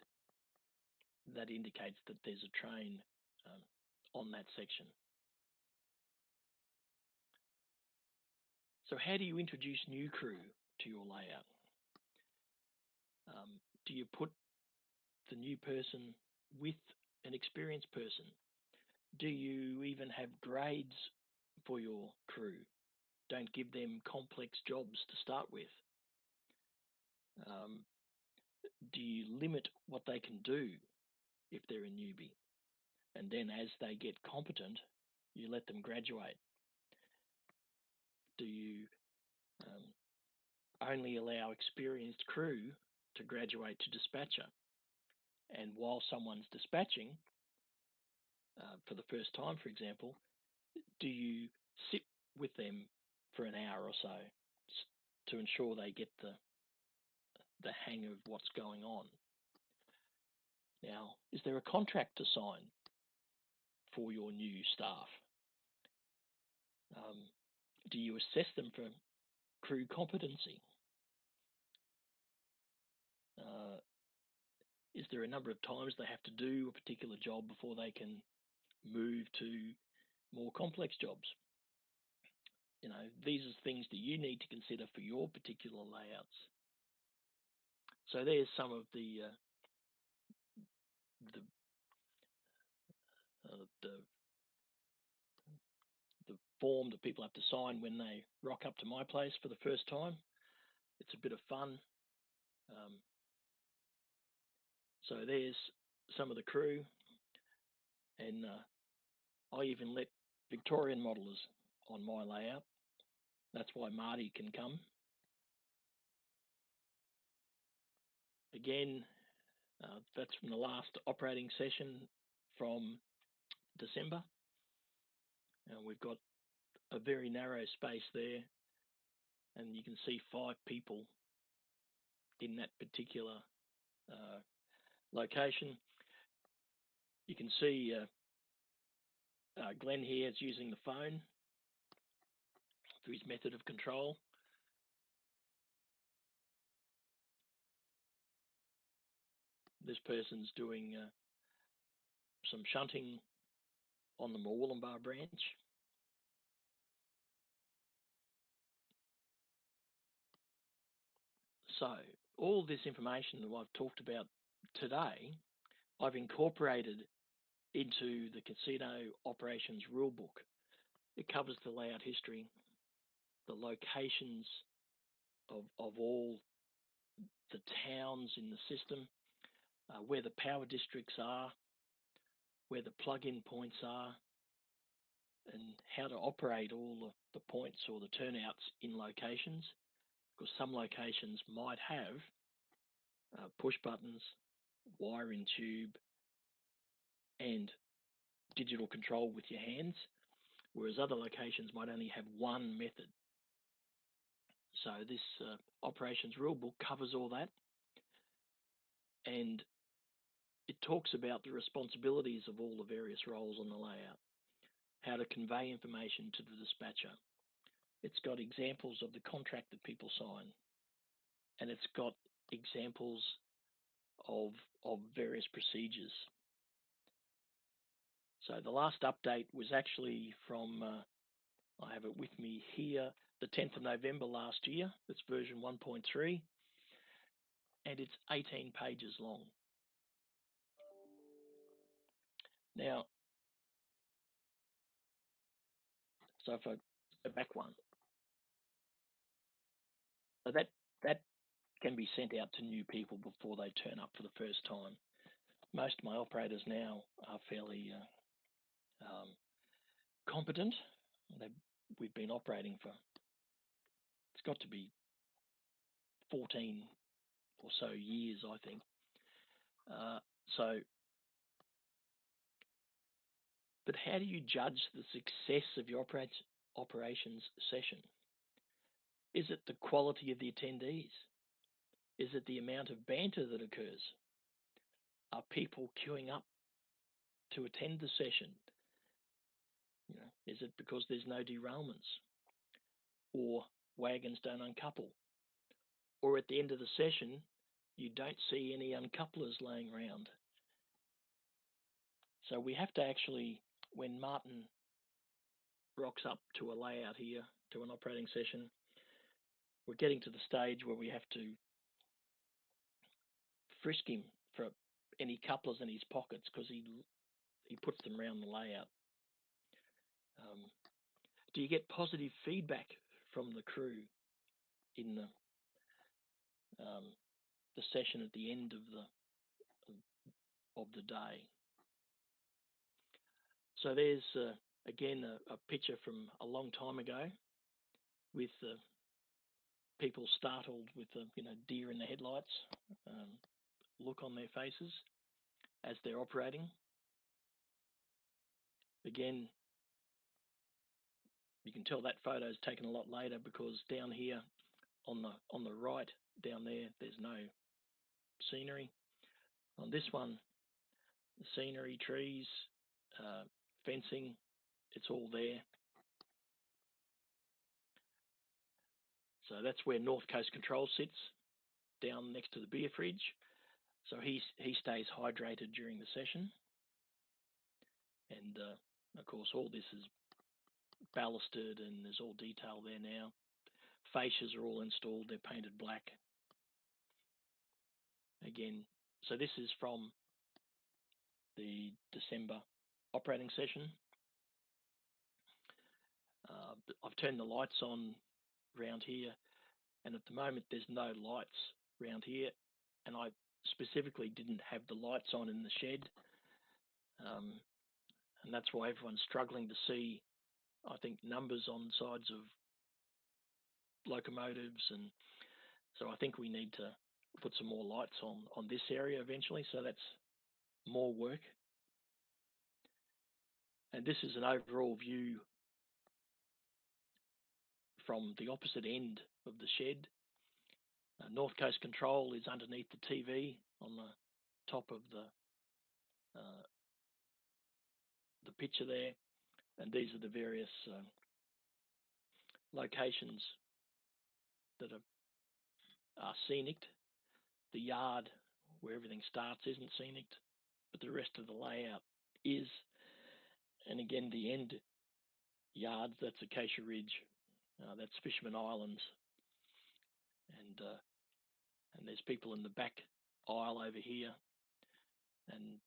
That indicates that there's a train on that section. So how do you introduce new crew to your layout? Do you put the new person with an experienced person? Do you even have grades for your crew? Don't give them complex jobs to start with. Do you limit what they can do if they're a newbie? And then as they get competent, you let them graduate. Do you only allow experienced crew to graduate to dispatcher? And while someone's dispatching, for the first time, for example, do you sit with them for an hour or so to ensure they get the hang of what's going on? Now, is there a contract to sign for your new staff? Do you assess them for crew competency? Is there a number of times they have to do a particular job before they can move to more complex jobs? You know, these are things that you need to consider for your particular layouts. So there's some of the form that people have to sign when they rock up to my place for the first time. It's a bit of fun. So there's some of the crew, and I even let Victorian modelers on my layout. That's why Marty can come. Again, that's from the last operating session from December. And we've got a very narrow space there, and you can see 5 people in that particular location. You can see Glenn here is using the phone for his method of control. This person's doing some shunting on the Moorwoollumbar branch. So all this information that I've talked about today, I've incorporated into the casino operations rulebook. It covers the layout history, the locations of all the towns in the system, where the power districts are, where the plug-in points are, and how to operate all the points or the turnouts in locations, because some locations might have push buttons, wire in tube, and digital control with your hands, whereas other locations might only have one method. So this operations rulebook covers all that, and it talks about the responsibilities of all the various roles on the layout, how to convey information to the dispatcher. It's got examples of the contract that people sign, and it's got examples of various procedures. So the last update was actually from, I have it with me here, the 10th of November last year. It's version 1.3, and it's 18 pages long. Now, so if I go back one, so that can be sent out to new people before they turn up for the first time. Most of my operators now are fairly competent. We've been operating for, it's got to be 14 or so years, I think. But how do you judge the success of your operations session? Is it the quality of the attendees? Is it the amount of banter that occurs? Are people queuing up to attend the session? Is it because there's no derailments, or wagons don't uncouple, or at the end of the session you don't see any uncouplers laying around? So we have to actually, when Martin rocks up to a layout here, to an operating session, we're getting to the stage where we have to frisk him for any couplers in his pockets, because he puts them around the layout. Do you get positive feedback from the crew in the session at the end of the day? So there's again a picture from a long time ago, with people startled with the deer in the headlights look on their faces as they're operating. Again, you can tell that photo is taken a lot later, because down here on the right down there's no scenery. On this one, the scenery, trees, fencing, it's all there. So that's where North Coast Control sits, down next to the beer fridge. So he stays hydrated during the session. And of course, all this is ballasted and there's all detail there now. Fascias are all installed, they're painted black. Again, so this is from the December operating session. I've turned the lights on around here, and at the moment there's no lights around here, and I specifically didn't have the lights on in the shed, and that's why everyone's struggling to see, I think, numbers on sides of locomotives, and so I think we need to put some more lights on this area eventually. So that's more work. And this is an overall view from the opposite end of the shed. North Coast Control is underneath the TV on the top of the picture there, and these are the various locations that are scenic. The yard where everything starts isn't scenic, but the rest of the layout is. And again, the end yards, that's Acacia Ridge, that's Fisherman Islands, and there's people in the back aisle over here, and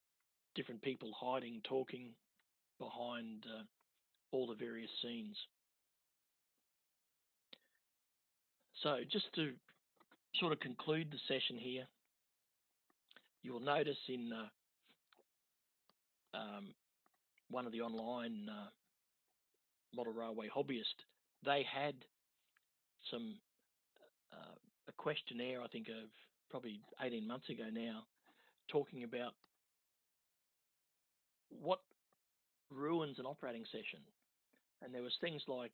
different people hiding, talking behind all the various scenes. So just to sort of conclude the session here, you'll notice in one of the online model railway hobbyists, they had some a questionnaire, I think, of probably 18 months ago now, talking about what ruins an operating session. And there was things like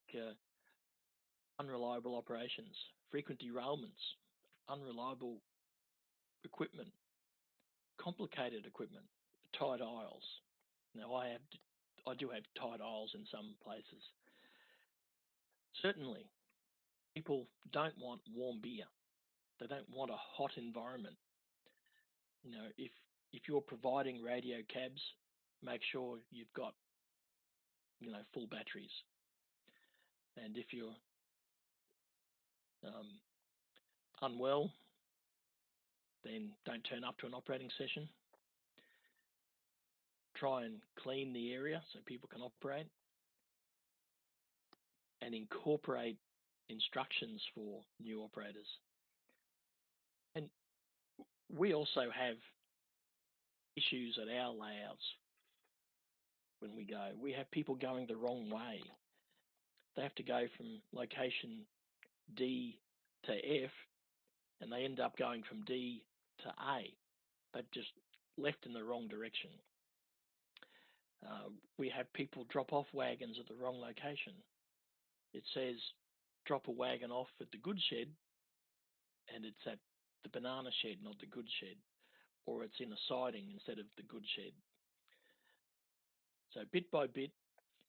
unreliable operations, frequent derailments, unreliable equipment, complicated equipment, tight aisles. Now I do have tight aisles in some places. Certainly, people don't want warm beer. They don't want a hot environment. If you're providing radio cabs, make sure you've got full batteries. And if you're unwell, then don't turn up to an operating session. Try and clean the area so people can operate, and incorporate instructions for new operators. And we also have issues at our layouts when we go. We have people going the wrong way. They have to go from location D to F and they end up going from D to A. They've just left in the wrong direction. We have people drop off wagons at the wrong location. It says drop a wagon off at the good shed, and it's at the banana shed, not the good shed, or it's in a siding instead of the good shed. So bit by bit,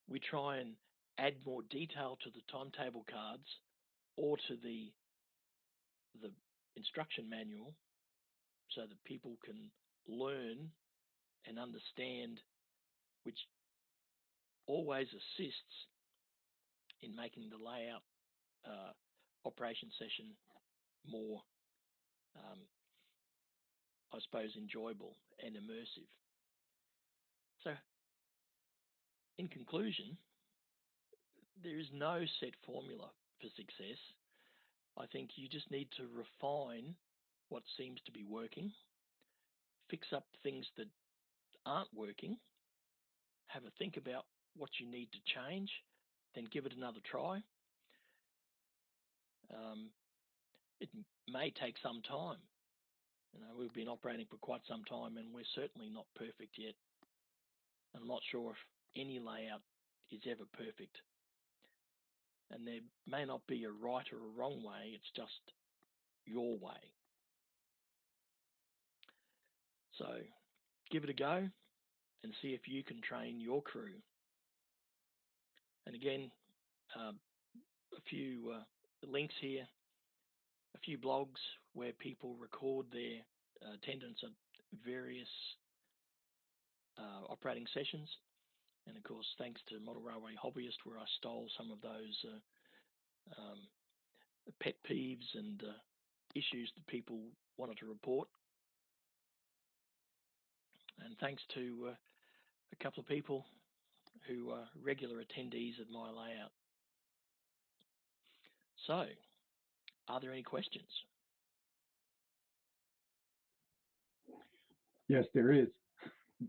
we try and add more detail to the timetable cards or to the instruction manual so that people can learn and understand, which always assists in making the layout operation session more, I suppose, enjoyable and immersive. So, in conclusion, there is no set formula for success. I think you just need to refine what seems to be working, fix up things that aren't working, have a think about what you need to change, then give it another try. It may take some time. We've been operating for quite some time, and we're certainly not perfect yet. I'm not sure if any layout is ever perfect. And there may not be a right or a wrong way, it's just your way. So give it a go and see if you can train your crew. And again, a few links here, a few blogs where people record their attendance at various operating sessions. And of course, thanks to Model Railway Hobbyist, where I stole some of those pet peeves and issues that people wanted to report. And thanks to a couple of people who are regular attendees at my layout. So, are there any questions?
Yes, there is.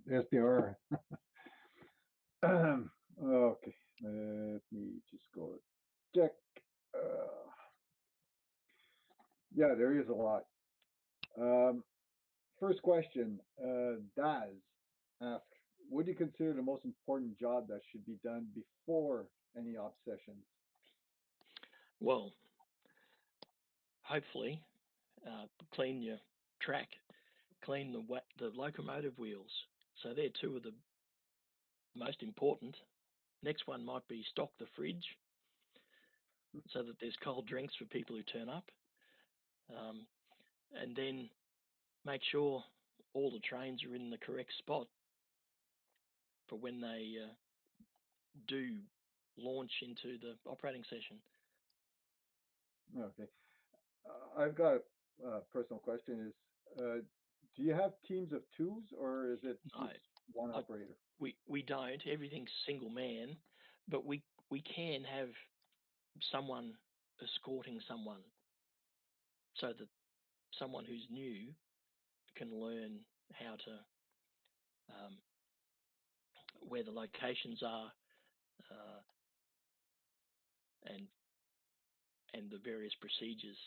Yes, there are. Okay, let me just go check. Yeah, there is a lot. First question, Daz asks, what do you consider the most important job that should be done before any op sessions?
Well, hopefully, clean your track, clean the locomotive wheels. So they're two of the most important. Next one might be stock the fridge so that there's cold drinks for people who turn up. And then make sure all the trains are in the correct spot for when they do launch into the operating session.
Okay. I've got a personal question is, do you have teams of twos or is it just one operator?
We don't. Everything's single man, but we can have someone escorting someone so that someone who's new can learn how to where the locations are and the various procedures.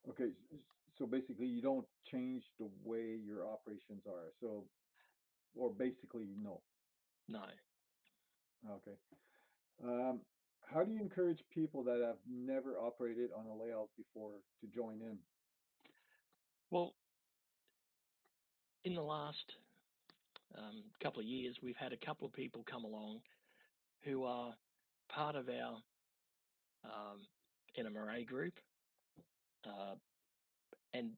Okay, so basically you don't change the way your operations are. So, or basically no.
No.
Okay. How do you encourage people that have never operated on a layout before to join in?
Well, in the last couple of years, we've had a couple of people come along who are part of our NMRA group, and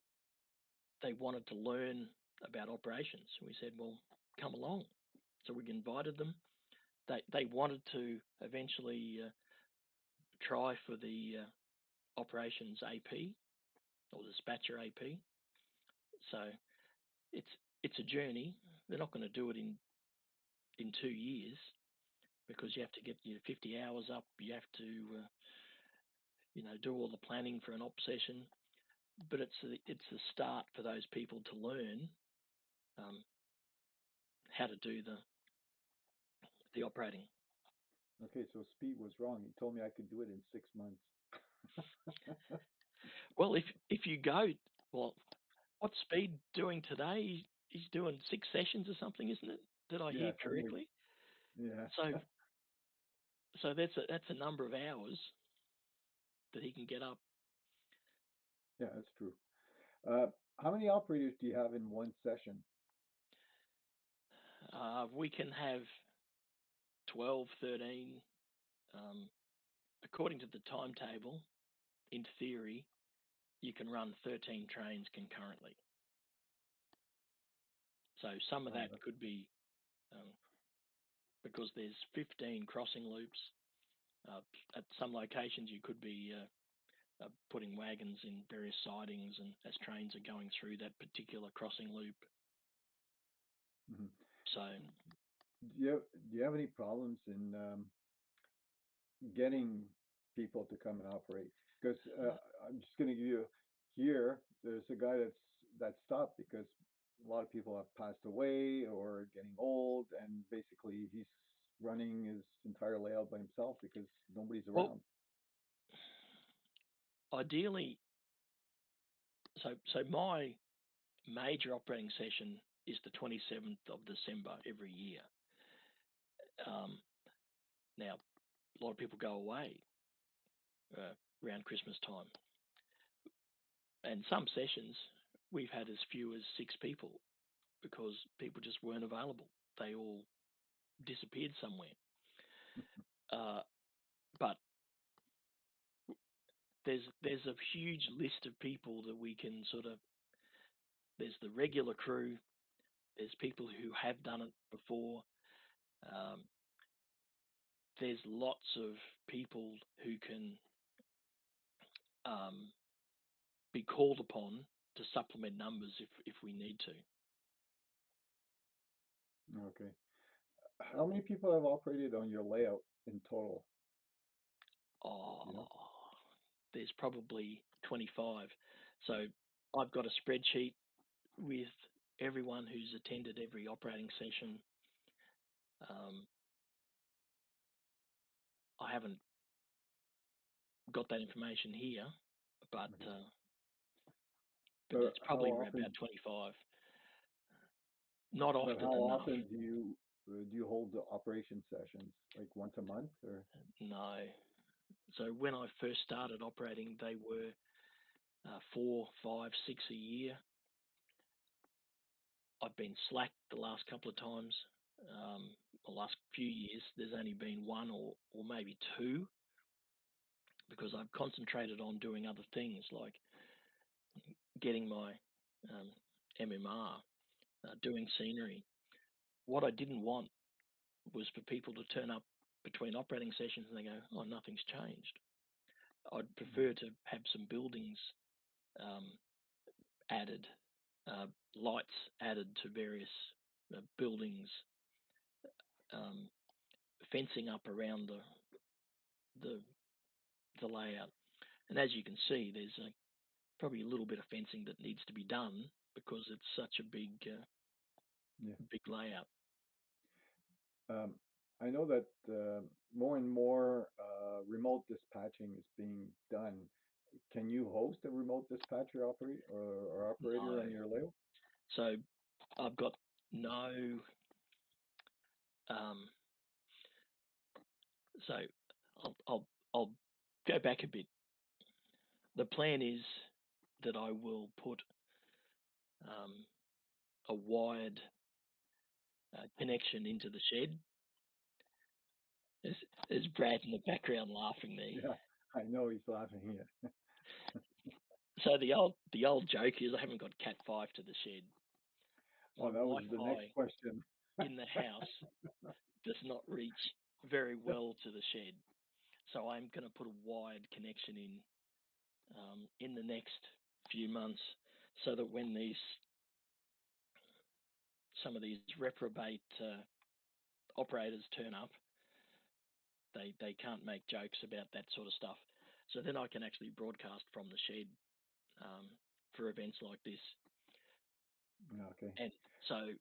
they wanted to learn about operations. We said, well, come along. So we invited them. They wanted to eventually try for the operations AP or dispatcher AP. So it's a journey. They're not going to do it in 2 years because you have to get your 50 hours up. You have to do all the planning for an op session. But it's a start for those people to learn how to do the operating.
Okay, so Speed was wrong. He told me I could do it in 6 months.
Well, if you go, well, what's Speed doing today? He's doing 6 sessions or something, isn't it? Did I hear
Yeah, something like,
correctly?
yeah,
So that's a number of hours that he can get up.
yeah, that's true. How many operators do you have in one session?
We can have 12, 13. According to the timetable, in theory, you can run 13 trains concurrently. So some of that could be because there's 15 crossing loops. At some locations, you could be putting wagons in various sidings, and as trains are going through that particular crossing loop.
Mhm.
So,
Do you have any problems in getting people to come and operate? Because I'm just going to give you here. There's a guy that stopped because a lot of people have passed away or getting old, and basically he's running his entire layout by himself because nobody's
well,
around.
ideally, so my major operating session is the 27th of December every year. Now, a lot of people go away around Christmas time, and some sessions we've had as few as 6 people because people just weren't available. They all disappeared somewhere. But there's a huge list of people that we can sort of. There's the regular crew. There's people who have done it before. Um, there's lots of people who can be called upon to supplement numbers if we need to.
Okay. How many people have operated on your layout in total?
Oh,
You know?
there's probably 25. So I've got a spreadsheet with everyone who's attended every operating session. I haven't got that information here, but
Okay.
it's
How
probably around
often?
about 25. Not
But
often
how
enough.
often do you hold the operation sessions? Like once a month or?
No. So when I first started operating, they were 4, 5, 6 a year. I've been slack the last couple of times. The last few years, there's only been 1 or maybe 2 because I've concentrated on doing other things like getting my MMR, doing scenery. What I didn't want was for people to turn up between operating sessions and they go, "Oh, nothing's changed." I'd prefer to have some buildings um, added, lights added to various buildings, um, fencing up around the the layout. And as you can see, there's probably a little bit of fencing that needs to be done because it's such a
Yeah.
big layout.
Um, I know that more and more remote dispatching is being done. Can you host a remote dispatcher or operator
No,
on your layout?
so I've got no. Um, so I'll go back a bit. The plan is that I will put um, a wired connection into the shed. There's Brad in the background laughing there.
Yeah, I know he's laughing here.
So the old joke is I haven't got Cat 5 to the shed. My
Oh, that was the next
Wi-Fi
question.
in the house does not reach very well to the shed. So I'm going to put a wired connection in the next few months, so that when some of these reprobate operators turn up, they can't make jokes about that sort of stuff. So then I can actually broadcast from the shed for events like this.
Okay.
And so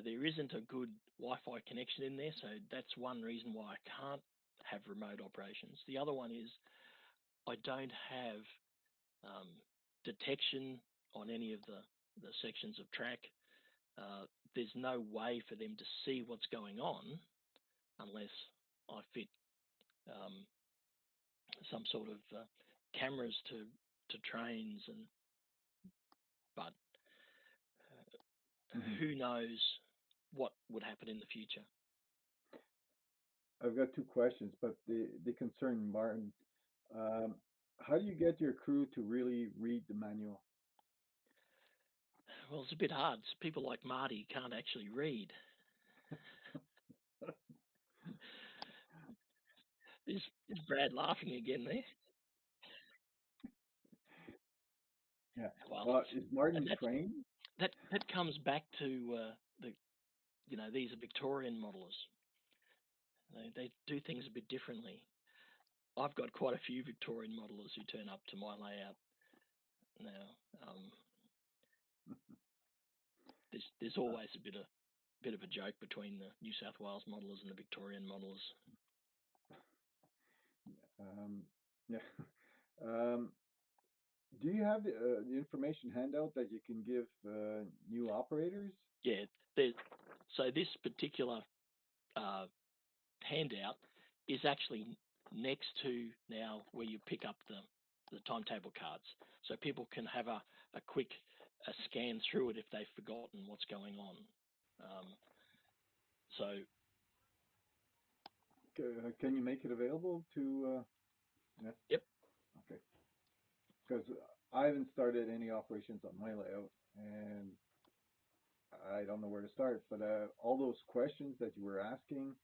there isn't a good Wi-Fi connection in there. So that's one reason why I can't have remote operations. The other one is I don't have detection on any of the sections of track. There's no way for them to see what's going on unless I fit some sort of cameras to trains, but who knows what would happen in the future.
I've got two questions, but they concern Martin. How do you get your crew to really read the manual?
Well, it's a bit hard. People like Marty can't actually read. Is Brad laughing again there?
Yeah.
Well,
is Martin trained?
That comes back to these are Victorian modelers. They do things a bit differently. I've got quite a few Victorian modelers who turn up to my layout now. There's always a bit of a joke between the New South Wales modelers and the Victorian modelers.
Yeah. Do you have the information handout that you can give new operators?
Yeah. So this particular handout is actually next to now where you pick up the timetable cards, so people can have a quick scan through it if they've forgotten what's going on. So
can you make it available to? Yeah.
Yep.
Okay. Because I haven't started any operations on my layout, and I don't know where to start. But all those questions that you were asking,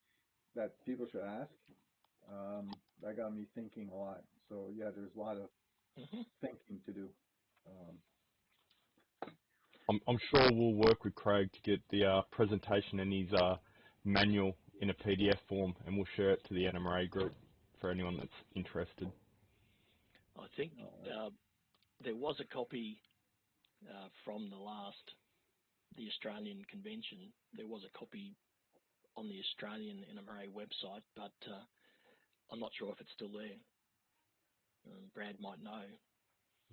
that people should ask, that got me thinking a lot. So yeah, there's a lot of thinking to do.
I'm sure we'll work with Craig to get the presentation and his manual in a PDF form, and we'll share it to the NMRA group for anyone that's interested.
I think there was a copy from the Australian convention. There was a copy on the Australian NMRA website, but I'm not sure if it's still there. Brad might know.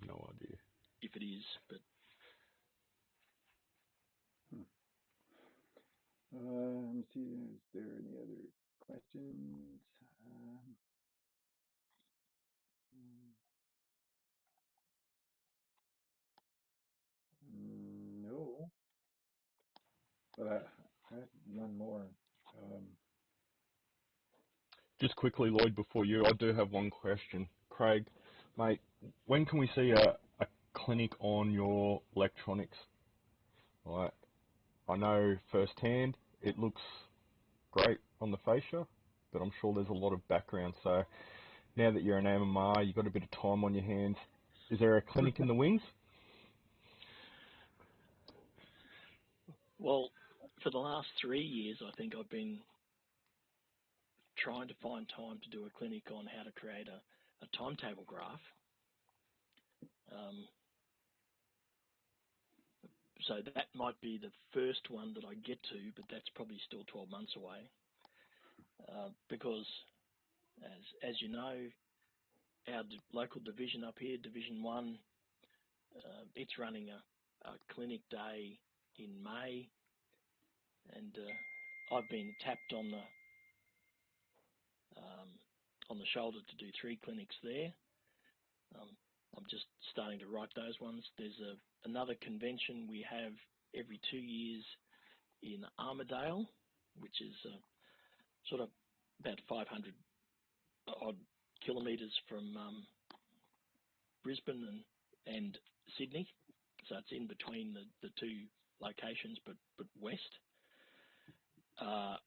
No idea.
If it is, but.
Let me see. Is there any other questions? No. But I had one more.
Just quickly, Lloyd, before you, I do have one question. Craig, mate, when can we see a clinic on your electronics? Right. I know firsthand it looks great on the fascia, but I'm sure there's a lot of background. So now that you're an MMR, you've got a bit of time on your hands. Is there a clinic in the wings?
Well, for the last 3 years, I think I've been trying to find time to do a clinic on how to create a timetable graph. So that might be the first one that I get to, but that's probably still 12 months away. Because, as you know, our local division up here, Division 1, it's running a clinic day in May, and I've been tapped on the shoulder to do 3 clinics there. I'm just starting to write those ones. There's another convention we have every 2 years in Armidale, which is sort of about 500 odd kilometres from Brisbane and Sydney. So it's in between the two locations, but west. I've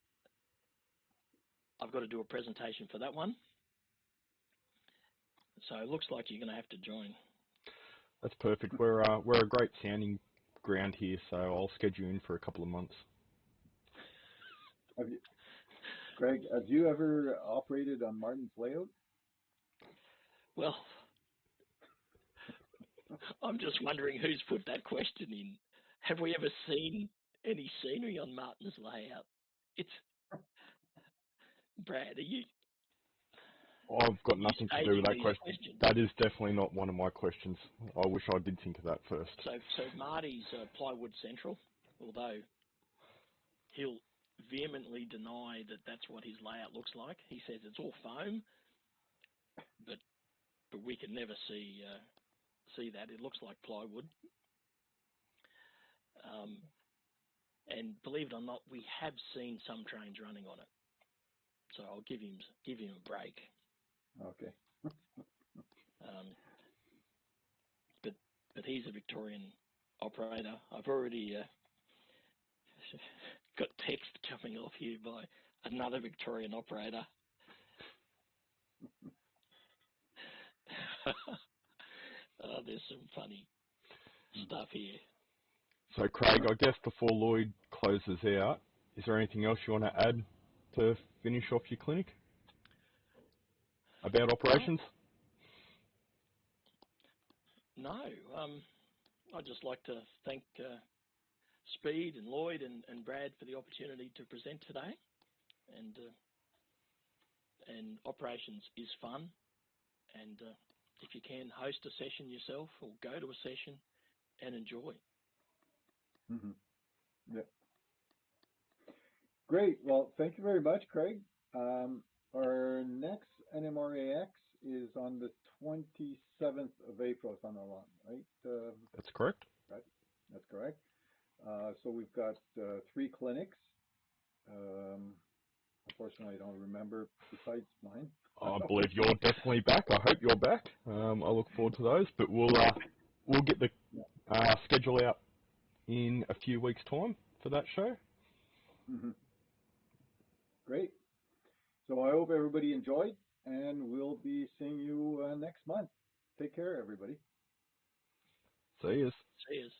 got to do a presentation for that one. So it looks like you're going to have to join.
That's perfect. We're a great sounding ground here, so I'll schedule you in for a couple of months.
Greg, have you ever operated on Martin's layout?
Well, I'm just wondering who's put that question in. Have we ever seen any scenery on Martin's layout? It's Brad. Are you?
I've got nothing to do with that
question.
question. That is definitely not one of my questions. I wish I did think of that first.
So Marty's plywood central, although he'll vehemently deny that that's what his layout looks like. He says it's all foam, but we can never see that. It looks like plywood. And believe it or not, we have seen some trains running on it. So I'll give him a break.
Okay.
But he's a Victorian operator. I've already got text coming off here by another Victorian operator. There's some funny stuff here.
So, Craig, I guess before Lloyd closes out, is there anything else you want to add to finish off your clinic about operations?
No. I'd just like to thank Speed and Lloyd and Brad for the opportunity to present today. And operations is fun. And if you can, host a session yourself or go to a session and enjoy.
Mm-hmm. Yeah. Great. Well, thank you very much, Craig. Our next NMRAx is on the 27th of April, if I'm not wrong, right?
That's correct.
Right. That's correct. So we've got 3 clinics. Unfortunately, I don't remember besides mine.
I believe you're definitely back. I hope you're back. I look forward to those. But we'll get the schedule out in a few weeks' time for that show.
Mm-hmm. Great. So I hope everybody enjoyed, and we'll be seeing you next month. Take care, everybody.
See yous.
See yous.